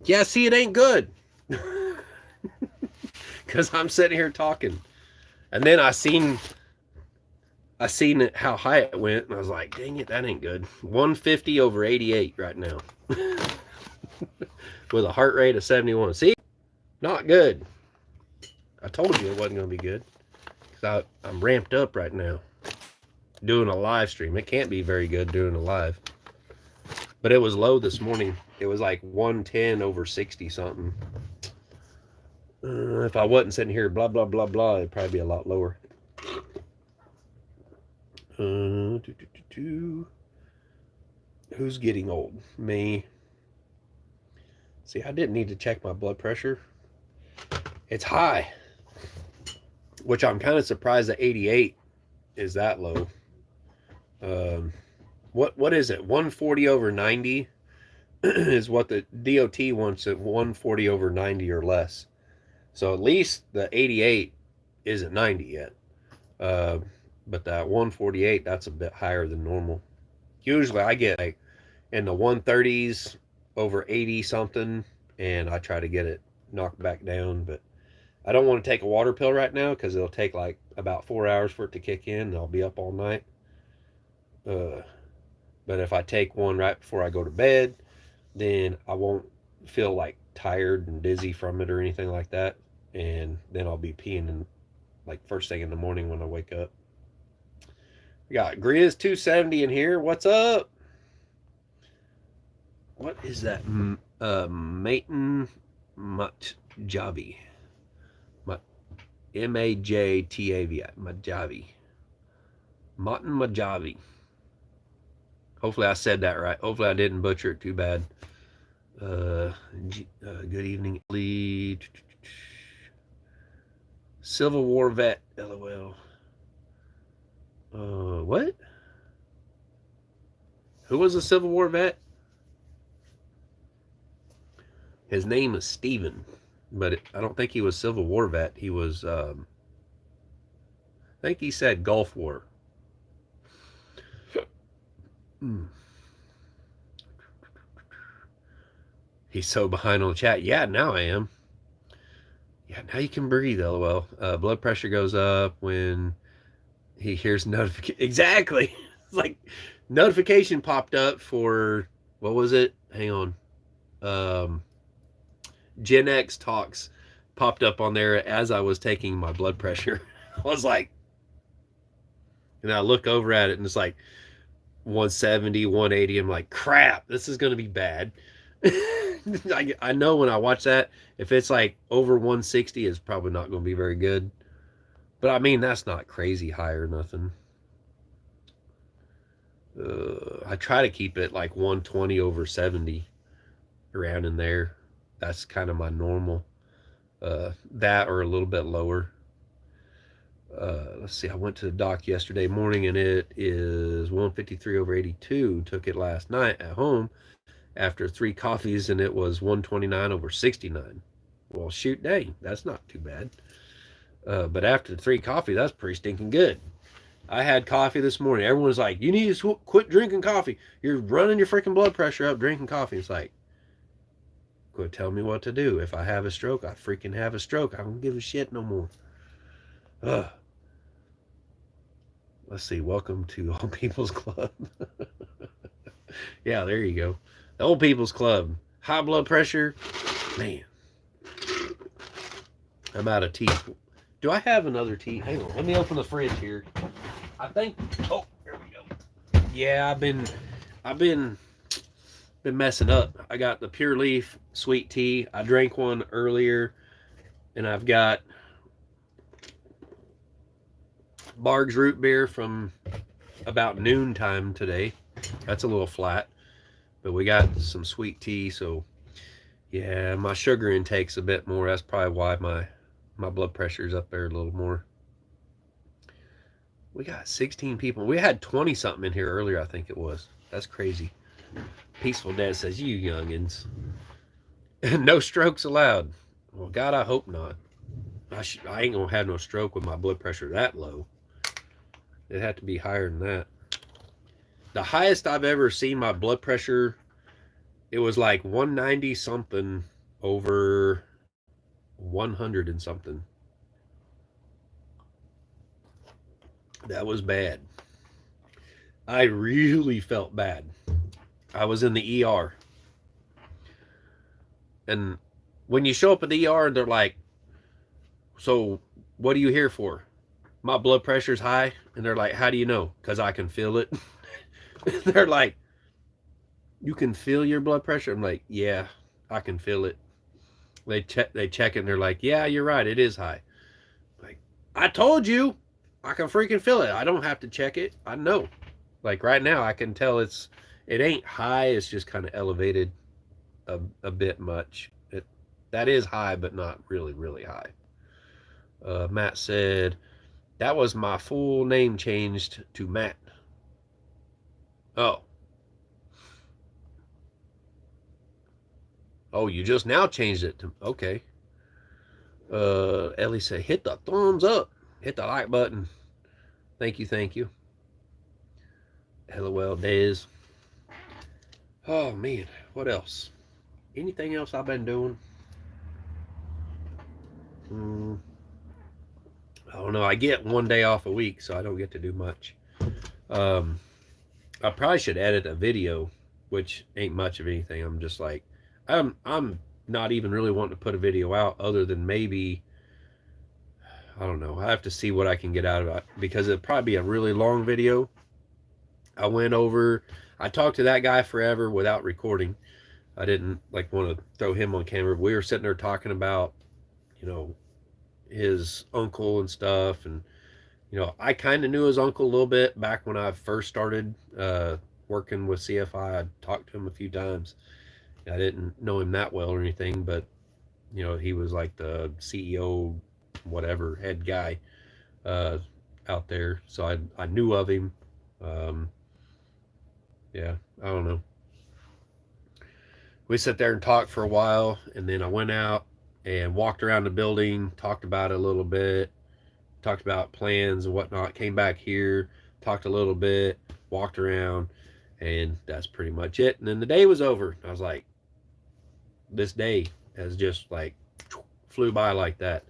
Yeah, see, it ain't good. Because I'm sitting here talking. And then I seen how high it went, and I was like, dang it, that ain't good. 150 over 88 right now. With a heart rate of 71. See? Not good. I told you it wasn't going to be good. Because I'm ramped up right now. Doing a live stream. It can't be very good doing a live. But it was low this morning. It was like 110 over 60 something. If I wasn't sitting here blah, blah, blah, blah, it'd probably be a lot lower. Who's getting old? Me. See, I didn't need to check my blood pressure. It's high. Which I'm kind of surprised that 88 is that low. What is it? 140 over 90 is what the DOT wants at 140 over 90 or less. So at least the 88 isn't 90 yet. But that 148, that's a bit higher than normal. Usually I get like in the 130s over 80 something, and I try to get it knocked back down. But I don't want to take a water pill right now because it'll take like about 4 hours for it to kick in, and I'll be up all night. But if I take one right before I go to bed, then I won't feel like tired and dizzy from it or anything like that. And then I'll be peeing in like first thing in the morning when I wake up. We got Grizz 270 in here. What's up? What is that? Maten Matjavi. Majtavi. Majavi. Matan Majavi. Hopefully I said that right. Hopefully I didn't butcher it too bad. Good evening, Lee. Civil War vet. LOL. What? Who was a Civil War vet? His name is Steven, but I don't think he was Civil War vet. He was, I think he said Gulf War. He's so behind on the chat. Yeah, now I am. Yeah, now you can breathe, lol. Blood pressure goes up when he hears notification. Exactly. It's like notification popped up for, what was it? Hang on. Um, Gen X Talks popped up on there as I was taking my blood pressure. I was like, and I look over at it and it's like 170, 180. I'm like, crap, this is going to be bad. I know when I watch that, if it's like over 160, it's probably not going to be very good. But I mean, that's not crazy high or nothing. I try to keep it like 120 over 70, around in there. That's kind of my normal. That or a little bit lower. Let's see, I went to the doc yesterday morning and it is 153 over 82. Took it last night at home after 3 coffees and it was 129 over 69. Well, shoot, dang, that's not too bad. But after 3 coffee, that's pretty stinking good. I had coffee this morning. Everyone's like, you need to quit drinking coffee. You're running your freaking blood pressure up drinking coffee. It's like, quit telling me what to do. If I have a stroke, I freaking have a stroke. I don't give a shit no more. Ugh. Let's see. Welcome to Old People's Club. Yeah, there you go. The Old People's Club. High blood pressure. Man. I'm out of tea. Do I have another tea? Hang on. Let me open the fridge here. I think. Oh, there we go. Yeah, I've been messing up. I got the Pure Leaf sweet tea. I drank one earlier, and I've got Barg's root beer from about noontime today. That's a little flat, but we got some sweet tea. So yeah, my sugar intake's a bit more. That's probably why my blood pressure's up there a little more. We got 16 people. We had 20 something in here earlier, I think it was. That's crazy. Peaceful Dad says, you youngins. No strokes allowed. Well, God, I hope not. I ain't gonna have no stroke with my blood pressure that low. It had to be higher than that. The highest I've ever seen my blood pressure, it was like 190 something over 100 and something. That was bad. I really felt bad. I was in the ER. And when you show up at the ER, they're like, so what are you here for? My blood pressure's high. And they're like, how do you know? Because I can feel it. They're like, you can feel your blood pressure? I'm like, yeah, I can feel it. They check it and they're like, yeah, you're right. It is high. Like, I told you. I can freaking feel it. I don't have to check it. I know. Like right now, I can tell it ain't high. It's just kind of elevated a bit much. That is high, but not really, really high. Matt said, that was my full name changed to Matt. Oh. Oh, you just now changed it to, okay. Ellie said, hit the thumbs up. Hit the like button. Thank you, thank you. LOL days. Oh man, what else? Anything else I've been doing? I don't know. I get one day off a week, so I don't get to do much. I probably should edit a video, which ain't much of anything. I'm just like, I'm not even really wanting to put a video out other than maybe, I don't know. I have to see what I can get out of it because it'll probably be a really long video. I talked to that guy forever without recording. I didn't like want to throw him on camera. We were sitting there talking about, his uncle and stuff. And, I kind of knew his uncle a little bit back when I first started working with CFI. I talked to him a few times. I didn't know him that well or anything, but, he was like the CEO, whatever, head guy out there. So I knew of him. Yeah, I don't know. We sat there and talked for a while, and then I went out and walked around the building, talked about it a little bit, talked about plans and whatnot, came back here, talked a little bit, walked around, and that's pretty much it. And then the day was over. I was like, this day has just like flew by like that.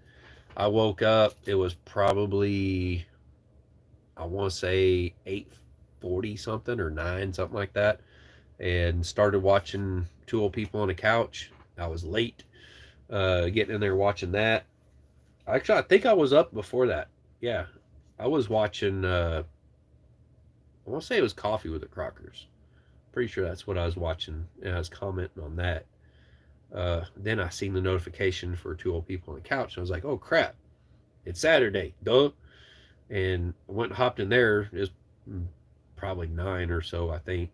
I woke up, it was probably, I want to say 8:40 something or 9, something like that, and started watching Two Old People on a Couch. I was late getting in there watching that. Actually, I think I was up before that. Yeah, I was watching, I want to say it was Coffee with the Crockers. Pretty sure that's what I was watching, and I was commenting on that. Then I seen the notification for Two Old People on the Couch, and I was like, oh crap, it's Saturday, duh. And I went and hopped in there. It was probably 9 or so, I think.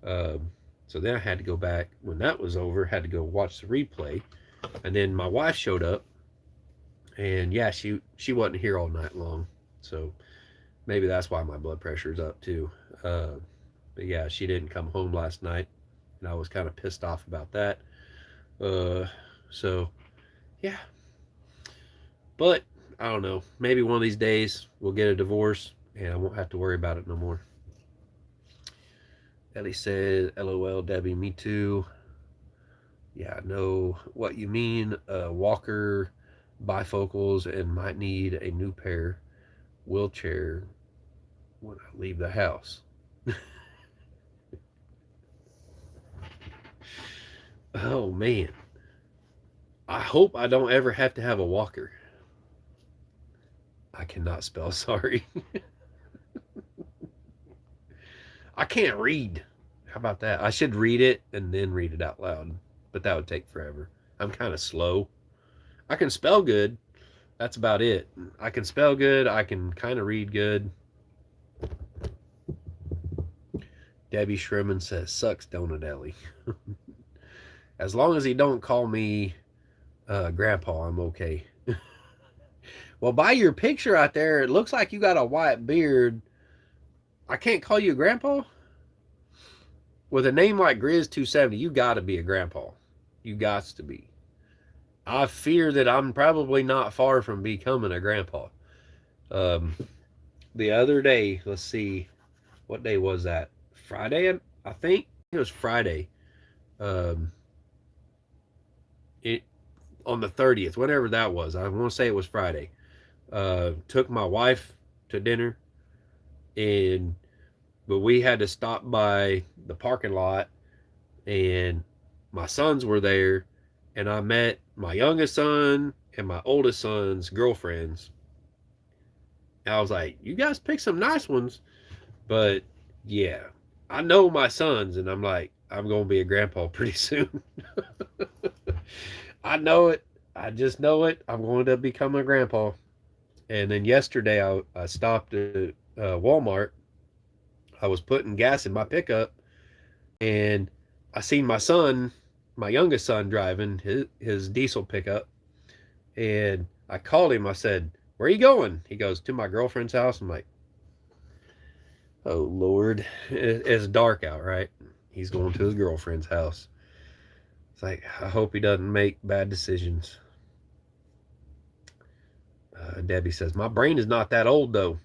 So then I had to go back when that was over. Had to go watch the replay, and then my wife showed up, and yeah, she wasn't here all night long, so maybe that's why my blood pressure's up too. But yeah, she didn't come home last night, and I was kind of pissed off about that. So yeah, but I don't know. Maybe one of these days we'll get a divorce, and I won't have to worry about it no more. Ellie said, "LOL, Debbie, me too." Yeah, I know what you mean. Walker bifocals and might need a new pair wheelchair when I leave the house. Oh man, I hope I don't ever have to have a walker. I cannot spell, sorry. I can't read. How about that? I should read it and then read it out loud, but that would take forever. I'm kind of slow. I can spell good. That's about it. I can spell good. I can kind of read good. Debbie Shrimman says, sucks, don't it, Ellie? As long as he don't call me Grandpa, I'm okay. Well, by your picture out there, it looks like you got a white beard. I can't call you a Grandpa? With a name like Grizz270, you got to be a Grandpa. You got to be. I fear that I'm probably not far from becoming a Grandpa. The other day, let's see, what day was that? Friday, I think it was Friday. Um, it on the 30th, whatever that was. I want to say it was Friday. Took my wife to dinner, and but we had to stop by the parking lot, and my sons were there, and I met my youngest son and my oldest son's girlfriends. And I was like, you guys picked some nice ones, but yeah, I know my sons, and I'm like, I'm gonna be a grandpa pretty soon. I know it. I just know it. I'm going to become a grandpa. And then yesterday, I stopped at Walmart. I was putting gas in my pickup, and I seen my son, my youngest son, driving his diesel pickup. And I called him. I said, "Where are you going?" He goes, "To my girlfriend's house." I'm like, "Oh Lord, it's dark out, right?" He's going to his girlfriend's house. It's like, I hope he doesn't make bad decisions. Debbie says, my brain is not that old, though.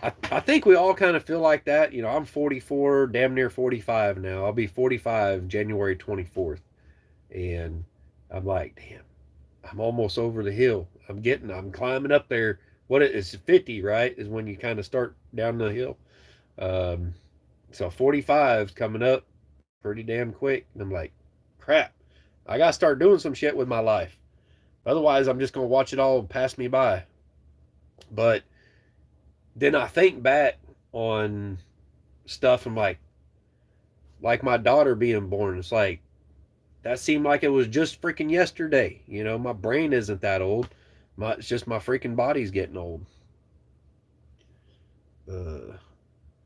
I think we all kind of feel like that. You know, I'm 44, damn near 45 now. I'll be 45 January 24th. And I'm like, damn, I'm almost over the hill. I'm climbing up there. What it is 50, right? Is when you kind of start down the hill. So 45's coming up pretty damn quick. And I'm like, crap, I got to start doing some shit with my life. Otherwise, I'm just going to watch it all pass me by. But then I think back on stuff. I'm like my daughter being born. It's like, that seemed like it was just freaking yesterday. You know, my brain isn't that old. It's just my freaking body's getting old.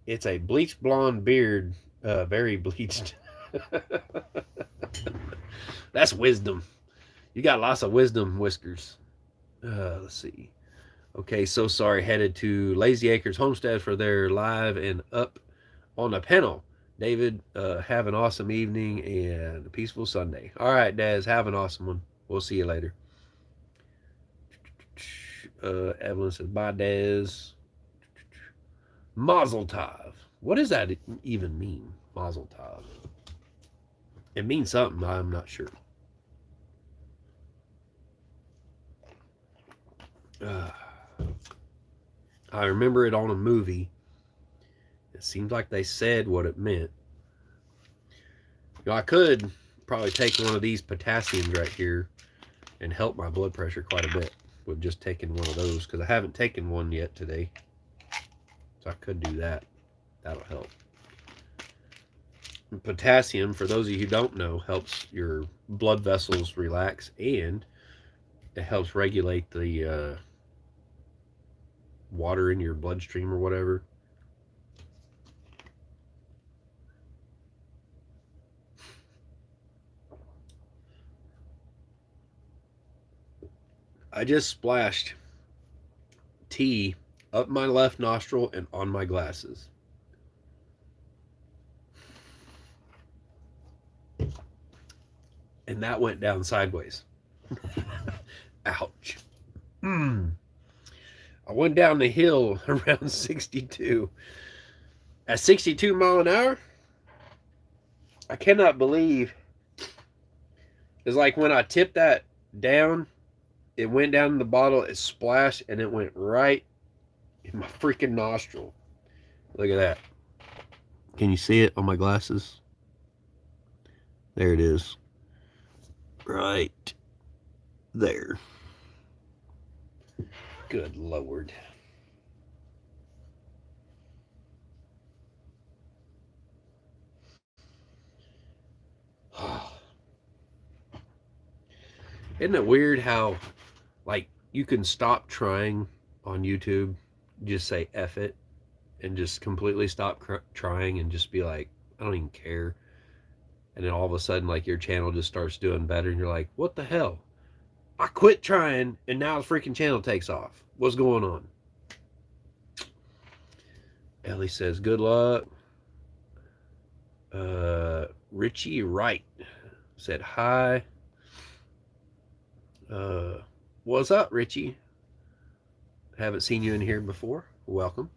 It's a bleached blonde beard, very bleached. That's wisdom. You got lots of wisdom whiskers. Let's see. Okay, so sorry. Headed to Lazy Acres Homestead for their live and up on a panel. David, have an awesome evening and a peaceful Sunday. All right, Daz, have an awesome one. We'll see you later. Evelyn says, bye, Daz. Mazel tov. What does that even mean? Mazel tov. It means something. I'm not sure. Uh, I remember it on a movie. It seems like they said what it meant. I could probably take one of these potassiums right here and help my blood pressure quite a bit with just taking one of those because I haven't taken one yet today. So I could do that. That'll help. Potassium, for those of you who don't know, helps your blood vessels relax and it helps regulate the water in your bloodstream or whatever. I just splashed tea up my left nostril and on my glasses. And that went down sideways. Ouch. I went down the hill around 62. At 62 mile an hour, I cannot believe. It's like when I tipped that down, it went down in the bottle, it splashed, and it went right in my freaking nostril. Look at that. Can you see it on my glasses? There it is. Right there. Good Lord. Isn't it weird how, like, you can stop trying on YouTube, just say F it, and just completely stop trying and just be like, I don't even care. And then all of a sudden, like, your channel just starts doing better, and you're like, what the hell? I quit trying, and now the freaking channel takes off. What's going on? Ellie says, good luck. Richie Wright said hi. What's up, Richie? Haven't seen you in here before. Welcome.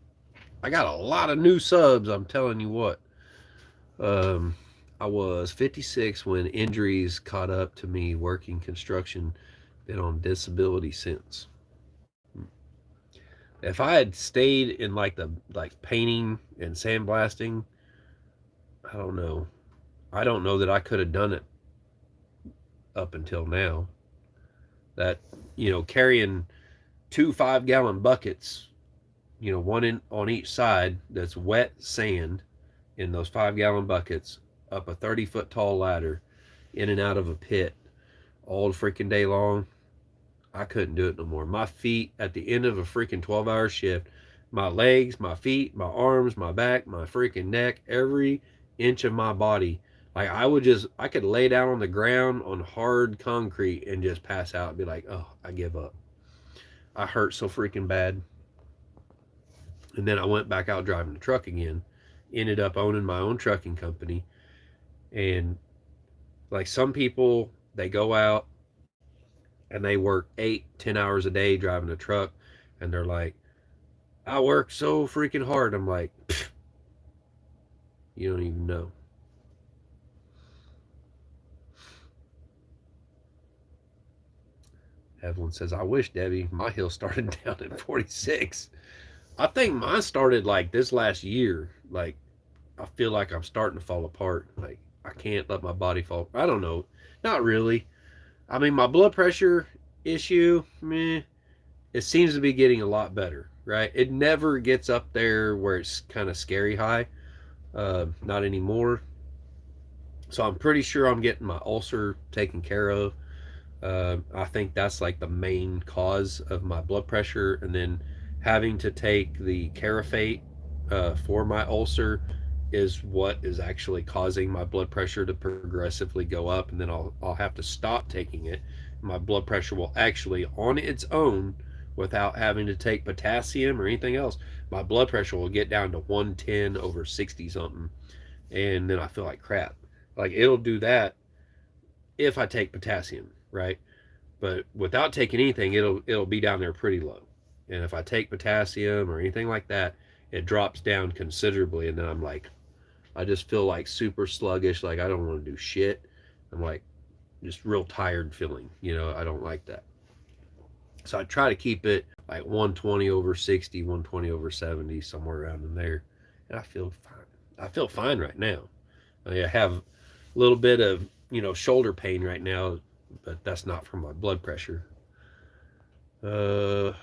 I got a lot of new subs, I'm telling you what. I was 56 when injuries caught up to me working construction. Been on disability since. If I had stayed in like painting and sandblasting, I don't know. I don't know that I could have done it up until now. That, carrying 2 5-gallon buckets, one on each side that's wet sand in those 5-gallon buckets up a 30-foot tall ladder in and out of a pit all freaking day long. I couldn't do it no more. My feet at the end of a freaking 12-hour shift, my legs, my feet, my arms, my back, my freaking neck, every inch of my body, like I could lay down on the ground on hard concrete and just pass out and be like, oh, I give up. I hurt so freaking bad. And then I went back out driving the truck again, ended up owning my own trucking company. And like some people, they go out and they work 8-10 hours a day driving a truck, and they're like, I work so freaking hard. I'm like, you don't even know. Evelyn says, I wish, Debbie, my hill started down at 46. I think mine started like this last year. Like, I feel like I'm starting to fall apart. Like, I can't let my body fall. I don't know. Not really. I mean, my blood pressure issue, meh, it seems to be getting a lot better, right? It never gets up there where it's kind of scary high. Not anymore. So I'm pretty sure I'm getting my ulcer taken care of. I think that's like the main cause of my blood pressure, and then having to take the Carafate for my ulcer is what is actually causing my blood pressure to progressively go up, and then I'll have to stop taking it. My blood pressure will actually, on its own, without having to take potassium or anything else, my blood pressure will get down to 110 over 60 something, and then I feel like crap. Like it'll do that if I take potassium, right? But without taking anything, it'll be down there pretty low. And if I take potassium or anything like that, it drops down considerably, and then I'm like, I just feel like super sluggish, like I don't want to do shit. I'm like just real tired feeling, I don't like that. So I try to keep it like 120 over 60, 120 over 70, somewhere around in there. And I feel fine. I feel fine right now. I have a little bit of, shoulder pain right now, but that's not from my blood pressure. Uh,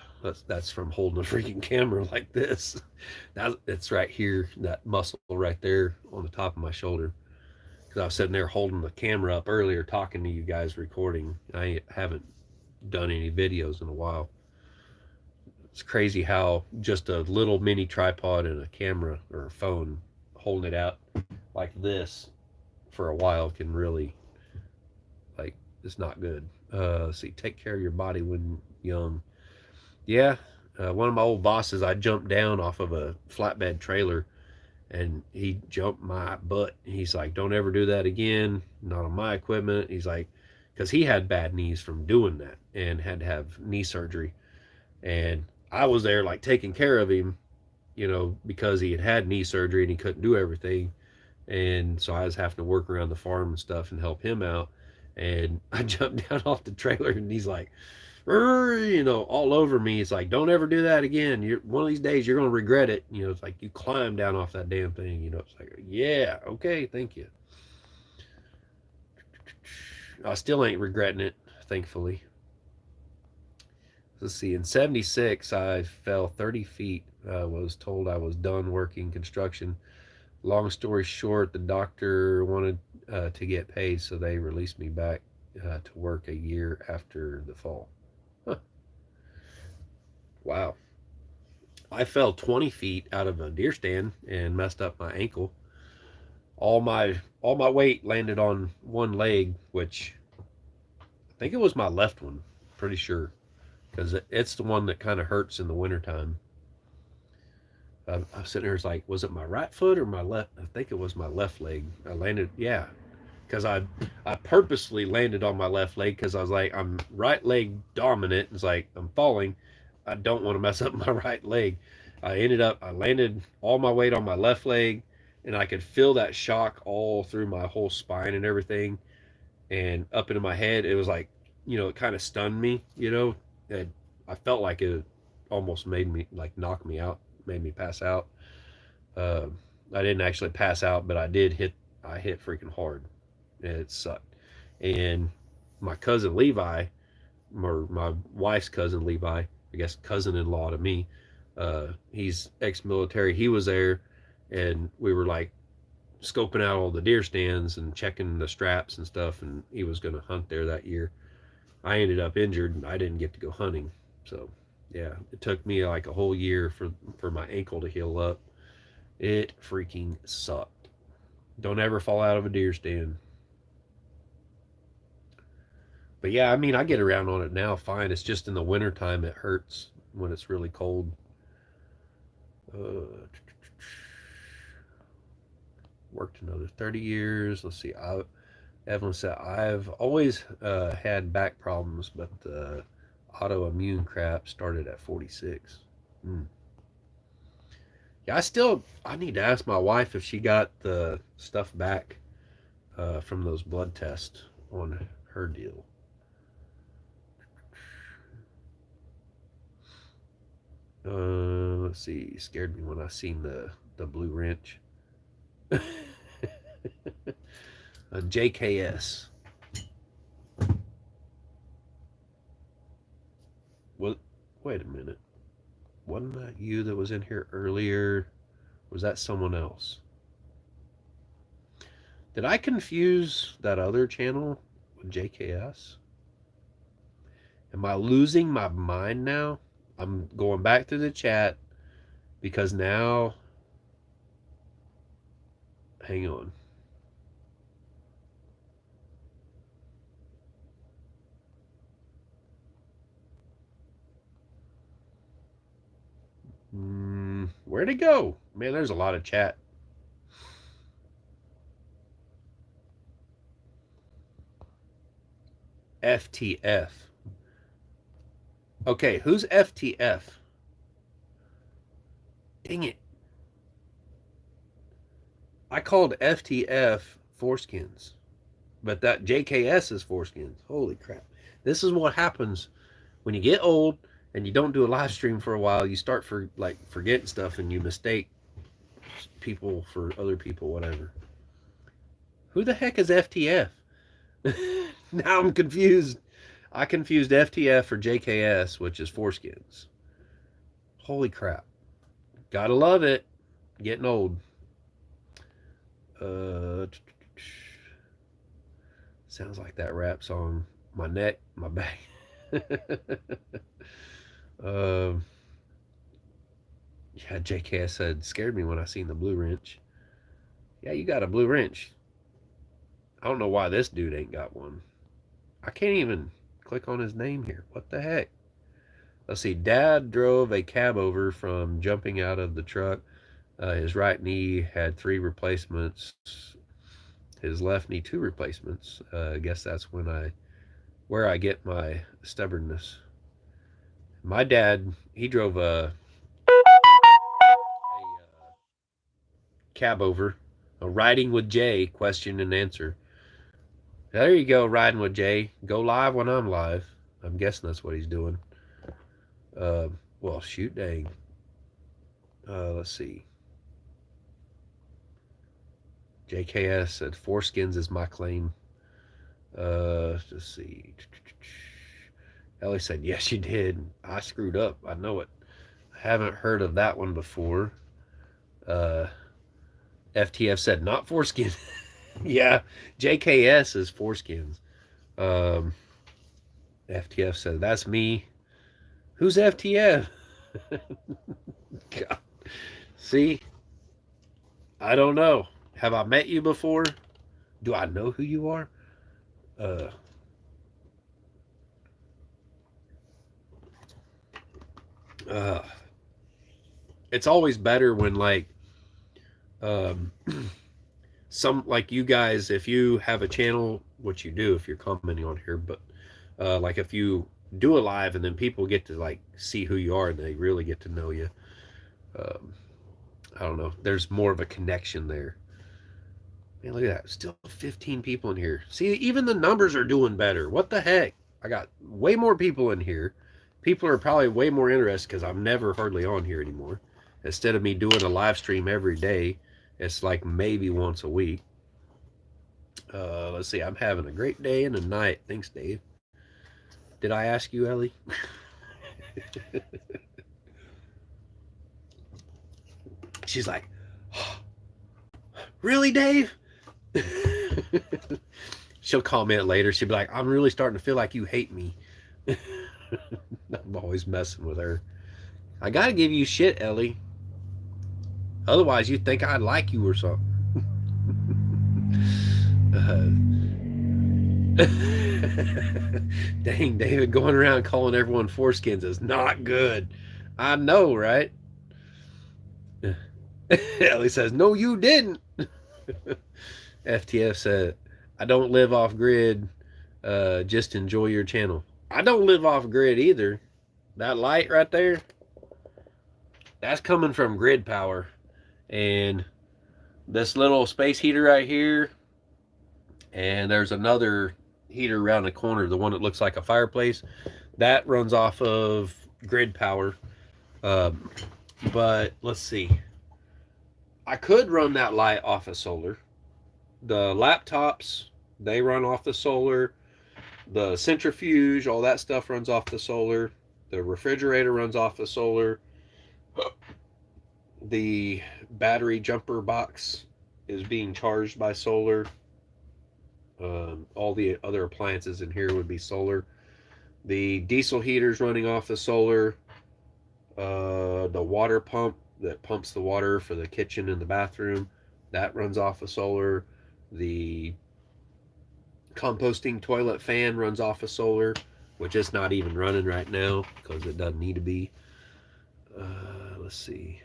that's from holding a freaking camera like this. It's right here, that muscle right there on the top of my shoulder. Because I was sitting there holding the camera up earlier, talking to you guys, recording. I haven't done any videos in a while. It's crazy how just a little mini tripod and a camera or a phone holding it out like this for a while can really, like, it's not good. See, take care of your body when young. Yeah, one of my old bosses, I jumped down off of a flatbed trailer and he jumped my butt. He's like, don't ever do that again. Not on my equipment. He's like, because he had bad knees from doing that and had to have knee surgery. And I was there like taking care of him, because he had knee surgery and he couldn't do everything. And so I was having to work around the farm and stuff and help him out. And I jumped down off the trailer and he's like, all over me. It's like, don't ever do that again. You're one of these days you're gonna regret it. It's like you climb down off that damn thing. It's like, yeah, okay, thank you. I still ain't regretting it, thankfully. Let's see. In '76, I fell 30 feet. Was told I was done working construction. Long story short, the doctor wanted to get paid, so they released me back to work a year after the fall. Huh. Wow. I fell 20 feet out of a deer stand and messed up my ankle. All my weight landed on one leg, which I think it was my left one, pretty sure, because it's the one that kind of hurts in the wintertime. I was sitting there, it's like, was it my right foot or my left? I think it was my left leg. I landed, yeah, because I purposely landed on my left leg because I was like, I'm right leg dominant. It's like I'm falling. I don't want to mess up my right leg. I landed all my weight on my left leg, and I could feel that shock all through my whole spine and everything, and up into my head. It was like, it kind of stunned me. And I felt like it almost made me like knock me out, made me pass out. Uh, I didn't actually pass out, but I did hit. I hit freaking hard. It sucked. And my cousin Levi, or my wife's cousin Levi, I guess cousin-in-law to me, he's ex-military. He was there, and we were like scoping out all the deer stands and checking the straps and stuff. And he was going to hunt there that year. I ended up injured, and I didn't get to go hunting. So, yeah, it took me like a whole year for my ankle to heal up. It freaking sucked. Don't ever fall out of a deer stand. But yeah, I mean, I get around on it now fine. It's just in the wintertime it hurts when it's really cold. Uh, Worked another 30 years. Let's see. Evelyn said, I've always had back problems, but the autoimmune crap started at 46. Mm. Yeah, I need to ask my wife if she got the stuff back from those blood tests on her deal. Let's see. Scared me when I seen the blue wrench. JKS. What? Wait a minute. Wasn't that you that was in here earlier? Was that someone else? Did I confuse that other channel with JKS? Am I losing my mind now? I'm going back to the chat because now. Hang on. Where'd it go? Man, there's a lot of chat. FTF. Okay, who's FTF? Dang it. I called FTF foreskins, but that JKS is foreskins. Holy crap! This is what happens when you get old and you don't do a live stream for a while. You start forgetting stuff and you mistake people for other people, whatever. Who the heck is FTF? Now I'm confused. I confused FTF for JKS, which is foreskins. Holy crap. Gotta love it. Getting old. Uh, Sounds like that rap song. My neck, my back. um, yeah, JKS said, scared me when I seen the blue wrench. Yeah, you got a blue wrench. I don't know why this dude ain't got one. I can't even click on his name here. What the heck? Let's see. Dad drove a cab over from jumping out of the truck. His right knee had 3 replacements. His left knee 2 replacements. I guess that's where I get my stubbornness. My dad, he drove a cab over. A riding with Jay question and answer. There you go, riding with Jay. Go live when I'm live. I'm guessing that's what he's doing. Well, shoot, dang. Let's see. JKS said foreskins is my claim. Let's see. Ellie said, yes, you did. I screwed up. I know it. I haven't heard of that one before. FTF said, not foreskin. Yeah, JKS is foreskins. FTF said, that's me. Who's FTF? God. See? I don't know. Have I met you before? Do I know who you are? It's always better when some like you guys, if you have a channel, which you do if you're commenting on here, but like if you do a live and then people get to see who you are and they really get to know you. I don't know. There's more of a connection there. Man, look at that. Still 15 people in here. See, even the numbers are doing better. What the heck? I got way more people in here. People are probably way more interested because I'm never hardly on here anymore. Instead of me doing a live stream every day, it's like maybe once a week. Let's see. I'm having a great day and a night. Thanks, Dave. Did I ask you, Ellie? She's like, oh, really, Dave? She'll comment later. She'll be like, I'm really starting to feel like you hate me. I'm always messing with her. I gotta give you shit, Ellie. Otherwise, you'd think I'd like you or something. Dang, David, going around calling everyone foreskins is not good. I know, right? Ellie says, no, you didn't. FTF said, I don't live off grid. Just enjoy your channel. I don't live off grid either. That light right there, that's coming from grid power. And this little space heater right here, and there's another heater around the corner, the one that looks like a fireplace, that runs off of grid power. But let's see. I could run that light off of solar. The laptops, they run off the solar. The centrifuge, all that stuff runs off the solar. The refrigerator runs off the solar. The battery jumper box is being charged by solar. All the other appliances in here would be solar. The diesel heater's running off the solar. The water pump that pumps the water for the kitchen and the bathroom, that runs off of solar. The composting toilet fan runs off of solar, which is not even running right now because it doesn't need to be. Let's see.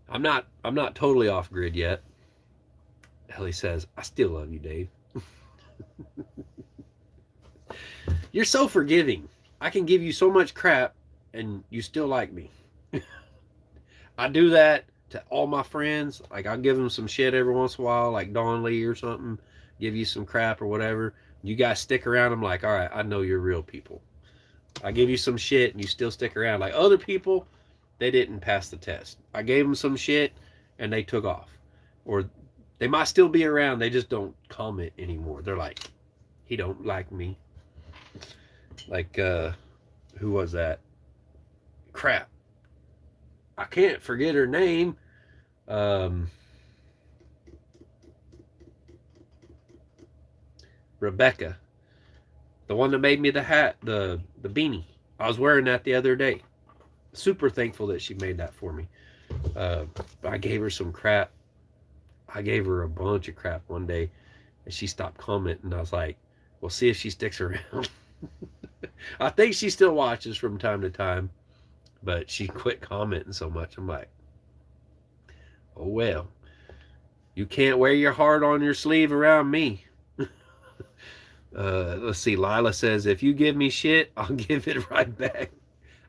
I'm not totally off grid yet. Ellie says, I still love you, Dave. You're so forgiving. I can give you so much crap and you still like me. I do that to all my friends. Like, I'll give them some shit every once in a while, like Don Lee or something, give you some crap or whatever. You guys stick around. I'm like, all right, I know you're real people. I give you some shit and you still stick around. Like other people, they didn't pass the test. I gave them some shit and they took off. Or they might still be around, they just don't comment anymore. They're like, he don't like me. Like, who was that? Crap. I can't forget her name. Um, Rebecca, the one that made me the hat, the beanie. I was wearing that the other day. Super thankful that she made that for me. Uh, I gave her some crap. I gave her a bunch of crap one day, and she stopped commenting. I was like, "We'll see if she sticks around." I think she still watches from time to time, but she quit commenting so much. I'm like, "Oh well, you can't wear your heart on your sleeve around me." Let's see. Lila says, "If you give me shit, I'll give it right back."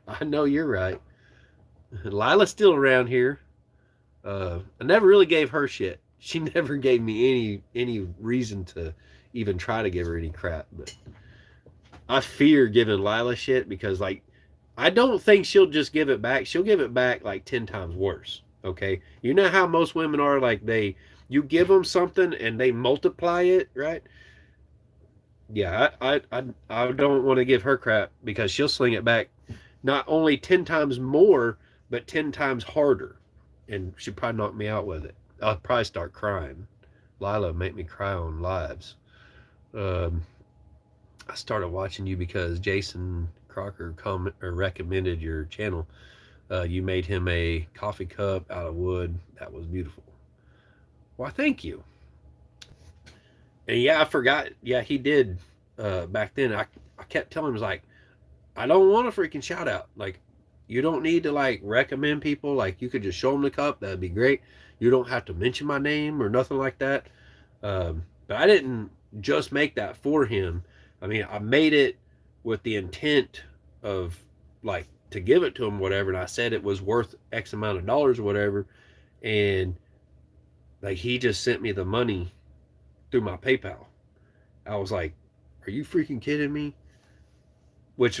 I know you're right. Lila's still around here. I never really gave her shit. She never gave me any reason to even try to give her any crap. But I fear giving Lila shit because like I don't think she'll just give it back. She'll give it back like 10 times worse. Okay, you know how most women are, like you give them something and they multiply it, right? Yeah, I don't want to give her crap because she'll sling it back not only 10 times more, but 10 times harder. And she'd probably knock me out with it. I'll probably start crying. Lila make me cry on lives. Um, I started watching you because Jason Crocker recommended your channel. You made him a coffee cup out of wood. That was beautiful. Why, thank you. And yeah, I forgot. Yeah, he did back then. I kept telling him, I was like, I don't want a freaking shout out. Like, you don't need to like recommend people. Like, you could just show them the cup. That'd be great. You don't have to mention my name or nothing like that. But I didn't just make that for him. I mean, I made it with the intent of like to give it to him, whatever. And I said it was worth X amount of dollars or whatever. And like, he just sent me the money through my PayPal. I was like, are you freaking kidding me? Which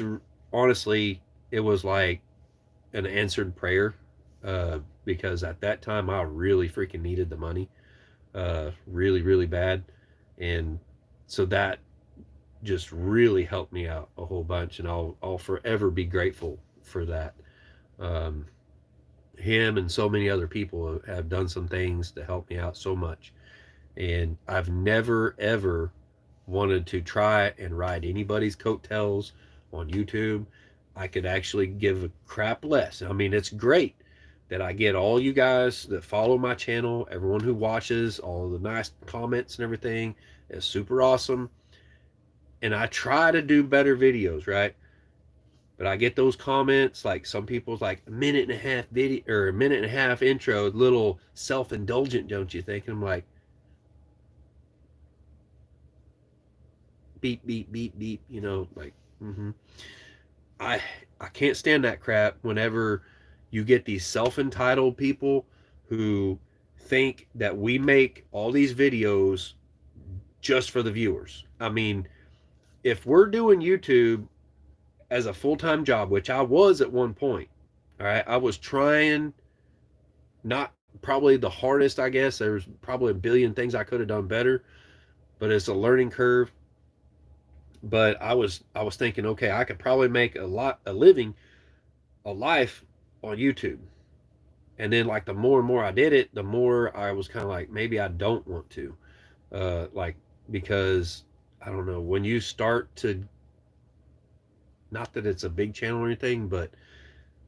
honestly, it was like an answered prayer because at that time I really freaking needed the money, really, really bad. And so that just really helped me out a whole bunch. And I'll forever be grateful for that. Um, him and so many other people have done some things to help me out so much. And I've never, ever wanted to try and ride anybody's coattails on YouTube. I could actually give a crap less. I mean, it's great that I get all you guys that follow my channel, everyone who watches, all the nice comments and everything. It's super awesome. And I try to do better videos, right? But I get those comments, like some people's like a minute and a half video or a minute and a half intro, little self-indulgent, don't you think? And I'm like, beep, beep, beep, beep, like, mm-hmm. I I can't stand that crap whenever you get these self-entitled people who think that we make all these videos just for the viewers. I mean, if we're doing YouTube as a full-time job, which I was at one point, all right, I was trying, not probably the hardest, I guess. There's probably a billion things I could have done better, but it's a learning curve. But I was thinking, okay, I could probably make a living, a life on YouTube. And then like the more and more I did it, the more I was kind of like, maybe I don't want to. Like, because I don't know, when you start to, not that it's a big channel or anything, but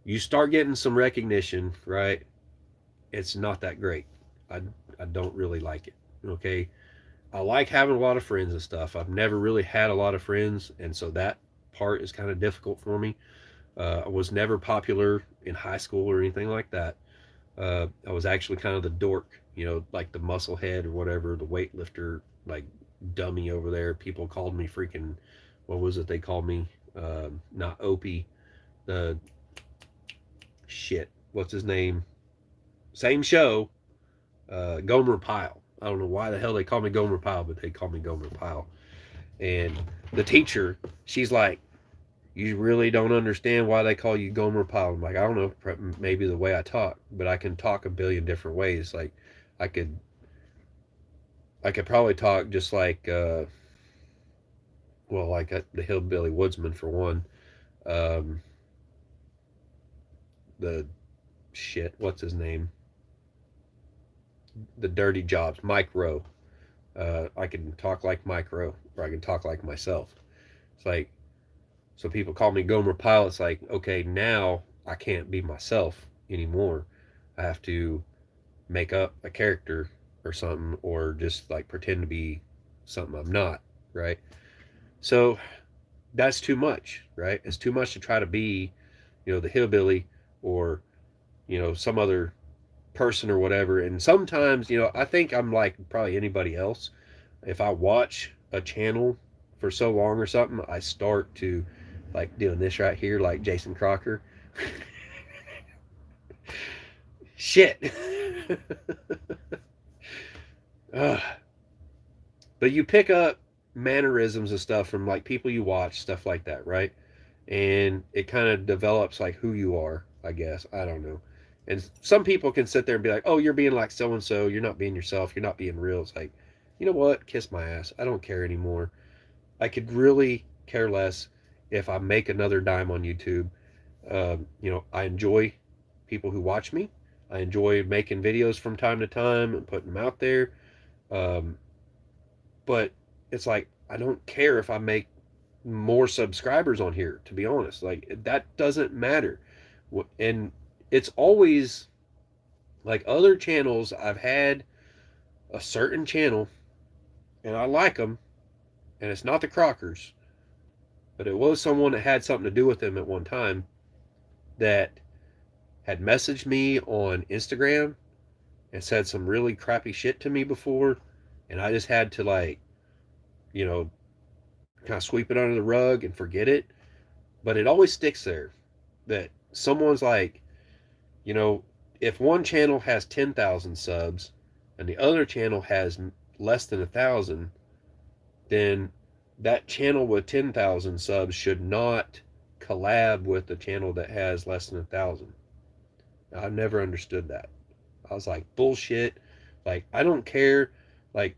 you start getting some recognition, right? It's not that great. I I don't really like it. Okay. I like having a lot of friends and stuff. I've never really had a lot of friends, and so that part is kind of difficult for me. I was never popular in high school or anything like that. I was actually kind of the dork, like the muscle head or whatever, the weightlifter, like dummy over there. People called me freaking, what was it they called me? Not Opie, the shit. What's his name? same show, Gomer Pyle. I don't know why the hell they call me Gomer Pyle, but they call me Gomer Pyle. And the teacher, she's like, you really don't understand why they call you Gomer Pyle. I'm like, I don't know, maybe the way I talk, but I can talk a billion different ways. Like, I could, I could probably talk just like, well, like the hillbilly woodsman for one. Um, the shit, what's his name? The dirty jobs, Mike Rowe. I can talk like Mike Rowe, or I can talk like myself. It's like, so people call me Gomer Pyle. It's like, okay, now I can't be myself anymore. I have to make up a character or something, or just like pretend to be something I'm not, right? So that's too much, right? It's too much to try to be, the hillbilly, or, some other person or whatever. And sometimes, I think I'm like probably anybody else. If I watch a channel for so long or something, I start to like doing this right here, like Jason Crocker. Shit. Ugh. But you pick up mannerisms and stuff from like people you watch, stuff like that, right? And it kind of develops like who you are, I guess. I don't know. And some people can sit there and be like, "Oh, you're being like so and so. You're not being yourself. You're not being real." It's like, you know what? Kiss my ass. I don't care anymore. I could really care less if I make another dime on YouTube. I enjoy people who watch me. I enjoy making videos from time to time and putting them out there. Um, but it's like I don't care if I make more subscribers on here, to be honest. Like that doesn't matter. And it's always like other channels. I've had a certain channel and I like them, and it's not the Crockers, but it was someone that had something to do with them at one time that had messaged me on Instagram and said some really crappy shit to me before, and I just had to like, you know, kind of sweep it under the rug and forget it. But it always sticks there that someone's like, you know, if one channel has 10,000 subs and the other channel has less than 1,000, then that channel with 10,000 subs should not collab with the channel that has less than 1,000. I've never understood that. I was like, bullshit. Like, I don't care. Like,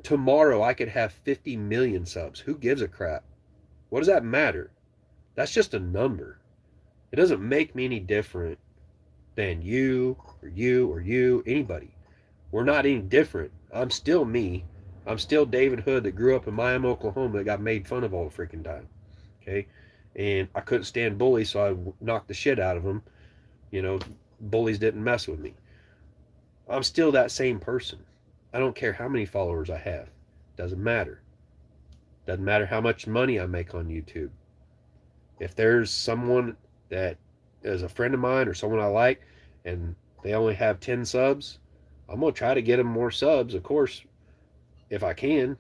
tomorrow I could have 50 million subs. Who gives a crap? What does that matter? That's just a number. It doesn't make me any different than you or you or you, anybody. We're not any different. I'm still me. I'm still David Hood that grew up in Miami, Oklahoma that got made fun of all the freaking time. Okay? And I couldn't stand bullies, so I knocked the shit out of them. You know, bullies didn't mess with me. I'm still that same person. I don't care how many followers I have. Doesn't matter. Doesn't matter how much money I make on YouTube. If there's someone that is a friend of mine or someone I like and they only have 10 subs, I'm going to try to get them more subs, of course, if I can.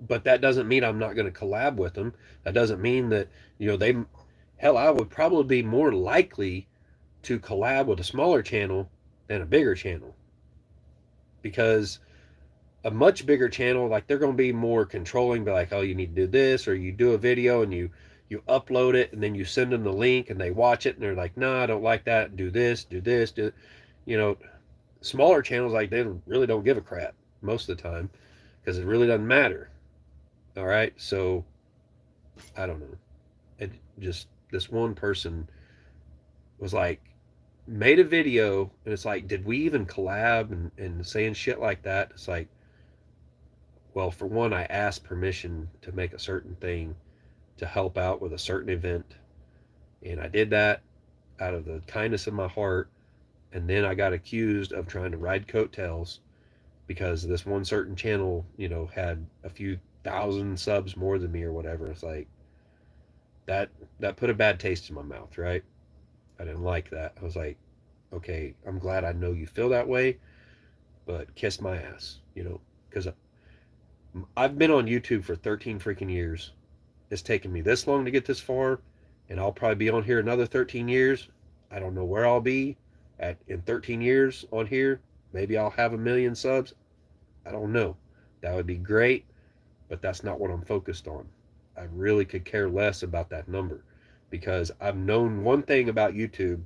But that doesn't mean I'm not going to collab with them. That doesn't mean that, I would probably be more likely to collab with a smaller channel than a bigger channel. Because a much bigger channel, like they're going to be more controlling, be like, oh, you need to do this, or you do a video and you upload it and then you send them the link and they watch it and they're like, no, I don't like that. Do this, do this, do, smaller channels, like they really don't give a crap most of the time because it really doesn't matter. All right. So I don't know. It just, this one person was like, made a video and it's like, did we even collab and saying shit like that? It's like, well, for one, I asked permission to make a certain thing to help out with a certain event. And I did that out of the kindness of my heart. And then I got accused of trying to ride coattails because this one certain channel, had a few thousand subs more than me or whatever. It's like that put a bad taste in my mouth, right? I didn't like that. I was like, okay, I'm glad I know you feel that way, but kiss my ass, because I've been on YouTube for 13 freaking years. It's taken me this long to get this far, and I'll probably be on here another 13 years. I don't know where I'll be. In 13 years on here, maybe I'll have 1 million subs. I don't know. That would be great, but that's not what I'm focused on. I really could care less about that number, because I've known one thing about YouTube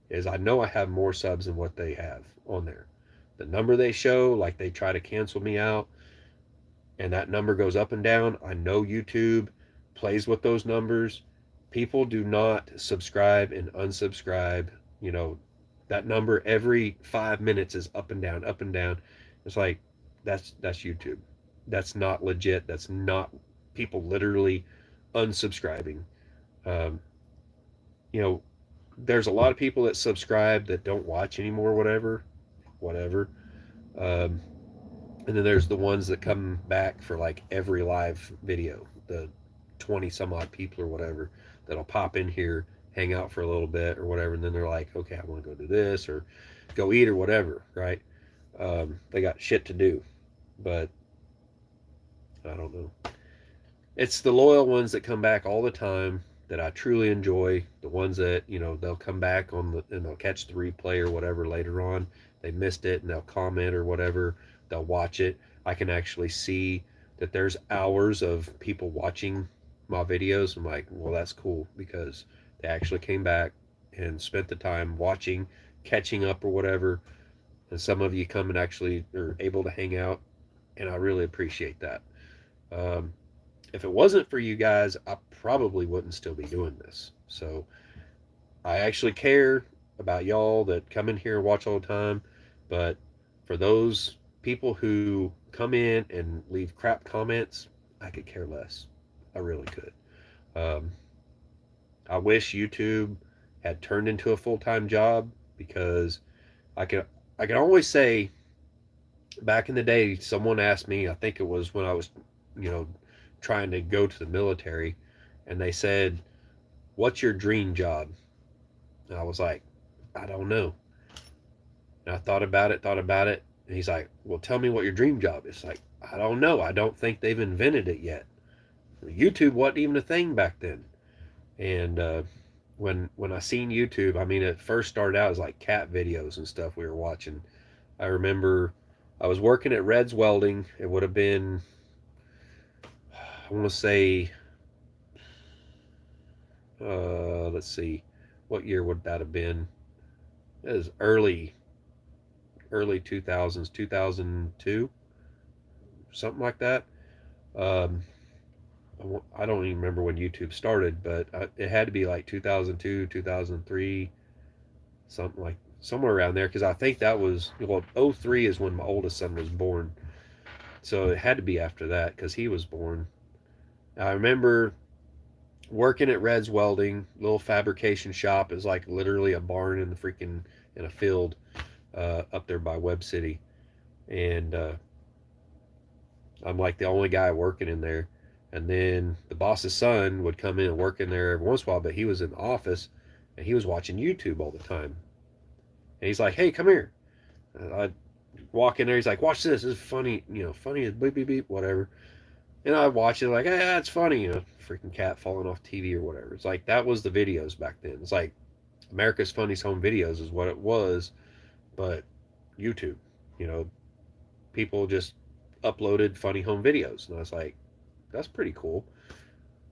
is I know I have more subs than what they have on there. The number they show, like they try to cancel me out, and that number goes up and down. I know YouTube plays with those numbers. People do not subscribe and unsubscribe. You know, that number every 5 minutes is up and down, up and down. It's like that's YouTube. That's not legit. That's not people literally unsubscribing. Um, you know, there's a lot of people that subscribe that don't watch anymore, whatever. Um, and then there's the ones that come back for like every live video, the 20 some odd people or whatever that'll pop in here, hang out for a little bit or whatever, and then they're like, okay, I want to go do this or go eat or whatever, right? They got shit to do, but I don't know. It's the loyal ones that come back all the time that I truly enjoy. The ones that, you know, they'll come back on the and they'll catch the replay or whatever later on. They missed it and they'll comment or whatever. They'll watch it. I can actually see that there's hours of people watching my videos. I'm like, well, that's cool, because they actually came back and spent the time watching, catching up or whatever. And some of you come and actually are able to hang out, and I really appreciate that. Um, if it wasn't for you guys, I probably wouldn't still be doing this. So I actually care about y'all that come in here and watch all the time. But for those people who come in and leave crap comments, I could care less. I really could. Um, I wish YouTube had turned into a full-time job, because I can I can always say, back in the day, someone asked me, I think it was when I was, you know, trying to go to the military, and they said, what's your dream job? And I was like, I don't know. And I thought about it, and he's like, well, tell me what your dream job is. Like, I don't know. I don't think they've invented it yet. YouTube wasn't even a thing back then. And when I seen YouTube, I mean, it first started out as like cat videos and stuff we were watching. I remember I was working at Red's Welding. It would have been, I want to say, let's see, what year would that have been? It was early 2000s, 2002, something like that. Um, I don't even remember when YouTube started, but it had to be like 2002, 2003, something like somewhere around there, because I think that was, well, '03 is when my oldest son was born. So it had to be after that, because he was born. I remember working at Red's Welding, little fabrication shop. Is like literally a barn in the freaking in a field up there by Webb City, and I'm like the only guy working in there. And then the boss's son would come in and work in there every once in a while, but he was in the office and he was watching YouTube all the time. And he's like, "Hey, come here." And I'd walk in there. He's like, "Watch this. This is funny. You know, funny as beep beep beep, whatever." And I'd watch it like, "Hey, that's funny." You know, freaking cat falling off TV or whatever. It's like that was the videos back then. It's like America's Funniest Home Videos is what it was, but YouTube. You know, people just uploaded funny home videos, and I was like, that's pretty cool.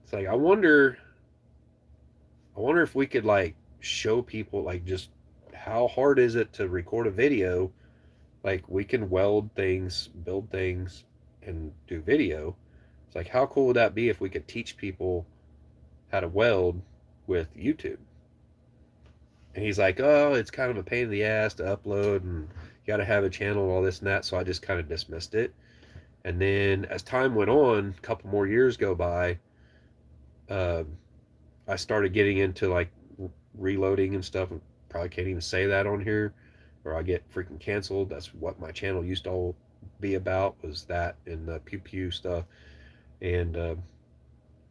It's like I wonder if we could like show people like just how hard is it to record a video. Like we can weld things, build things, and do video. It's like, how cool would that be if we could teach people how to weld with YouTube? And he's like, oh, it's kind of a pain in the ass to upload, and you got to have a channel and all this and that. So I just kind of dismissed it. And then as time went on, a couple more years go by, uh, I started getting into like reloading and stuff. Probably can't even say that on here, or I get freaking canceled. That's what my channel used to all be about, was that and the pew pew stuff. And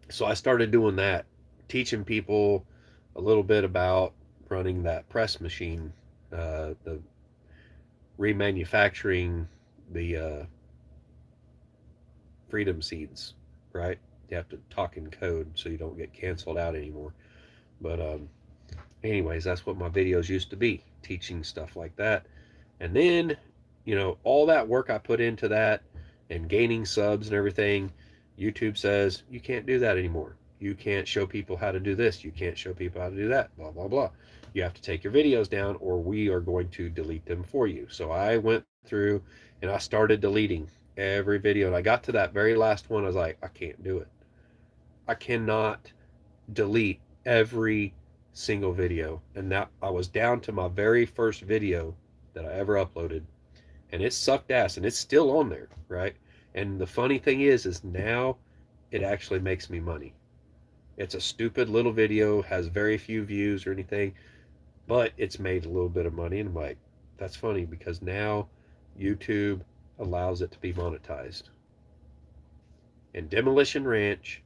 so I started doing that, teaching people a little bit about running that press machine, the remanufacturing the freedom seeds, right? You have to talk in code so you don't get canceled out anymore. But Anyways, that's what my videos used to be, teaching stuff like that. And then, all that work I put into that and gaining subs and everything, YouTube says you can't do that anymore. You can't show people how to do this. You can't show people how to do that, blah, blah, blah. You have to take your videos down or we are going to delete them for you. So I went through and I started deleting every video. And I got to that very last one. I was like, I can't do it. I cannot delete every single video. And that I was down to my very first video that I ever uploaded, and it sucked ass, and it's still on there, right? And the funny thing is now it actually makes me money. It's a stupid little video, has very few views or anything, but it's made a little bit of money, and I'm like, that's funny because now YouTube allows it to be monetized. And Demolition Ranch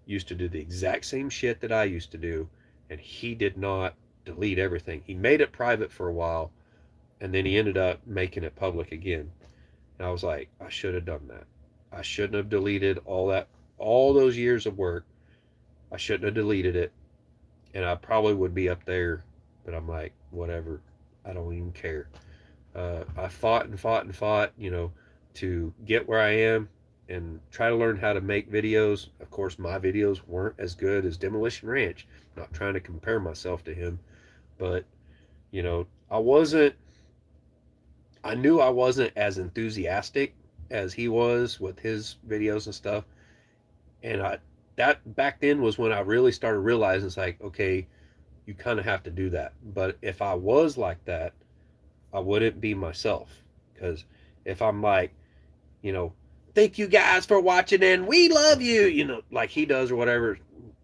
used to do the exact same shit that I used to do, and he did not delete everything. He made it private for a while, and then he ended up making it public again. And I was like, I should have done that. I shouldn't have deleted all those years of work. I shouldn't have deleted it, and I probably would be up there. But I'm like, whatever. I don't even care. I fought and fought and fought, to get where I am and try to learn how to make videos. Of course, my videos weren't as good as Demolition Ranch. I'm not trying to compare myself to him, but I wasn't. I knew I wasn't as enthusiastic as he was with his videos and stuff. And that back then was when I really started realizing it's like, okay, you kind of have to do that. But if I was like that, I wouldn't be myself. Because if I'm like, you know, thank you guys for watching and we love you, like he does or whatever.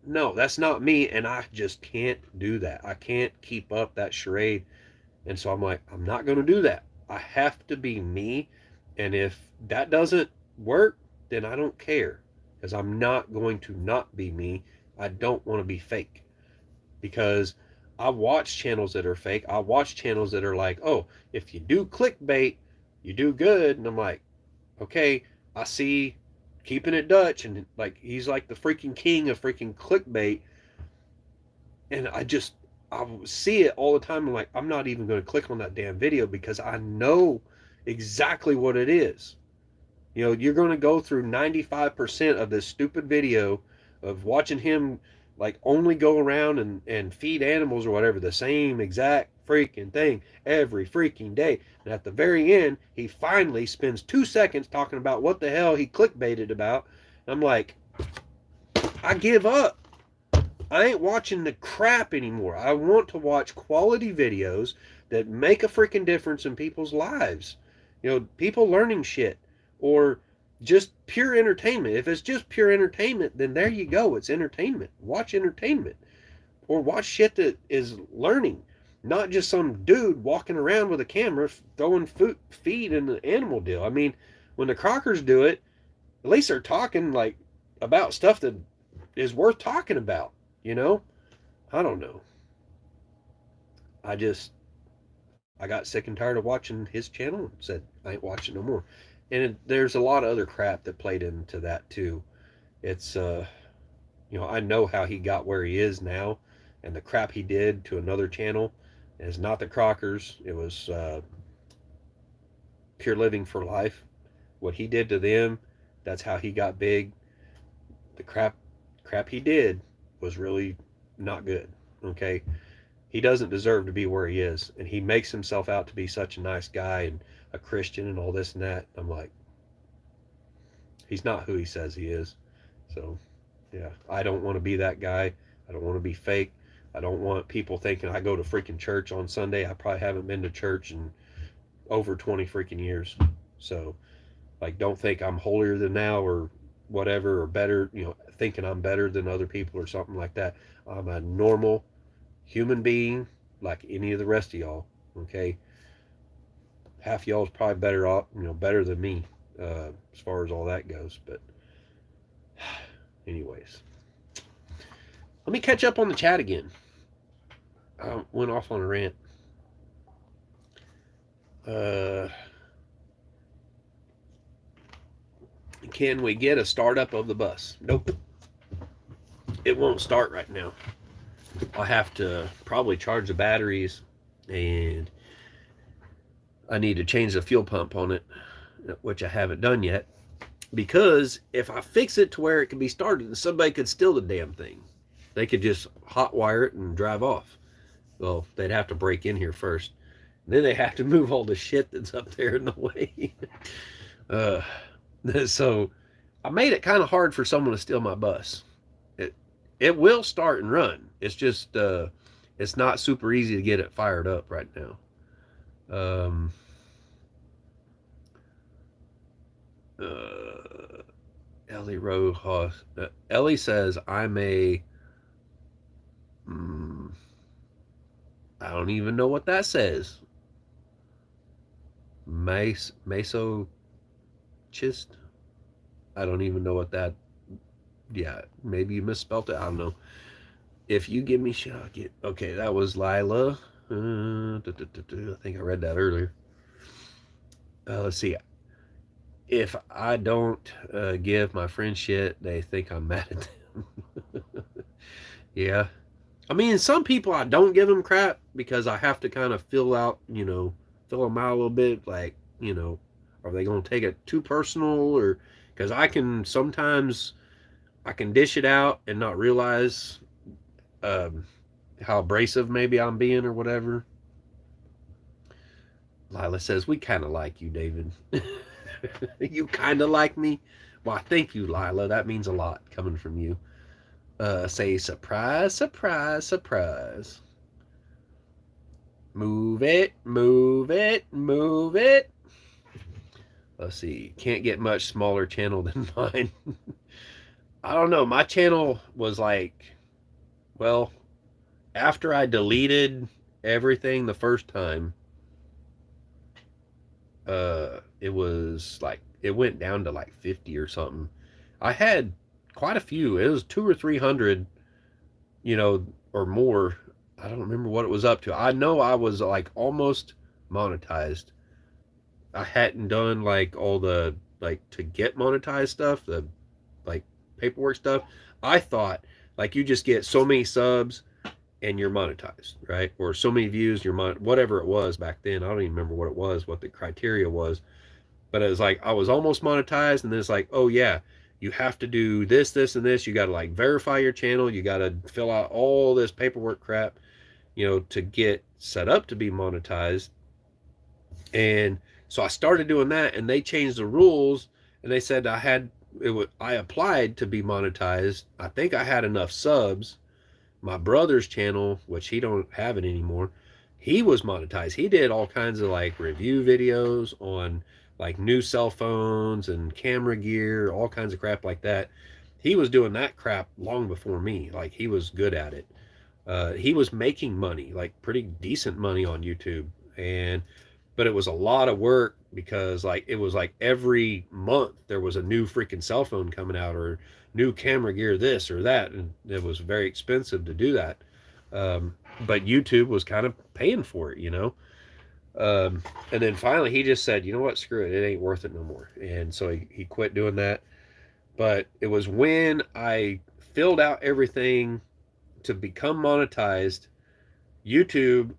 No, that's not me. And I just can't do that. I can't keep up that charade. And so I'm like, I'm not going to do that. I have to be me. And if that doesn't work, then I don't care because I'm not going to not be me. I don't want to be fake because I watch channels that are fake. I watch channels that are like, oh, if you do clickbait, you do good. And I'm like, okay, I see Keeping It Dutch, and like he's like the freaking king of freaking clickbait. And I see it all the time. I'm like, I'm not even going to click on that damn video because I know exactly what it is. You're going to go through 95% of this stupid video of watching him like only go around and feed animals or whatever, the same exact freaking thing every freaking day. And at the very end, he finally spends 2 seconds talking about what the hell he clickbaited about. And I'm like, I give up. I ain't watching the crap anymore. I want to watch quality videos that make a freaking difference in people's lives. People learning shit or just pure entertainment. If it's just pure entertainment, then there you go. It's entertainment. Watch entertainment or watch shit that is learning, not just some dude walking around with a camera throwing feed in the animal deal. I mean, when the Crockers do it, at least they're talking like about stuff that is worth talking about. I don't know. I got sick and tired of watching his channel and said, I ain't watching no more. And there's a lot of other crap that played into that too. It's, I know how he got where he is now and the crap he did to another channel. It's not the Crockers. It was Pure Living for Life. What he did to them, that's how he got big. The crap he did was really not good. Okay. He doesn't deserve to be where he is. And he makes himself out to be such a nice guy and a Christian and all this and that. I'm like, he's not who he says he is. So, yeah, I don't want to be that guy. I don't want to be fake. I don't want people thinking I go to freaking church on Sunday. I probably haven't been to church in over 20 freaking years. So, like, don't think I'm holier than thou or whatever or better, thinking I'm better than other people or something like that. I'm a normal human being like any of the rest of y'all. Okay, half y'all's probably better off, better than me as far as all that goes. But anyways, let me catch up on the chat again. I went off on a rant. Can we get a startup of the bus? Nope. It won't start right now. I have to probably charge the batteries, and I need to change the fuel pump on it, which I haven't done yet. Because if I fix it to where it can be started, somebody could steal the damn thing. They could just hotwire it and drive off. Well, they'd have to break in here first. Then they have to move all the shit that's up there in the way. uh, so I made it kind of hard for someone to steal my bus. It it will start and run. It's just it's not super easy to get it fired up right now. Um, uh, Ellie Rojas. Ellie says I'm a. Mm, I don't even know what that says. Masochist. I don't even know what that. Yeah, maybe you misspelled it. I don't know. If you give me shit, I'll get. Okay, that was Lila. I think I read that earlier. Let's see. If I don't give my friends shit, they think I'm mad at them. Yeah. I mean, some people I don't give them crap because I have to kind of fill them out a little bit. Like, are they going to take it too personal, or because I can dish it out and not realize um, how abrasive maybe I'm being or whatever. Lila says, we kind of like you, David. You kind of like me? Well, thank you, Lila. That means a lot coming from you. Say surprise, surprise, surprise. Move it, move it, move it. Let's see. Can't get much smaller channel than mine. I don't know. My channel was like, well, after I deleted everything the first time, it was like it went down to like 50 or something. I had quite a few. It was 200 or 300, or more. I don't remember what it was up to. I know I was like almost monetized. I hadn't done like all the like to get monetized stuff, the like paperwork stuff. I thought like you just get so many subs and you're monetized, right? Or so many views, whatever it was back then. I don't even remember what it was, what the criteria was. But it was like I was almost monetized, and then it's like, oh yeah, you have to do this, this, and this. You got to like verify your channel. You got to fill out all this paperwork crap, to get set up to be monetized. And so I started doing that, and they changed the rules, and they said I applied to be monetized. I think I had enough subs. My brother's channel, which he don't have it anymore, he was monetized. He did all kinds of like review videos on like new cell phones and camera gear, all kinds of crap like that. He was doing that crap long before me. Like he was good at it. He was making money, like pretty decent money on YouTube. But it was a lot of work because like it was like every month there was a new freaking cell phone coming out or new camera gear, this or that, and it was very expensive to do that. But YouTube was kind of paying for it. And then finally he just said, you know what, screw it, it ain't worth it no more. And so he quit doing that. But it was when I filled out everything to become monetized, YouTube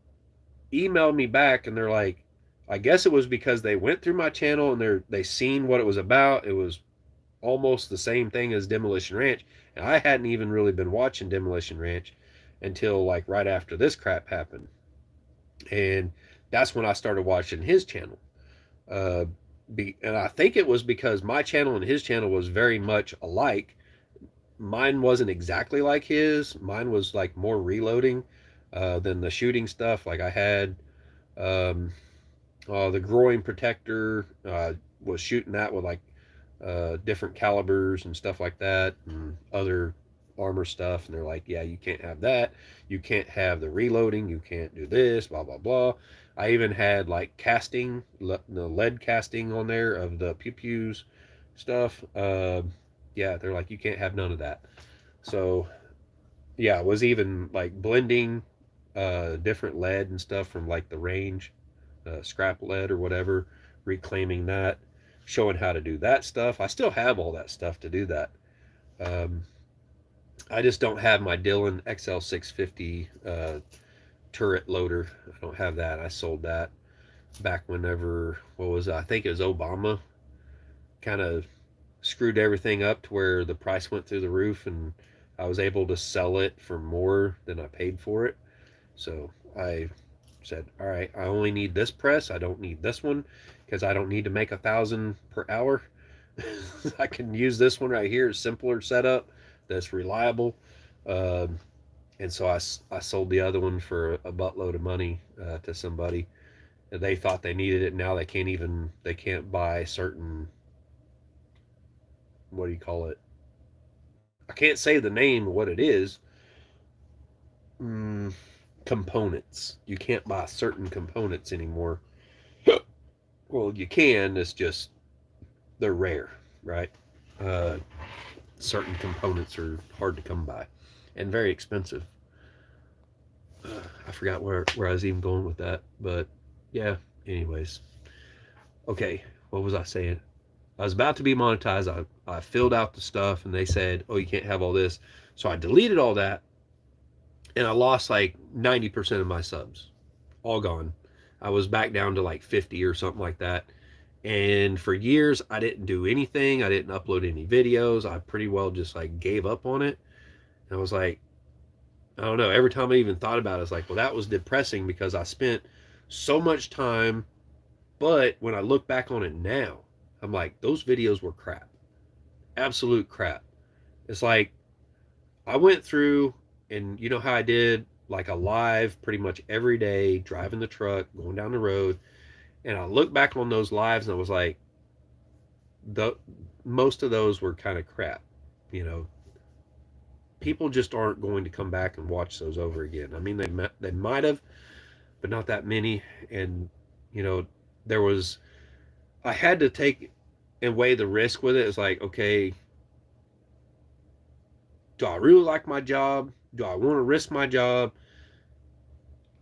emailed me back, and they're like, I guess it was because they went through my channel and they seen what it was about. It was almost the same thing as Demolition Ranch, and I hadn't even really been watching Demolition Ranch until like right after this crap happened. And that's when I started watching his channel. uh, and I think it was because my channel and his channel was very much alike. Mine wasn't exactly like his. Mine was like more reloading than the shooting stuff. Like I had um, the groin protector, was shooting that with like different calibers and stuff like that, and other armor stuff. And they're like, yeah, you can't have that. You can't have the reloading. You can't do this, blah, blah, blah. I even had like casting, the lead casting on there of the pew pews stuff. Yeah, they're like, you can't have none of that. So yeah, it was even like blending different lead and stuff from like the range, scrap lead or whatever, reclaiming that, showing how to do that stuff. I still have all that stuff to do that. Um, I just don't have my Dillon XL650 turret loader. I don't have that. I sold that back whenever, what was it? I think it was Obama kind of screwed everything up to where the price went through the roof, and I was able to sell it for more than I paid for it. So I said, all right, I only need this press. I don't need this one because I don't need to make 1,000 per hour. I can use this one right here. It's simpler setup that's reliable. Um, and so I sold the other one for a buttload of money to somebody. They thought they needed it. Now they can't buy certain, what do you call it? I can't say the name of what it is. Mm, components. You can't buy certain components anymore. Well, you can. It's just they're rare, right? Uh, certain components are hard to come by and very expensive. I forgot where I was even going with that, but yeah. Anyways, okay. What was I saying? I was about to be monetized. I filled out the stuff, and they said, "Oh, you can't have all this." So I deleted all that, and I lost like 90% of my subs, all gone. I was back down to like 50 or something like that. And for years, I didn't do anything. I didn't upload any videos. I pretty well just like gave up on it. And I was like, I don't know. Every time I even thought about it, it's like, well, that was depressing because I spent so much time. But when I look back on it now, I'm like, those videos were crap. Absolute crap. It's like I went through, and you know how I did like a live pretty much every day, driving the truck, going down the road. And I look back on those lives and I was like, the most of those were kind of crap. You know, people just aren't going to come back and watch those over again. I mean, they might have, but not that many. And you know, there was I had to take and weigh the risk with it. It's like, okay, do I really like my job? Do I want to risk my job?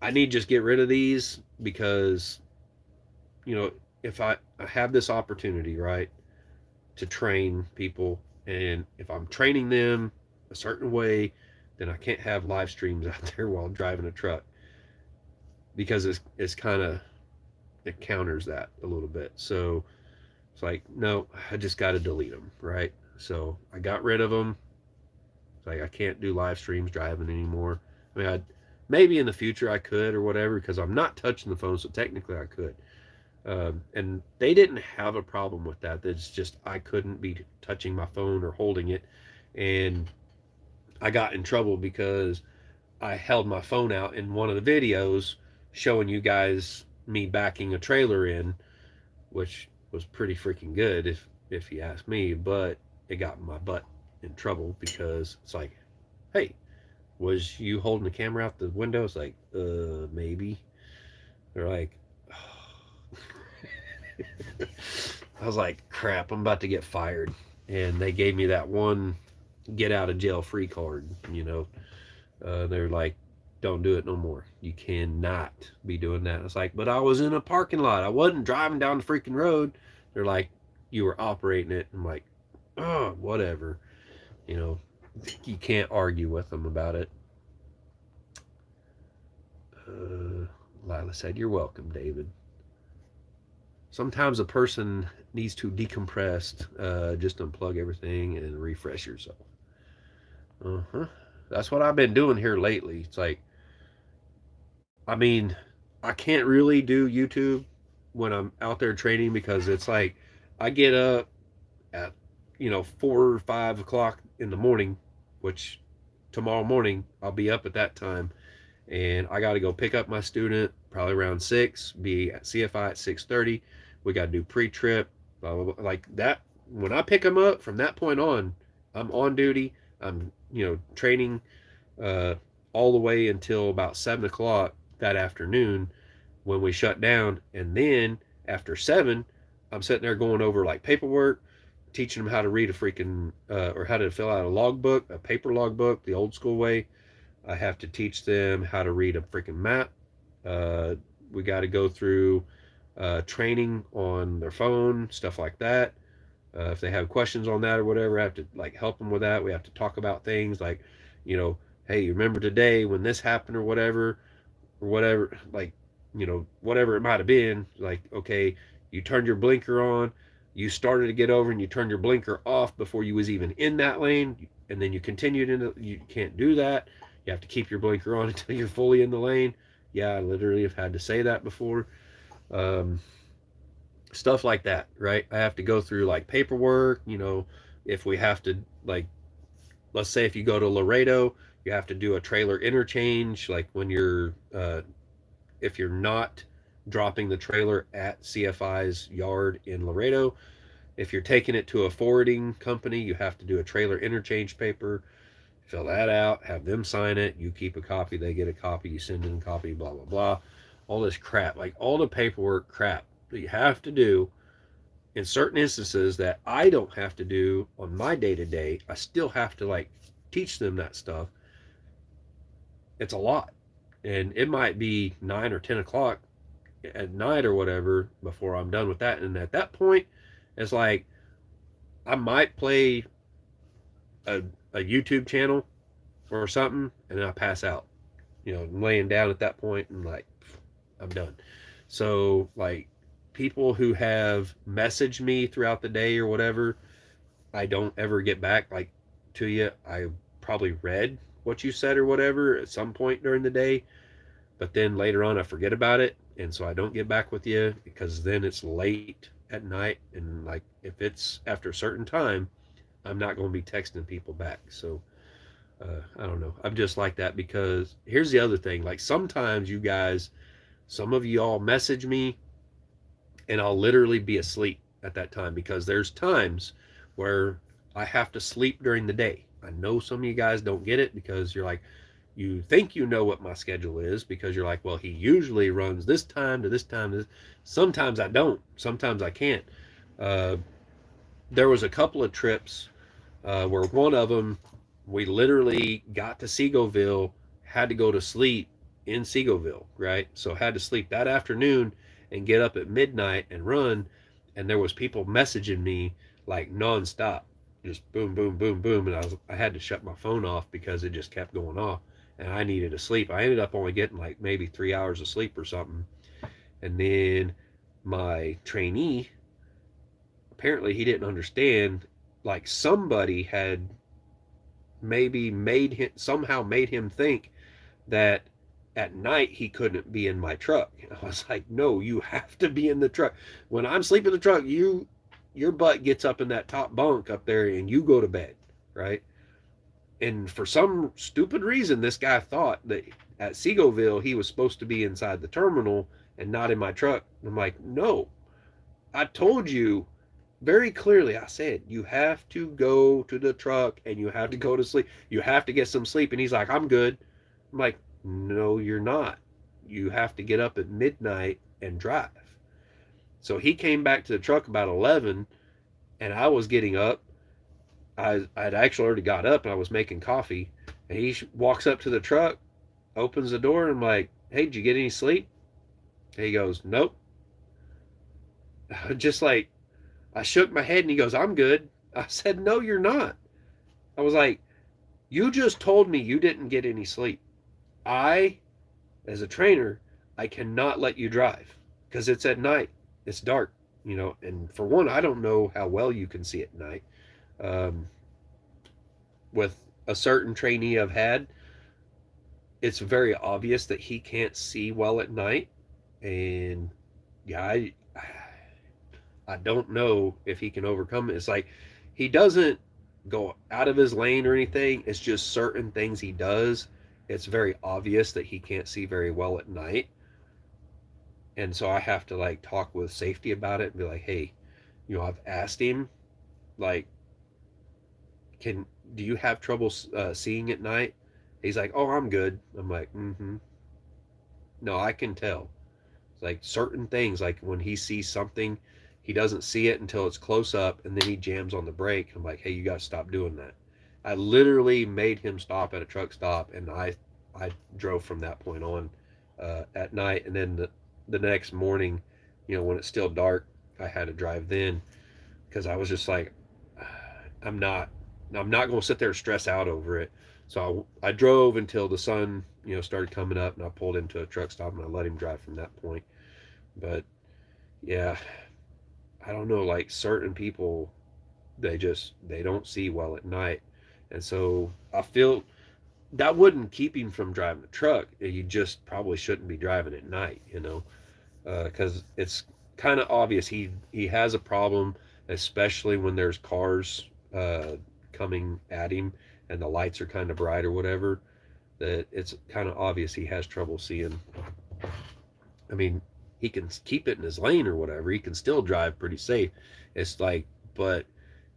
I need to just get rid of these because you know, if I have this opportunity, right, to train people, and if I'm training them a certain way, then I can't have live streams out there while I'm driving a truck because it's kind of, it counters that a little bit. So it's like, no, I just got to delete them, right? So I got rid of them. It's like I can't do live streams driving anymore. I mean, maybe in the future I could or whatever because I'm not touching the phone, so technically I could. And they didn't have a problem with that. It's just I couldn't be touching my phone or holding it, and I got in trouble because I held my phone out in one of the videos showing you guys me backing a trailer in, which was pretty freaking good if you ask me, but it got my butt in trouble because it's like, hey, was you holding the camera out the window? It's like, maybe. They're like, I was like, crap, I'm about to get fired. And they gave me that one get out of jail free card, you know. They're like, don't do it no more. You cannot be doing that. It's like, but I was in a parking lot. I wasn't driving down the freaking road. They're like, you were operating it. I'm like, oh, whatever. You know, you can't argue with them about it. Lila said, you're welcome, David. Sometimes a person needs to decompress, just unplug everything and refresh yourself. Uh-huh. That's what I've been doing here lately. It's like, I mean, I can't really do YouTube when I'm out there training because it's like I get up at 4 or 5 o'clock in the morning, which tomorrow morning I'll be up at that time, and I got to go pick up my student probably around 6, be at CFI at 6:30. We got to do pre-trip, blah, blah, blah. Like that. When I pick them up from that point on, I'm on duty. I'm training uh, all the way until about 7 o'clock that afternoon when we shut down, and then after 7, I'm sitting there going over like paperwork, teaching them how to read a freaking or how to fill out a logbook, a paper logbook, the old school way. I have to teach them how to read a freaking map. We got to go through training on their phone, stuff like that. If they have questions on that or whatever, I have to like help them with that. We have to talk about things like, you know, hey, you remember today when this happened or whatever, like, whatever it might have been. Like, okay, you turned your blinker on, you started to get over, and you turned your blinker off before you was even in that lane, and then you continued into. You can't do that. You have to keep your blinker on until you're fully in the lane. Yeah, I literally have had to say that before. Um, Stuff like that, right? I have to go through like paperwork. If we have to, like, let's say if you go to Laredo, you have to do a trailer interchange, like when you're if you're not dropping the trailer at CFI's yard in Laredo. If you're taking it to a forwarding company, you have to do a trailer interchange paper, fill that out, have them sign it, you keep a copy, they get a copy, you send in a copy, blah blah blah. All this crap, like all the paperwork crap that you have to do in certain instances that I don't have to do on my day to day. I still have to like teach them that stuff. It's a lot. And it might be 9 or 10 o'clock at night or whatever before I'm done with that. And at that point, it's like I might play a, a YouTube channel or something, and then I pass out. I'm laying down at that point, and like I'm done. So like people who have messaged me throughout the day or whatever, I don't ever get back like to you. I probably read what you said or whatever at some point during the day, but then later on I forget about it, and so I don't get back with you because then it's late at night, and like if it's after a certain time, I'm not going to be texting people back. So I don't know. I'm just like that because here's the other thing. Like sometimes you guys, some of you all message me, and I'll literally be asleep at that time because there's times where I have to sleep during the day. I know some of you guys don't get it because you're like, you think you know what my schedule is because you're like, well, he usually runs this time to this time. Sometimes I don't. Sometimes I can't. Uh, there was a couple of trips where one of them, we literally got to Seagoville, had to go to sleep in Seagoville, right? So had to sleep that afternoon and get up at midnight and run. And there was people messaging me like nonstop, just boom, boom, boom, boom. And I had to shut my phone off because it just kept going off. And I needed to sleep. I ended up only getting like maybe 3 hours of sleep or something. And then my trainee, apparently he didn't understand, like somebody had maybe somehow made him think that at night he couldn't be in my truck. And I was like, no, you have to be in the truck. When I'm sleeping in the truck, your butt gets up in that top bunk up there and you go to bed, right? And for some stupid reason, this guy thought that at Seagoville he was supposed to be inside the terminal and not in my truck. I'm like, no, I told you very clearly. I said, you have to go to the truck and you have to go to sleep. You have to get some sleep. And he's like, I'm good. I'm like, no, you're not. You have to get up at midnight and drive. So he came back to the truck about 11, and I was getting up. I'd actually already got up and I was making coffee. And he walks up to the truck, opens the door, and I'm like, hey, did you get any sleep? And he goes, nope. Just like, I shook my head and he goes, I'm good. I said, no, you're not. I was like, you just told me you didn't get any sleep. As a trainer, I cannot let you drive because it's at night. It's dark, and for one, I don't know how well you can see at night. Um, with a certain trainee I've had, it's very obvious that he can't see well at night. And yeah, I don't know if he can overcome it. It's like he doesn't go out of his lane or anything. It's just certain things he does. It's very obvious that he can't see very well at night. And so I have to like talk with safety about it and be like, hey, I've asked him, like, do you have trouble seeing at night? He's like, oh, I'm good. I'm like, no, I can tell. It's like certain things, like when he sees something, he doesn't see it until it's close up, and then he jams on the brake. I'm like, hey, you got to stop doing that. I literally made him stop at a truck stop, and I drove from that point on at night. And then the next morning, when it's still dark, I had to drive then. because I was just like, I'm not, I'm not going to sit there and stress out over it. So I drove until the sun, started coming up, and I pulled into a truck stop and I let him drive from that point. But yeah, I don't know, like certain people, they don't see well at night, and so I feel that wouldn't keep him from driving the truck. You just probably shouldn't be driving at night, because it's kind of obvious he has a problem, especially when there's cars coming at him and the lights are kind of bright or whatever. That it's kind of obvious he has trouble seeing. I mean, he can keep it in his lane or whatever. He can still drive pretty safe. It's like, but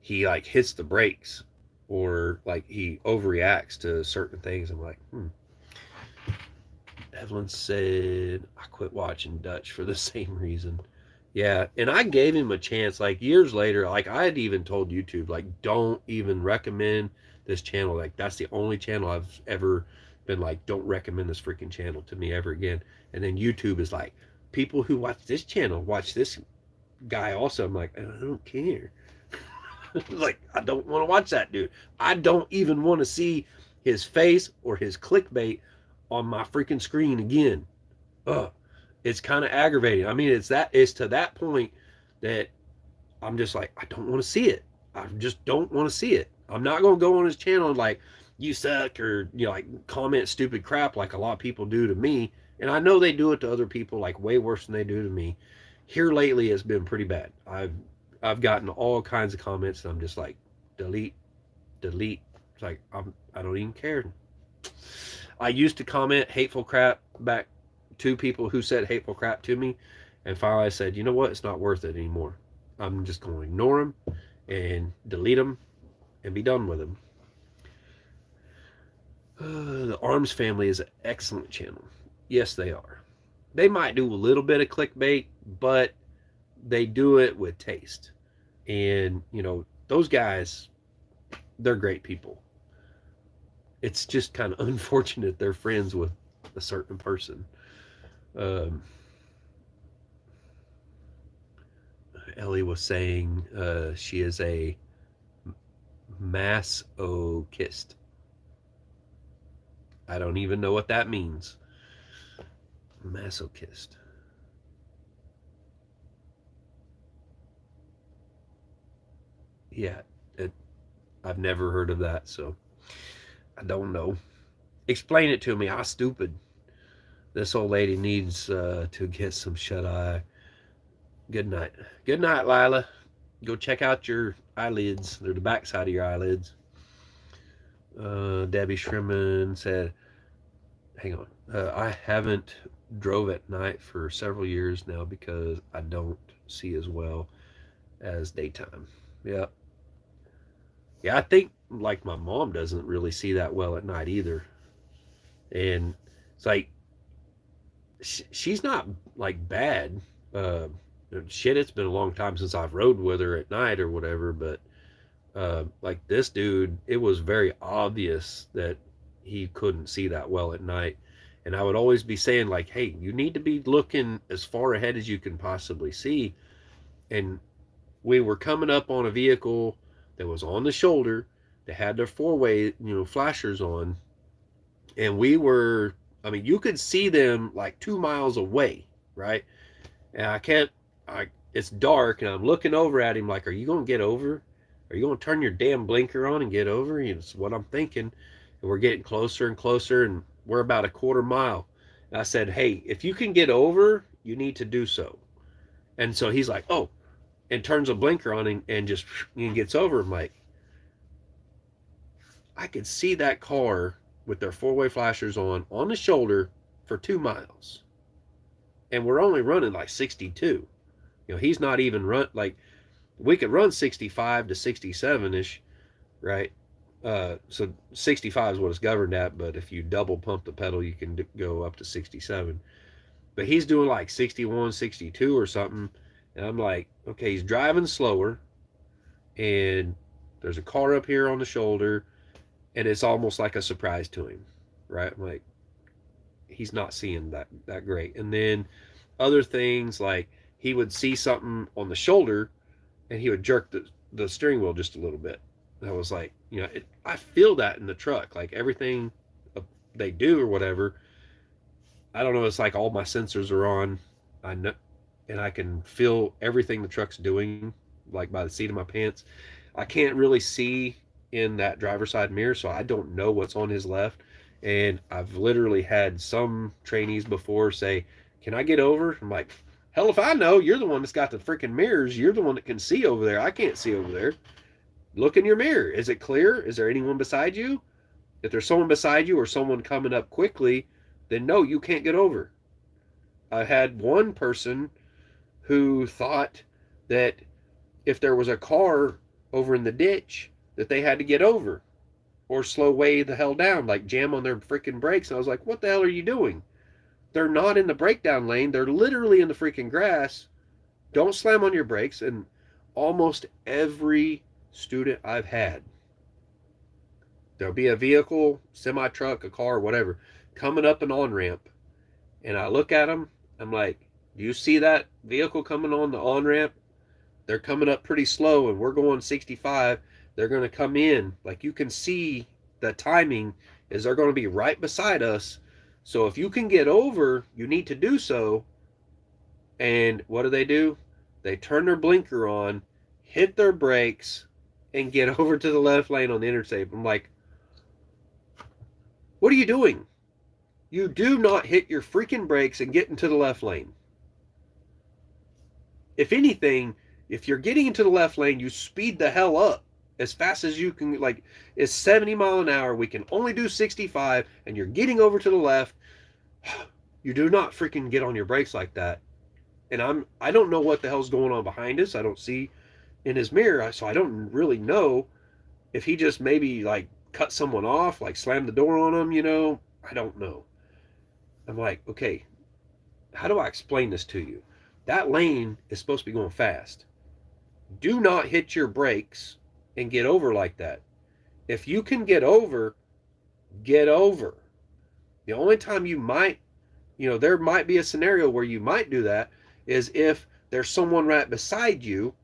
he like hits the brakes or like he overreacts to certain things. I'm like, Evelyn said, I quit watching Dutch for the same reason. Yeah, and I gave him a chance like years later. Like I had even told YouTube, like, don't even recommend this channel. Like that's the only channel I've ever been like, don't recommend this freaking channel to me ever again. And then YouTube is like, people who watch this channel watch this guy also. I'm like, I don't care. Like I don't want to watch that dude. I don't even want to see his face or his clickbait on my freaking screen again. Ugh. It's kind of aggravating. I mean, it's to that point that I'm just like, I don't want to see it. I just don't want to see it. I'm not going to go on his channel and like, you suck, or like comment stupid crap like a lot of people do to me. And I know they do it to other people like way worse than they do to me. Here lately it's been pretty bad. I've gotten all kinds of comments and I'm just like, delete, delete. It's like I don't even care. I used to comment hateful crap back to people who said hateful crap to me, and finally I said, you know what? It's not worth it anymore. I'm just going to ignore them and delete them and be done with them. The Arms Family is an excellent channel. Yes, they are. They might do a little bit of clickbait, but they do it with taste. And, those guys, they're great people. It's just kind of unfortunate they're friends with a certain person. Um, Ellie was saying she is a masochist. I don't even know what that means. Masochist. Yeah, I've never heard of that, so I don't know. Explain it to me. I'm stupid. This old lady needs to get some shut eye. Good night. Good night, Lila. Go check out your eyelids. They're the backside of your eyelids. Debbie Shrimman said, hang on. I haven't drove at night for several years now because I don't see as well as daytime. Yeah. Yeah, I think like my mom doesn't really see that well at night either. And it's like she's not like bad. Uh, Shit, it's been a long time since I've rode with her at night or whatever, but like this dude, it was very obvious that he couldn't see that well at night. And I would always be saying, like, hey, you need to be looking as far ahead as you can possibly see. And we were coming up on a vehicle that was on the shoulder that had their four-way, flashers on. And I mean, you could see them like 2 miles away, right? And it's dark and I'm looking over at him like, are you going to get over? Are you going to turn your damn blinker on and get over? It's what I'm thinking. And we're getting closer and closer and we're about a quarter mile. And I said, hey, if you can get over, you need to do so. And so he's like, oh, and turns a blinker on and just gets over. I'm like, I could see that car with their four-way flashers on the shoulder for 2 miles. And we're only running like 62. He's not even like, we could run 65 to 67-ish, right? So 65 is what it's governed at, but if you double pump the pedal, you can go up to 67. But he's doing like 61, 62 or something. And I'm like, okay, he's driving slower. And there's a car up here on the shoulder. And it's almost like a surprise to him, right? I'm like, he's not seeing that great. And then other things like he would see something on the shoulder and he would jerk the steering wheel just a little bit. And I was like, I feel that in the truck, like everything they do or whatever. I don't know. It's like all my sensors are on. I know, and I can feel everything the truck's doing, like by the seat of my pants. I can't really see in that driver's side mirror, so I don't know what's on his left. And I've literally had some trainees before say, "Can I get over?" I'm like, "Hell if I know. You're the one that's got the freaking mirrors. You're the one that can see over there. I can't see over there. Look in your mirror. Is it clear? Is there anyone beside you? If there's someone beside you or someone coming up quickly, then no, you can't get over." I had one person who thought that if there was a car over in the ditch that they had to get over or slow way the hell down, like jam on their freaking brakes. And I was like, what the hell are you doing? They're not in the breakdown lane. They're literally in the freaking grass. Don't slam on your brakes. And almost every student I've had, there'll be a vehicle, semi truck, a car, whatever, coming up an on ramp. And I look at them. I'm like, do you see that vehicle coming on the on ramp? They're coming up pretty slow and we're going 65. They're going to come in. Like you can see the timing is they're going to be right beside us. So if you can get over, you need to do so. And what do? They turn their blinker on, hit their brakes, and get over to the left lane on the interstate. I'm like, what are you doing? You do not hit your freaking brakes and get into the left lane. If anything, if you're getting into the left lane, you speed the hell up as fast as you can. Like, it's 70 mile an hour. We can only do 65, and you're getting over to the left. You do not freaking get on your brakes like that. And I don't know what the hell's going on behind us. I don't see in his mirror, so I don't really know if he just maybe like cut someone off, like slammed the door on them. I don't know. I'm like, okay, how do I explain this to you? That lane is supposed to be going fast. Do not hit your brakes and get over like that. If you can get over, get over. The only time you might, there might be a scenario where you might do that is if there's someone right beside you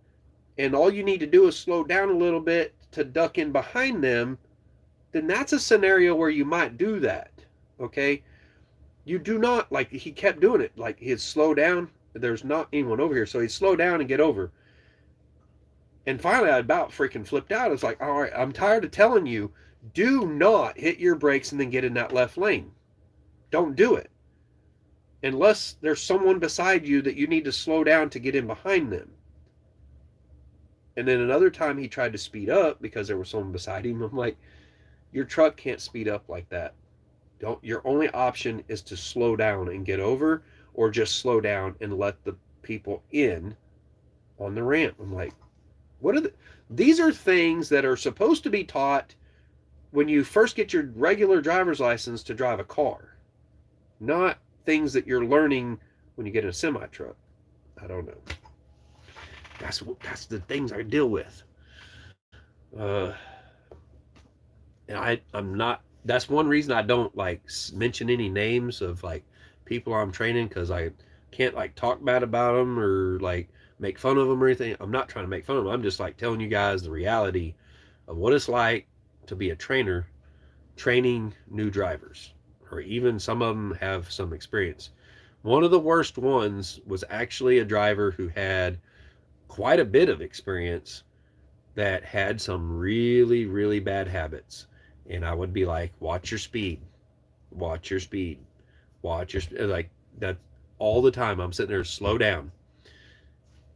and all you need to do is slow down a little bit to duck in behind them, then that's a scenario where you might do that. Okay? You do not, like he kept doing it, like he'd slow down. There's not anyone over here, so he'd slow down and get over. And finally, I about freaking flipped out. It's like, all right, I'm tired of telling you, do not hit your brakes and then get in that left lane. Don't do it. Unless there's someone beside you that you need to slow down to get in behind them. And then another time he tried to speed up because there was someone beside him. I'm like, your truck can't speed up like that. Your only option is to slow down and get over, or just slow down and let the people in on the ramp. I'm like, these are things that are supposed to be taught when you first get your regular driver's license to drive a car, not things that you're learning when you get in a semi truck. I don't know. That's the things I deal with. And I'm not. That's one reason I don't like mention any names of like people I'm training, because I can't like talk bad about them or like make fun of them or anything. I'm not trying to make fun of them. I'm just like telling you guys the reality of what it's like to be a trainer training new drivers, or even some of them have some experience. One of the worst ones was actually a driver who had quite a bit of experience that had some really, really bad habits. And I would be like, watch your speed, watch your speed, watch your speed. Like that all the time. I'm sitting there, slow down.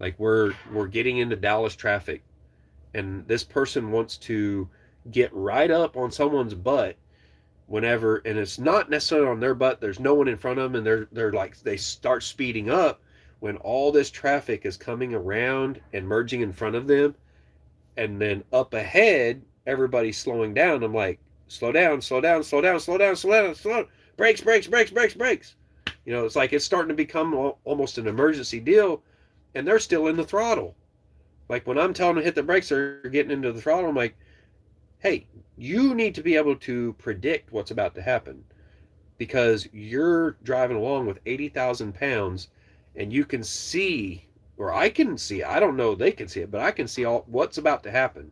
Like we're getting into Dallas traffic, and this person wants to get right up on someone's butt whenever, and it's not necessarily on their butt. There's no one in front of them, and they're like, they start speeding up when all this traffic is coming around and merging in front of them, and then up ahead everybody's slowing down. I'm like, slow down, slow down, slow down, slow down, slow down, slow down. Brakes, brakes, brakes, brakes, brakes. It's like it's starting to become almost an emergency deal, and they're still in the throttle. Like when I'm telling them to hit the brakes, they're getting into the throttle. I'm like, hey, you need to be able to predict what's about to happen, because you're driving along with 80,000 pounds and you can see or I can see it. I don't know they can see it, but I can see all what's about to happen.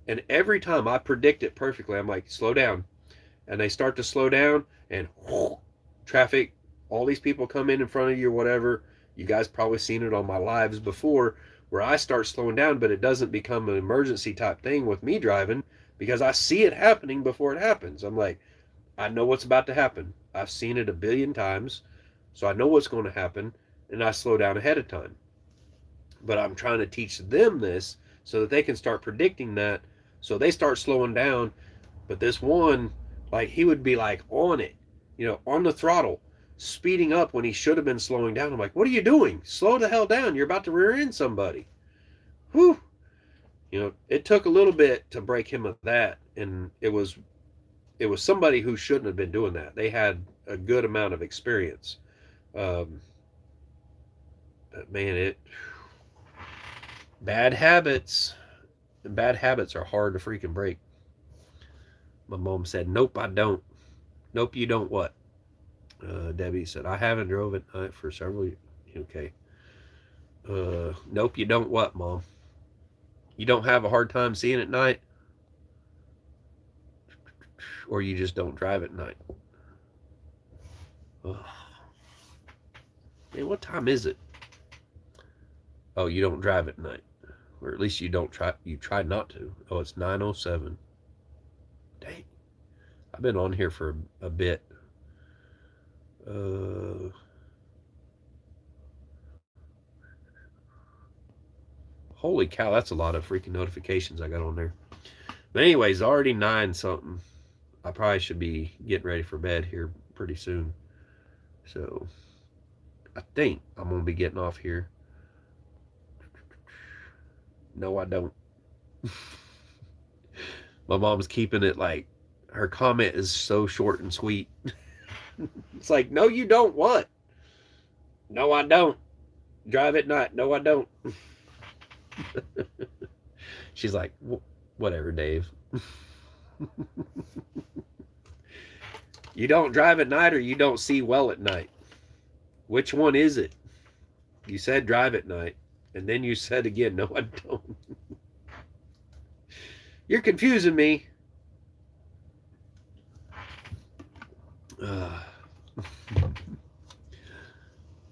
And every time I predict it perfectly, I'm like, slow down. And they start to slow down, and whoosh, traffic, all these people come in front of you or whatever. You guys probably seen it on my lives before where I start slowing down, but it doesn't become an emergency type thing with me driving because I see it happening before it happens. I'm like, I know what's about to happen. I've seen it a billion times, so I know what's going to happen, and I slow down ahead of time. But I'm trying to teach them this so that they can start predicting that, so they start slowing down. But this one, like, he would be like on it, on the throttle, speeding up when he should have been slowing down. I'm like, what are you doing? Slow the hell down. You're about to rear end somebody. Whew. It took a little bit to break him of that, and it was somebody who shouldn't have been doing that. They had a good amount of experience. But man, bad habits. And bad habits are hard to freaking break. My mom said, nope, I don't. Nope, you don't what? Debbie said, I haven't drove at night for several years. Okay. Nope, you don't what, Mom? You don't have a hard time seeing at night? Or you just don't drive at night? Ugh. Man, what time is it? Oh, you don't drive at night. Or at least you try not to. Oh, it's 9:07. Dang. I've been on here for a bit. Holy cow, that's a lot of freaking notifications I got on there. But anyways, already 9 something. I probably should be getting ready for bed here pretty soon. So I think I'm going to be getting off here. No, I don't. My mom's keeping it like, her comment is so short and sweet. It's like, no, you don't what? No, I don't. Drive at night. No, I don't. She's like, whatever, Dave. You don't drive at night or you don't see well at night? Which one is it? You said drive at night, and then you said again, no, I don't. You're confusing me.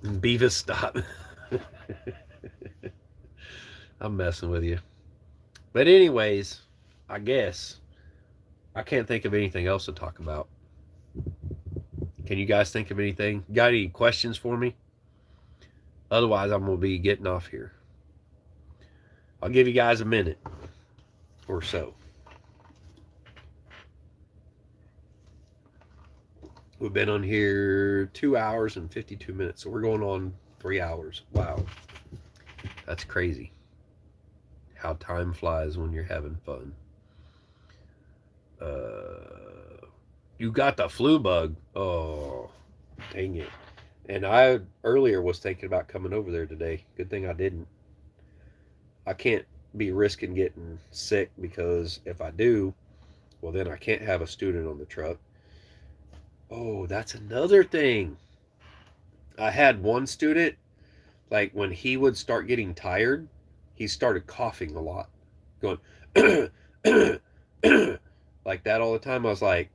Beavis, stop. I'm messing with you. But anyways, I guess I can't think of anything else to talk about. Can you guys think of anything? Got any questions for me? Otherwise, I'm going to be getting off here. I'll give you guys a minute or so. We've been on here 2 hours and 52 minutes. So we're going on 3 hours. Wow. That's crazy. How time flies when you're having fun. You got the flu bug. Oh, dang it. And I earlier was thinking about coming over there today. Good thing I didn't. I can't be risking getting sick because if I do, well, then I can't have a student on the truck. Oh, that's another thing. I had one student, like when he would start getting tired, he started coughing a lot, going like that all the time. I was like,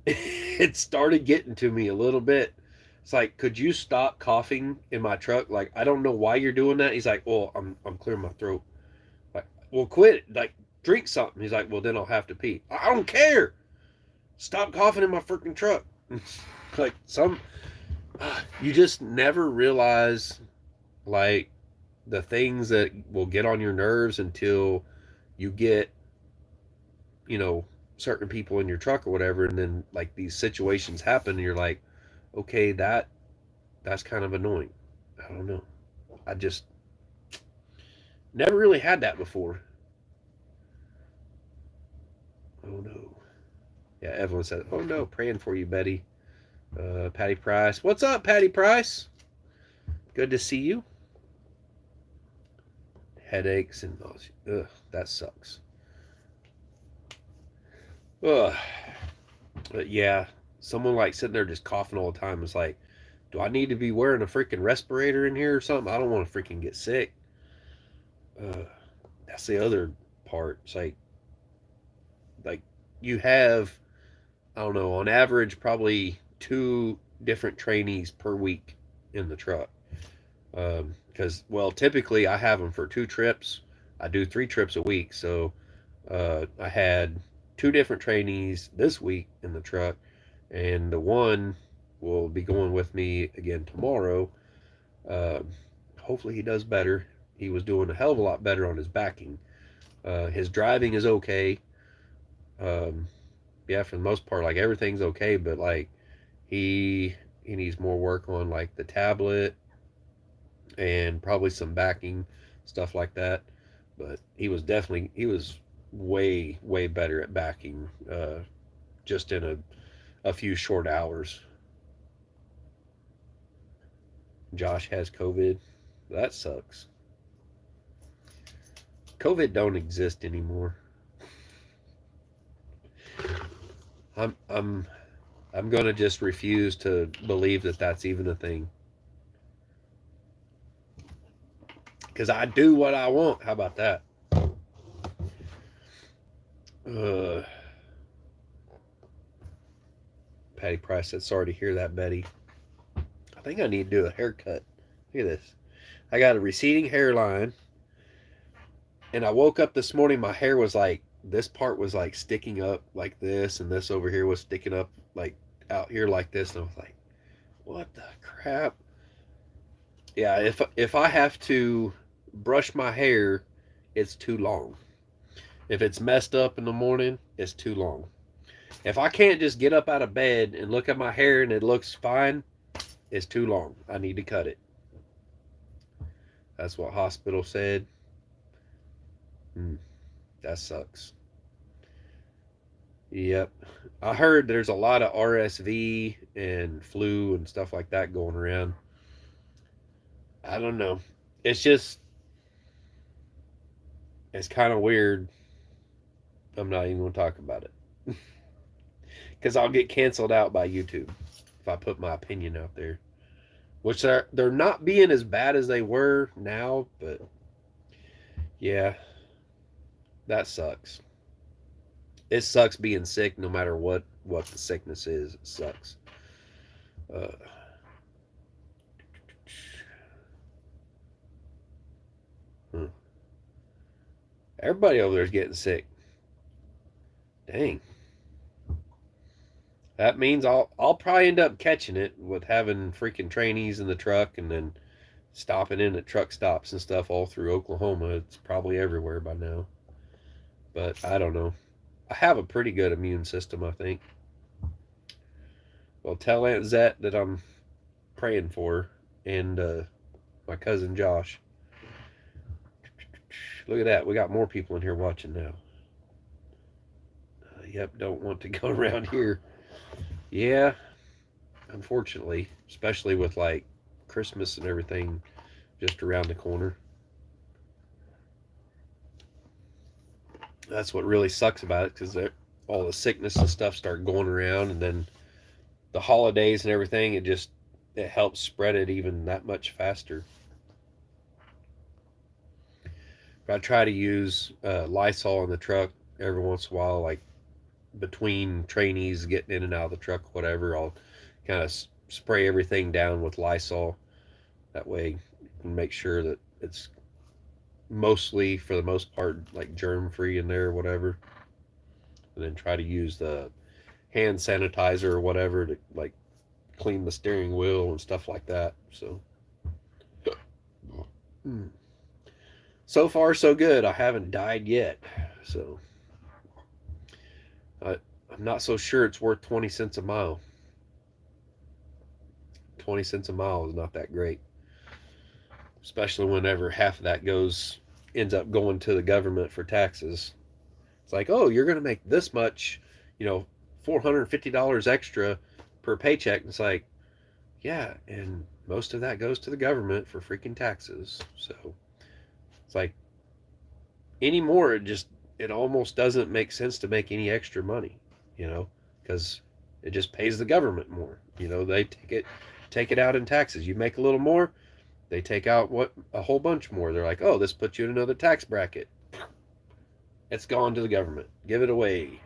it started getting to me a little bit. It's like, could you stop coughing in my truck? Like, I don't know why you're doing that. He's like, well, I'm clearing my throat. Like, well, quit. Like, drink something. He's like, well, then I'll have to pee. I don't care. Stop coughing in my freaking truck. Like you just never realize like the things that will get on your nerves until you get, certain people in your truck or whatever, and then like these situations happen and you're like, okay, that's kind of annoying. I don't know. I just never really had that before. Oh no. Yeah, Evelyn said, oh no, praying for you, Betty. Patty Price. What's up, Patty Price? Good to see you. Headaches and nausea. Ugh, that sucks. Ugh. But yeah, someone like sitting there just coughing all the time is like, Do I need to be wearing a freaking respirator in here or something? I don't want to freaking get sick. Uh, that's the other part. It's like you have, I don't know, on average probably two different trainees per week in the truck. Because well, typically I have them for 2 trips. I do 3 trips a week, so I had two different trainees this week in the truck, and the one will be going with me again tomorrow. Uh, Hopefully he does better. He was doing a hell of a lot better on his backing. His driving is okay. Um, yeah, for the most part, like everything's okay, but like he he needs more work on like the tablet and probably some backing stuff like that. But he was way better at backing just in a few short hours. Josh has COVID. That sucks. COVID don't exist anymore. I'm I'm I'm gonna just refuse to believe that that's even a thing. Because I do what I want. How about that? Uh, Patty Price said, "Sorry to hear that, Betty. I think I need to do a haircut. Look at this. I got a receding hairline, and I woke up this morning. My hair was like this part was like sticking up like this, and this over here was sticking up like out here like this. And I was like, what the crap? Yeah, if I have to brush my hair, it's too long. If it's messed up in the morning, it's too long. If I can't just get up out of bed and look at my hair and it looks fine, it's too long. I need to cut it. That's what hospital said. That sucks. Yep. I heard there's a lot of RSV and flu and stuff like that going around. I don't know. It's just, it's kind of weird. I'm not even going to talk about it. Because I'll get canceled out by YouTube if I put my opinion out there. Which they're not being as bad as they were now, but yeah, that sucks. It sucks being sick no matter what the sickness is. It sucks. Uh, hmm. Everybody over there is getting sick. Dang. That means I'll probably end up catching it with having freaking trainees in the truck and then stopping in at truck stops and stuff all through Oklahoma. It's probably everywhere by now. But I don't know. I have a pretty good immune system, I think. Well, tell Aunt Zet that I'm praying for her and my cousin Josh. Look at that. We got more people in here watching now. Yep, don't want to go around here. Yeah, unfortunately, especially with like Christmas and everything just around the corner. That's what really sucks about it because all the sickness and stuff start going around, and then the holidays and everything. It helps spread it even that much faster. But I try to use Lysol in the truck every once in a while, like between trainees getting in and out of the truck, whatever. I'll kind of spray everything down with Lysol. That way, you can make sure that it's mostly, for the most part, like germ free in there or whatever. And then try to use the hand sanitizer or whatever to like clean the steering wheel and stuff like that. So, so far so good. I haven't died yet. So, I'm not so sure it's worth 20 cents a mile. 20 cents a mile is not that great, especially whenever half of that ends up going to the government for taxes. It's like, oh, you're going to make this much, $450 extra per paycheck. And it's like, yeah, and most of that goes to the government for freaking taxes. So it's like anymore, it almost doesn't make sense to make any extra money, because it just pays the government more. They take it take it out in taxes. You make a little more, they take out a whole bunch more. They're like, oh, this puts you in another tax bracket. It's gone to the government. Give it away.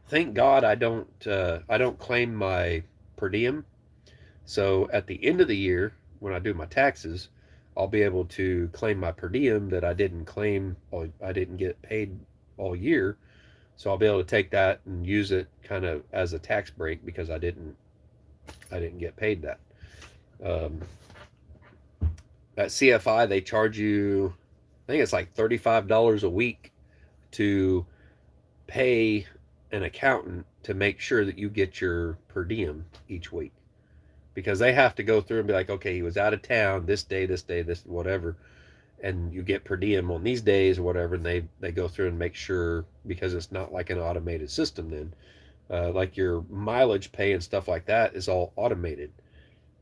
Thank God I don't claim my per diem. So at the end of the year, when I do my taxes, I'll be able to claim my per diem that I didn't claim, or I didn't get paid all year. So I'll be able to take that and use it kind of as a tax break because I didn't get paid that. Um, at CFI, they charge you, I think it's like $35 a week to pay an accountant to make sure that you get your per diem each week, because they have to go through and be like, okay, he was out of town this day, this whatever, and you get per diem on these days or whatever, and they go through and make sure, because it's not like an automated system then. Like your mileage pay and stuff like that is all automated,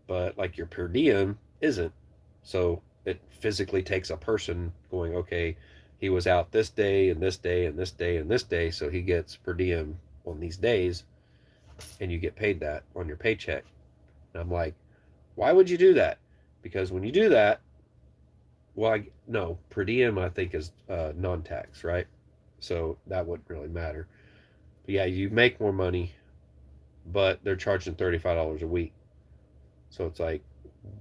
but like your per diem isn't. So it physically takes a person going, okay, he was out this day and this day and this day and this day, so he gets per diem on these days, and you get paid that on your paycheck. And I'm like, why would you do that? Because when you do that, well, no, per diem I think is non-tax, right? So that wouldn't really matter. But yeah, you make more money, but they're charging $35 a week. So it's like,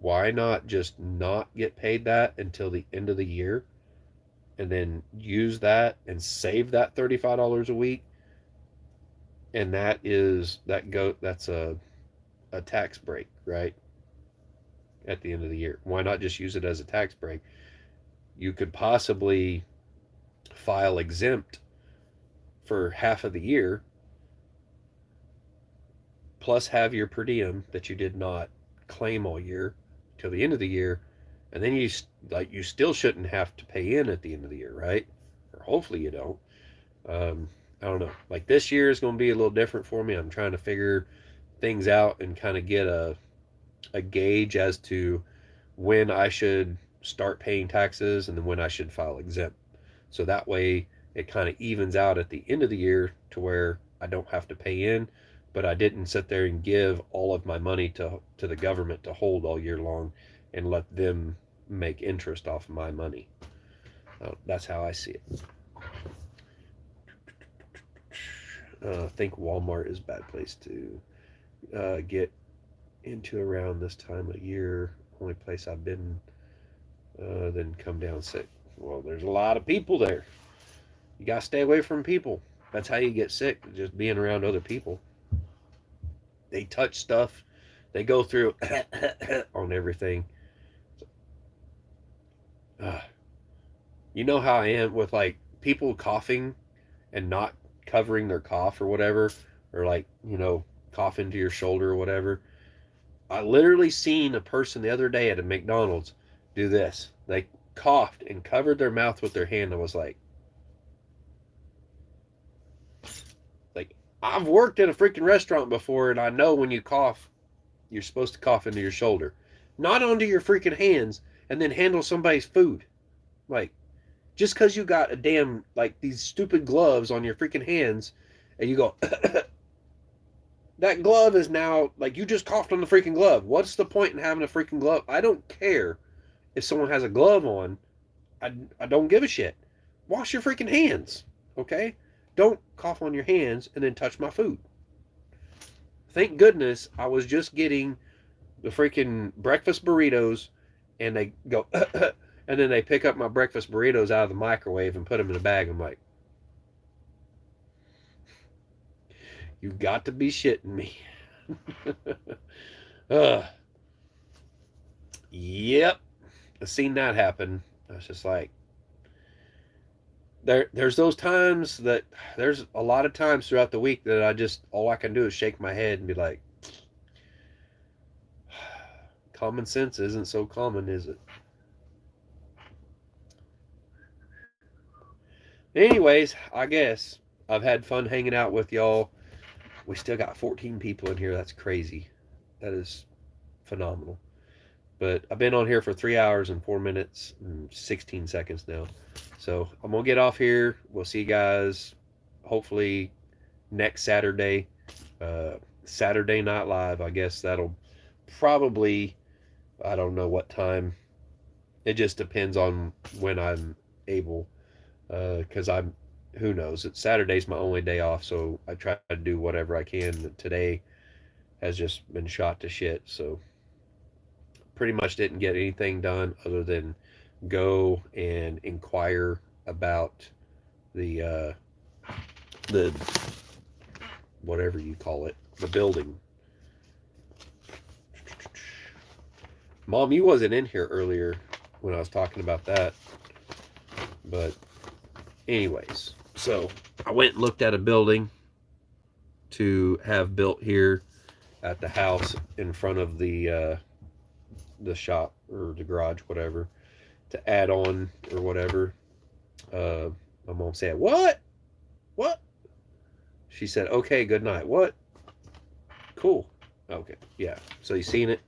why not just not get paid that until the end of the year, and then use that and save that $35 a week? And that's a tax break, right? At the end of the year. Why not just use it as a tax break? You could possibly file exempt for half of the year, plus have your per diem that you did not claim all year till the end of the year, and then you still shouldn't have to pay in at the end of the year, right? Or hopefully you don't. I don't know. Like this year is going to be a little different for me. I'm trying to figure things out and kind of get a gauge as to when I should start paying taxes and then when I should file exempt. So that way it kind of evens out at the end of the year to where I don't have to pay in, but I didn't sit there and give all of my money to the government to hold all year long and let them make interest off of my money. That's how I see it. I think Walmart is a bad place to get into around this time of year. Only place I've been, then come down sick. Well, there's a lot of people there. You gotta stay away from people. That's how you get sick, just being around other people. They touch stuff. They go through on everything. Uh, you know how I am with like people coughing and not covering their cough or whatever, or like, cough into your shoulder or whatever. I literally seen a person the other day at a McDonald's do this. They coughed and covered their mouth with their hand. I was like, I've worked in a freaking restaurant before, and I know when you cough, you're supposed to cough into your shoulder, not onto your freaking hands, and then handle somebody's food. Like, just because you got a damn, like, these stupid gloves on your freaking hands, and you go, that glove is now, like, you just coughed on the freaking glove. What's the point in having a freaking glove? I don't care if someone has a glove on. I don't give a shit. Wash your freaking hands, okay? Don't cough on your hands and then touch my food. Thank goodness I was just getting the freaking breakfast burritos, and they go, and then they pick up my breakfast burritos out of the microwave and put them in a bag. I'm like, you got to be shitting me. Yep. I've seen that happen. I was just like, there's those times that, there's a lot of times throughout the week that all I can do is shake my head and be like, common sense isn't so common, is it? Anyways, I guess I've had fun hanging out with y'all. We still got 14 people in here. That's crazy. That is phenomenal. But I've been on here for 3 hours and 4 minutes and 16 seconds now. So I'm going to get off here. We'll see you guys hopefully next Saturday. Saturday Night Live. I guess that'll probably, I don't know what time. It just depends on when I'm able. Because who knows? Saturday's my only day off, so I try to do whatever I can. Today has just been shot to shit, so pretty much didn't get anything done other than go and inquire about the the whatever you call it, the building. Mom, you wasn't in here earlier when I was talking about that, but anyways, so I went and looked at a building to have built here at the house in front of the shop or the garage, whatever, to add on or whatever. Uh, my mom said, "What? What?" She said, "Okay, good night." What? Cool. Okay, yeah. So you seen it?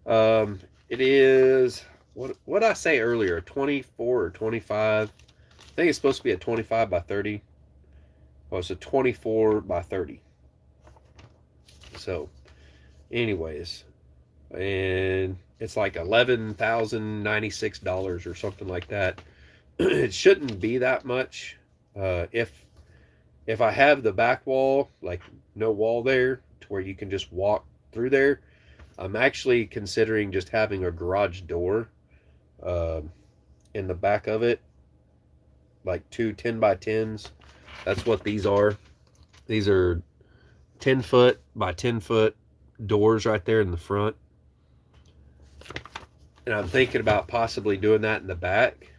Um, it is what I say earlier, 24 or 25. I think it's supposed to be a 25 by 30. Well, it's a 24 by 30. So, anyways, and it's like $11,096 or something like that. It shouldn't be that much. If I have the back wall, like no wall there, to where you can just walk through there, I'm actually considering just having a garage door uh, in the back of it, like two 10 by 10s. That's what these are. These are 10 foot by 10 foot doors right there in the front. And I'm thinking about possibly doing that in the back,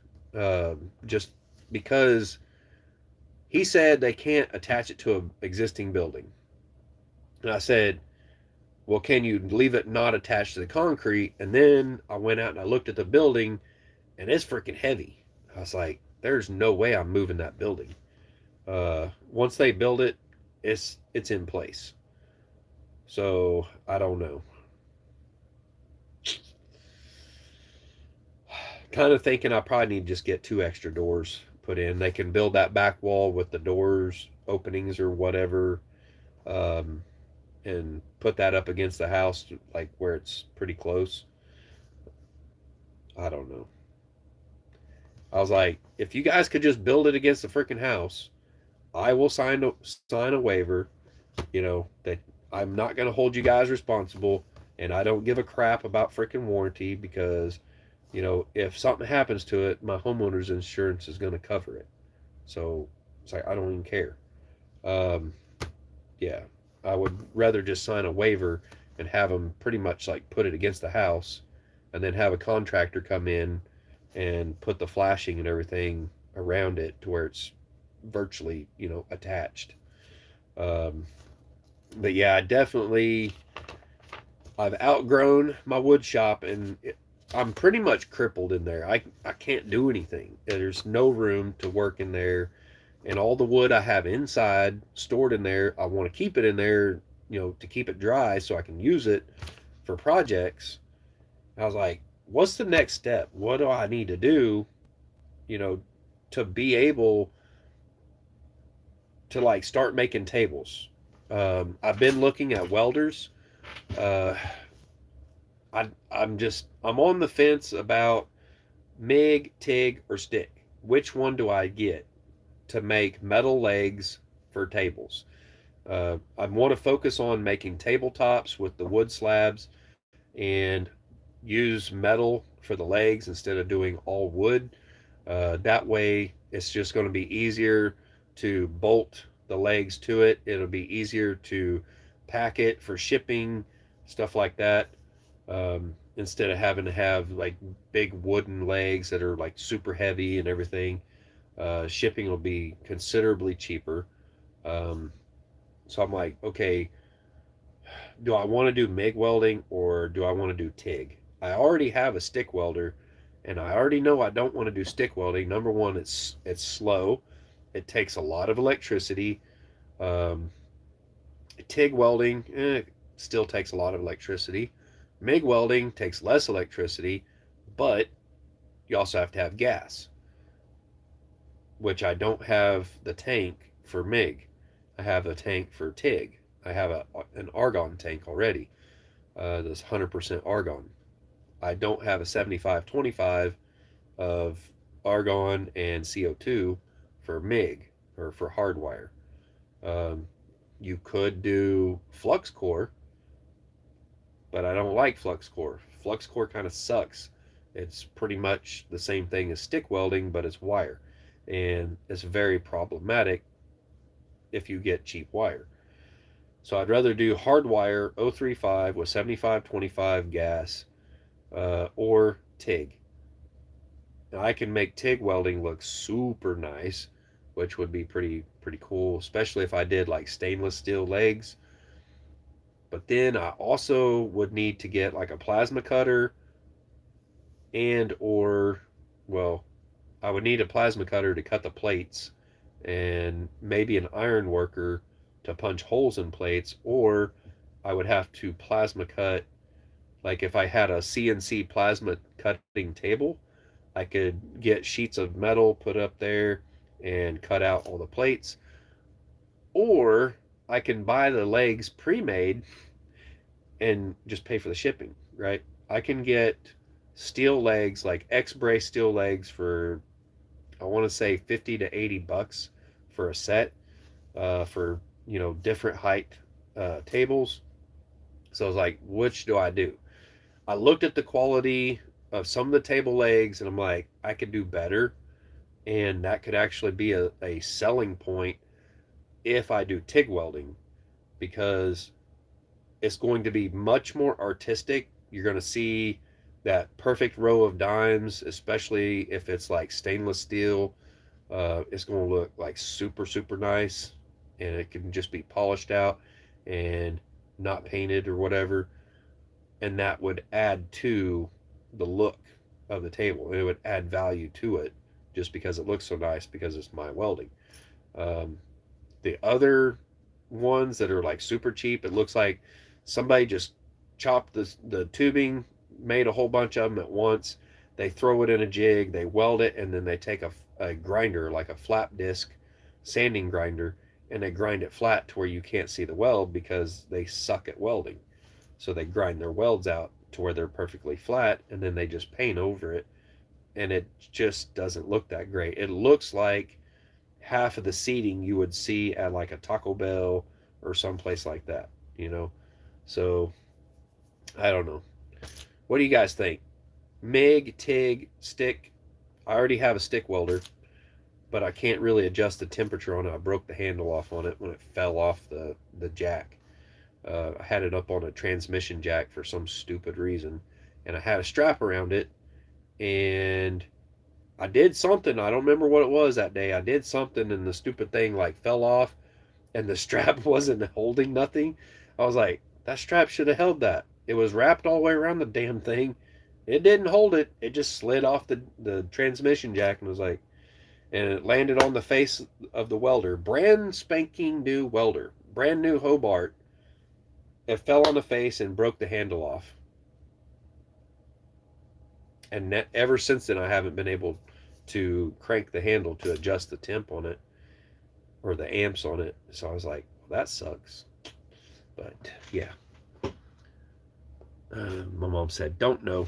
just because he said they can't attach it to an existing building. And I said, well, can you leave it not attached to the concrete? And then I went out and I looked at the building, and it's freaking heavy. I was like, there's no way I'm moving that building. Once they build it, it's in place. So I don't know. Kind of thinking I probably need to just get two extra doors put in. They can build that back wall with the doors openings or whatever, um, and put that up against the house, like where it's pretty close. I don't know. I was like, if you guys could just build it against the freaking house, I will sign a waiver. That I'm not going to hold you guys responsible, and I don't give a crap about freaking warranty because, if something happens to it, my homeowner's insurance is going to cover it. So it's like I don't even care. Um, yeah, I would rather just sign a waiver and have them pretty much like put it against the house, and then have a contractor come in and put the flashing and everything around it to where it's virtually attached. Um, but yeah, I've outgrown my wood shop, and I'm pretty much crippled in there. I can't do anything. There's no room to work in there, and all the wood I have inside stored in there, I want to keep it in there, to keep it dry so I can use it for projects. I was like, what's the next step? What do I need to do, you know, to be able to like start making tables? I've been looking at welders. Uh, I'm on the fence about MIG, TIG, or stick. Which one do I get to make metal legs for tables? I want to focus on making tabletops with the wood slabs and use metal for the legs instead of doing all wood. That way, it's just going to be easier to bolt the legs to it. It'll be easier to pack it for shipping, stuff like that. Instead of having to have like big wooden legs that are like super heavy and everything, shipping will be considerably cheaper. Um, so I'm like, okay, do I want to do MIG welding or do I want to do TIG? I already have a stick welder, and I already know I don't want to do stick welding. Number one, it's slow. It takes a lot of electricity. Um, TIG welding still takes a lot of electricity. MIG welding takes less electricity, but you also have to have gas, which I don't have the tank for MIG. I have a tank for TIG. I have an argon tank already. That's 100% argon. I don't have a 75-25 of argon and CO2 for MIG or for hardwire. Um, you could do flux core, but I don't like flux core. Flux core kind of sucks. It's pretty much the same thing as stick welding, but it's wire. And it's very problematic if you get cheap wire. So I'd rather do hardwire 035 with 75-25 gas or TIG. Now I can make TIG welding look super nice, which would be pretty cool, especially if I did like stainless steel legs. But then I also would need to get like a plasma cutter and or well, I would need a plasma cutter to cut the plates and maybe an iron worker to punch holes in plates, or I would have to plasma cut. Like if I had a CNC plasma cutting table, I could get sheets of metal put up there and cut out all the plates, or I can buy the legs pre-made and just pay for the shipping, right? I can get steel legs, like X-brace steel legs for, I want to say 50 to 80 bucks for a set, for, different height tables. So I was like, which do I do? I looked at the quality of some of the table legs and I'm like, I could do better. And that could actually be a selling point if I do TIG welding, because it's going to be much more artistic. You're going to see that perfect row of dimes, especially if it's like stainless steel. It's going to look like super, super nice, and it can just be polished out and not painted or whatever. And that would add to the look of the table. It would add value to it just because it looks so nice because it's my welding. Um, the other ones that are like super cheap, it looks like somebody just chopped the tubing, made a whole bunch of them at once. They throw it in a jig, they weld it, and then they take a grinder, like a flap disc sanding grinder, and they grind it flat to where you can't see the weld because they suck at welding. So they grind their welds out to where they're perfectly flat, and then they just paint over it, and it just doesn't look that great. It looks like half of the seating you would see at like a Taco Bell or someplace like that, you know? So I don't know. What do you guys think? MIG, TIG, stick? I already have a stick welder, but I can't really adjust the temperature on it. I broke the handle off on it when it fell off the jack. I had it up on a transmission jack for some stupid reason, and I had a strap around it, and I did something. I don't remember what it was that day. I did something, and the stupid thing like fell off, and the strap wasn't holding nothing. I was like, that strap should have held that. It was wrapped all the way around the damn thing. It didn't hold it. It just slid off the transmission jack and was like, and it landed on the face of the welder. Brand spanking new welder. Brand new Hobart. It fell on the face and broke the handle off. And ever since then, I haven't been able to crank the handle to adjust the temp on it or the amps on it. So I was like, well, that sucks. But yeah, my mom said, don't know.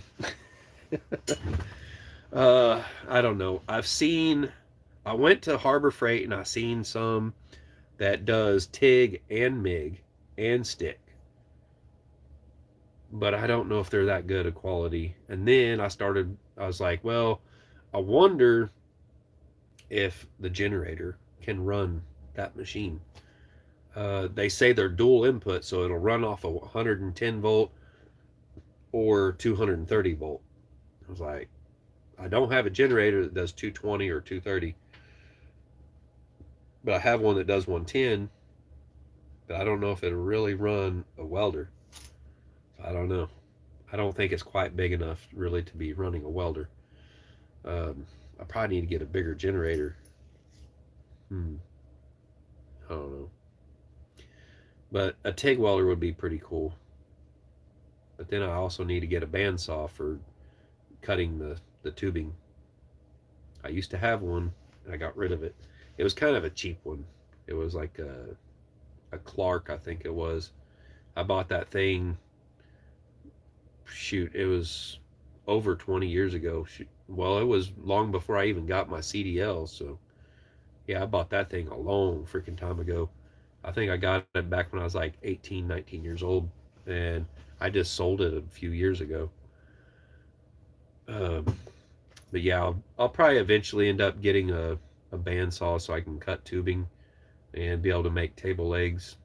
I don't know. I went to Harbor Freight and I seen some that does TIG and MIG and stick. But I don't know if they're that good of quality. And then I was like, well, I wonder if the generator can run that machine. They say they're dual input, so it'll run off a 110 volt or 230 volt. I was like, I don't have a generator that does 220 or 230, but I have one that does 110, but I don't know if it'll really run a welder. I don't know. I don't think it's quite big enough really to be running a welder. I probably need to get a bigger generator. I don't know. But a TIG welder would be pretty cool. But then I also need to get a bandsaw for cutting the tubing. I used to have one, and I got rid of it. It was kind of a cheap one. It was like a Clark, I think it was. I bought that thing shoot, it was over 20 years ago. Well, it was long before I even got my CDL. So yeah, I bought that thing a long freaking time ago. I think I got it back when I was like 18, 19 years old, and I just sold it a few years ago. Um, but yeah, I'll probably eventually end up getting a bandsaw so I can cut tubing and be able to make table legs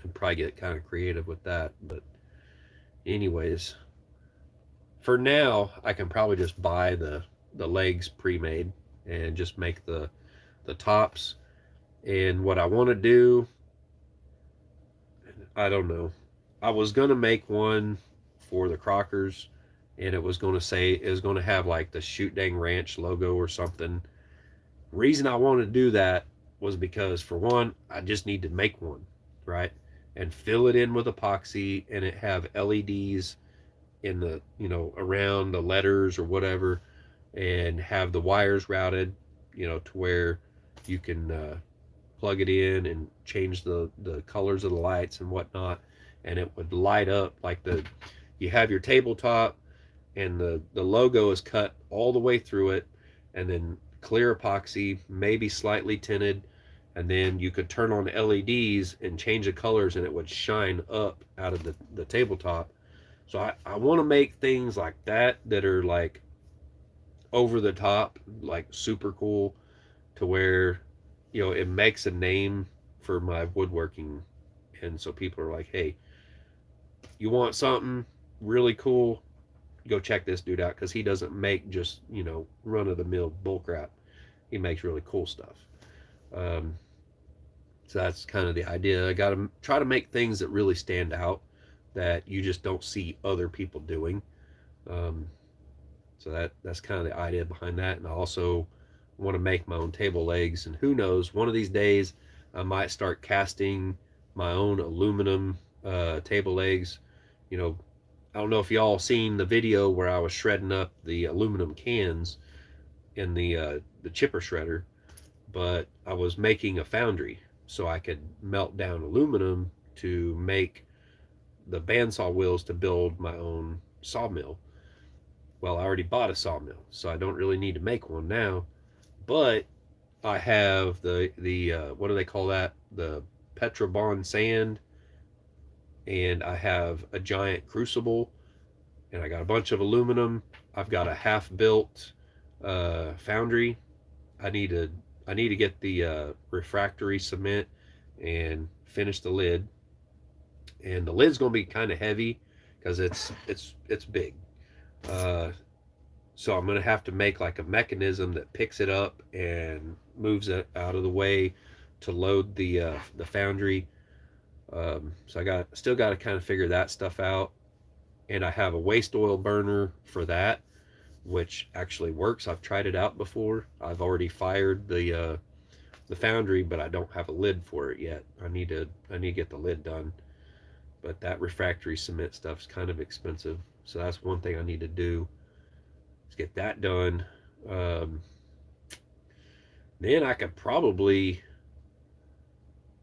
and probably get kind of creative with that. But anyways, for now, I can probably just buy the legs pre-made and just make the tops. And what I want to do, I don't know. I was gonna make one for the Crockers, and it was gonna say it was gonna have like the Shoot Dang Ranch logo or something. Reason I wanted to do that was because for one, I just need to make one, right? And fill it in with epoxy and it have LEDs in the, around the letters or whatever, and have the wires routed, to where you can plug it in and change the colors of the lights and whatnot, and it would light up like you have your tabletop, and the logo is cut all the way through it, and then clear epoxy, maybe slightly tinted, and then you could turn on LEDs and change the colors, and it would shine up out of the tabletop. So I want to make things like that are like over the top, like super cool, to where it makes a name for my woodworking. And so people are like, hey, you want something really cool, go check this dude out, because he doesn't make just run of the mill bull crap. He makes really cool stuff. um, so that's kind of the idea. I got to try to make things that really stand out, that you just don't see other people doing. um, so that's kind of the idea behind that. And I also want to make my own table legs, and who knows, one of these days I might start casting my own aluminum table legs. You know, I don't know if y'all seen the video where I was shredding up the aluminum cans in the chipper shredder, but I was making a foundry so I could melt down aluminum to make the bandsaw wheels to build my own sawmill. Well, I already bought a sawmill, so I don't really need to make one now. But I have the what do they call that? The Petrobond sand, and I have a giant crucible, and I got a bunch of aluminum. I've got a half built foundry. I need to I need to get the refractory cement and finish the lid. And the lid's gonna be kind of heavy because it's big. Uh, so I'm gonna have to make like a mechanism that picks it up and moves it out of the way to load the foundry. So I still got to kind of figure that stuff out. And I have a waste oil burner for that, which actually works. I've tried it out before. I've already fired the foundry, but I don't have a lid for it yet. I need to get the lid done. But that refractory cement stuff's kind of expensive, so that's one thing I need to do. Is get that done. Um, then I could probably,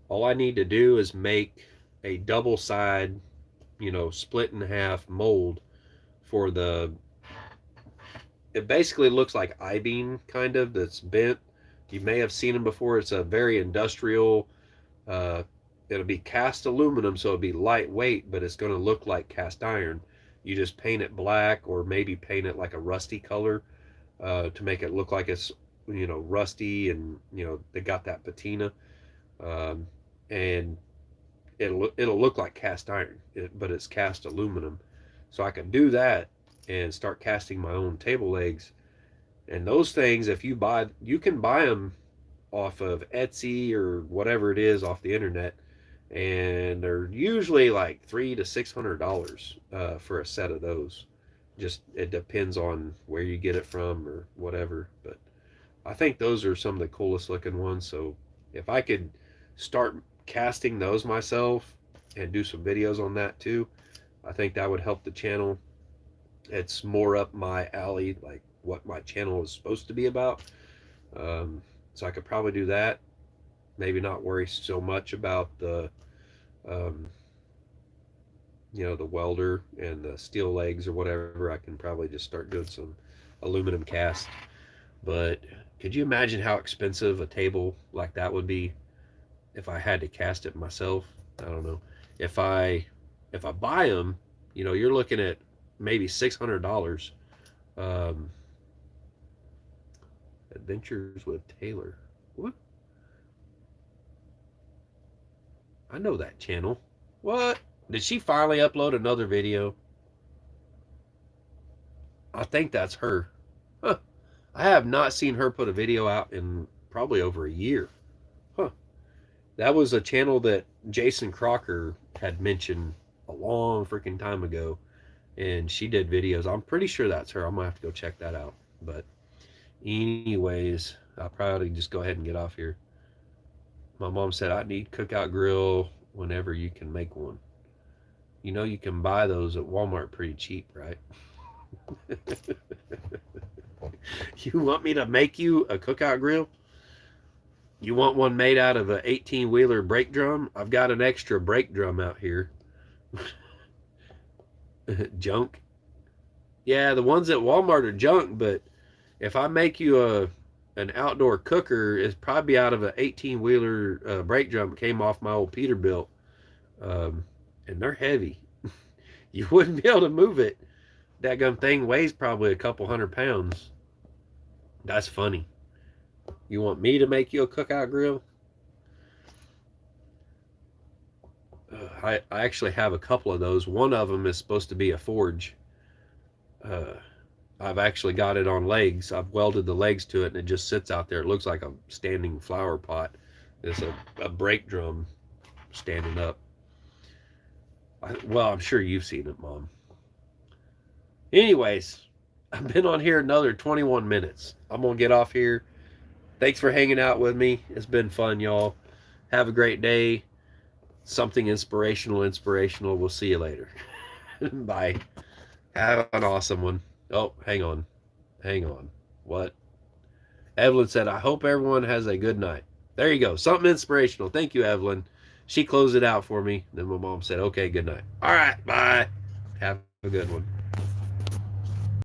all I need to do is make a double side, split in half mold for it basically looks like I-beam kind of, that's bent. You may have seen them before. It's a very industrial, uh, it'll be cast aluminum, so it'll be lightweight, but it's going to look like cast iron. You just paint it black, or maybe paint it like a rusty color, to make it look like it's rusty, and they got that patina. um, and it'll look like cast iron, but it's cast aluminum. So I can do that and start casting my own table legs. And those things, if you can buy them off of Etsy or whatever it is off the internet, and they're usually like $300 to $600 for a set of those. Just it depends on where you get it from or whatever. But I think those are some of the coolest looking ones. So if I could start casting those myself and do some videos on that too, I think that would help the channel. It's more up my alley, like what my channel is supposed to be about. So I could probably do that. Maybe not worry so much about um, the welder and the steel legs or whatever, I can probably just start doing some aluminum cast. But could you imagine how expensive a table like that would be if I had to cast it myself? I don't know. If I buy them, you're looking at maybe $600. Um, Adventures with Taylor. What? I know that channel. What? Did she finally upload another video? I think that's her. Huh. I have not seen her put a video out in probably over a year. Huh. That was a channel that Jason Crocker had mentioned a long freaking time ago, and she did videos. I'm pretty sure that's her. I'm gonna have to go check that out. But anyways, I'll probably just go ahead and get off here. My mom said I need cookout grill whenever you can make one. You can buy those at Walmart pretty cheap, right? You want me to make you a cookout grill? You want one made out of an 18-wheeler brake drum? I've got an extra brake drum out here. Junk. Yeah, the ones at Walmart are junk, but if I make you an outdoor cooker, it's probably out of an 18-wheeler brake drum that came off my old Peterbilt. And they're heavy. You wouldn't be able to move it. That gun thing weighs probably a couple 100 pounds. That's funny. You want me to make you a cookout grill? I actually have a couple of those. One of them is supposed to be a forge. I've actually got it on legs. I've welded the legs to it, and it just sits out there. It looks like a standing flower pot. It's a brake drum standing up. Well, I'm sure you've seen it, Mom. Anyways, I've been on here another 21 minutes. I'm going to get off here. Thanks for hanging out with me. It's been fun, y'all. Have a great day. Something inspirational. We'll see you later. Bye. Have an awesome one. Oh, hang on. What? Evelyn said, I hope everyone has a good night. There you go. Something inspirational. Thank you, Evelyn. She closed it out for me. Then my mom said, okay, good night. All right, bye. Have a good one.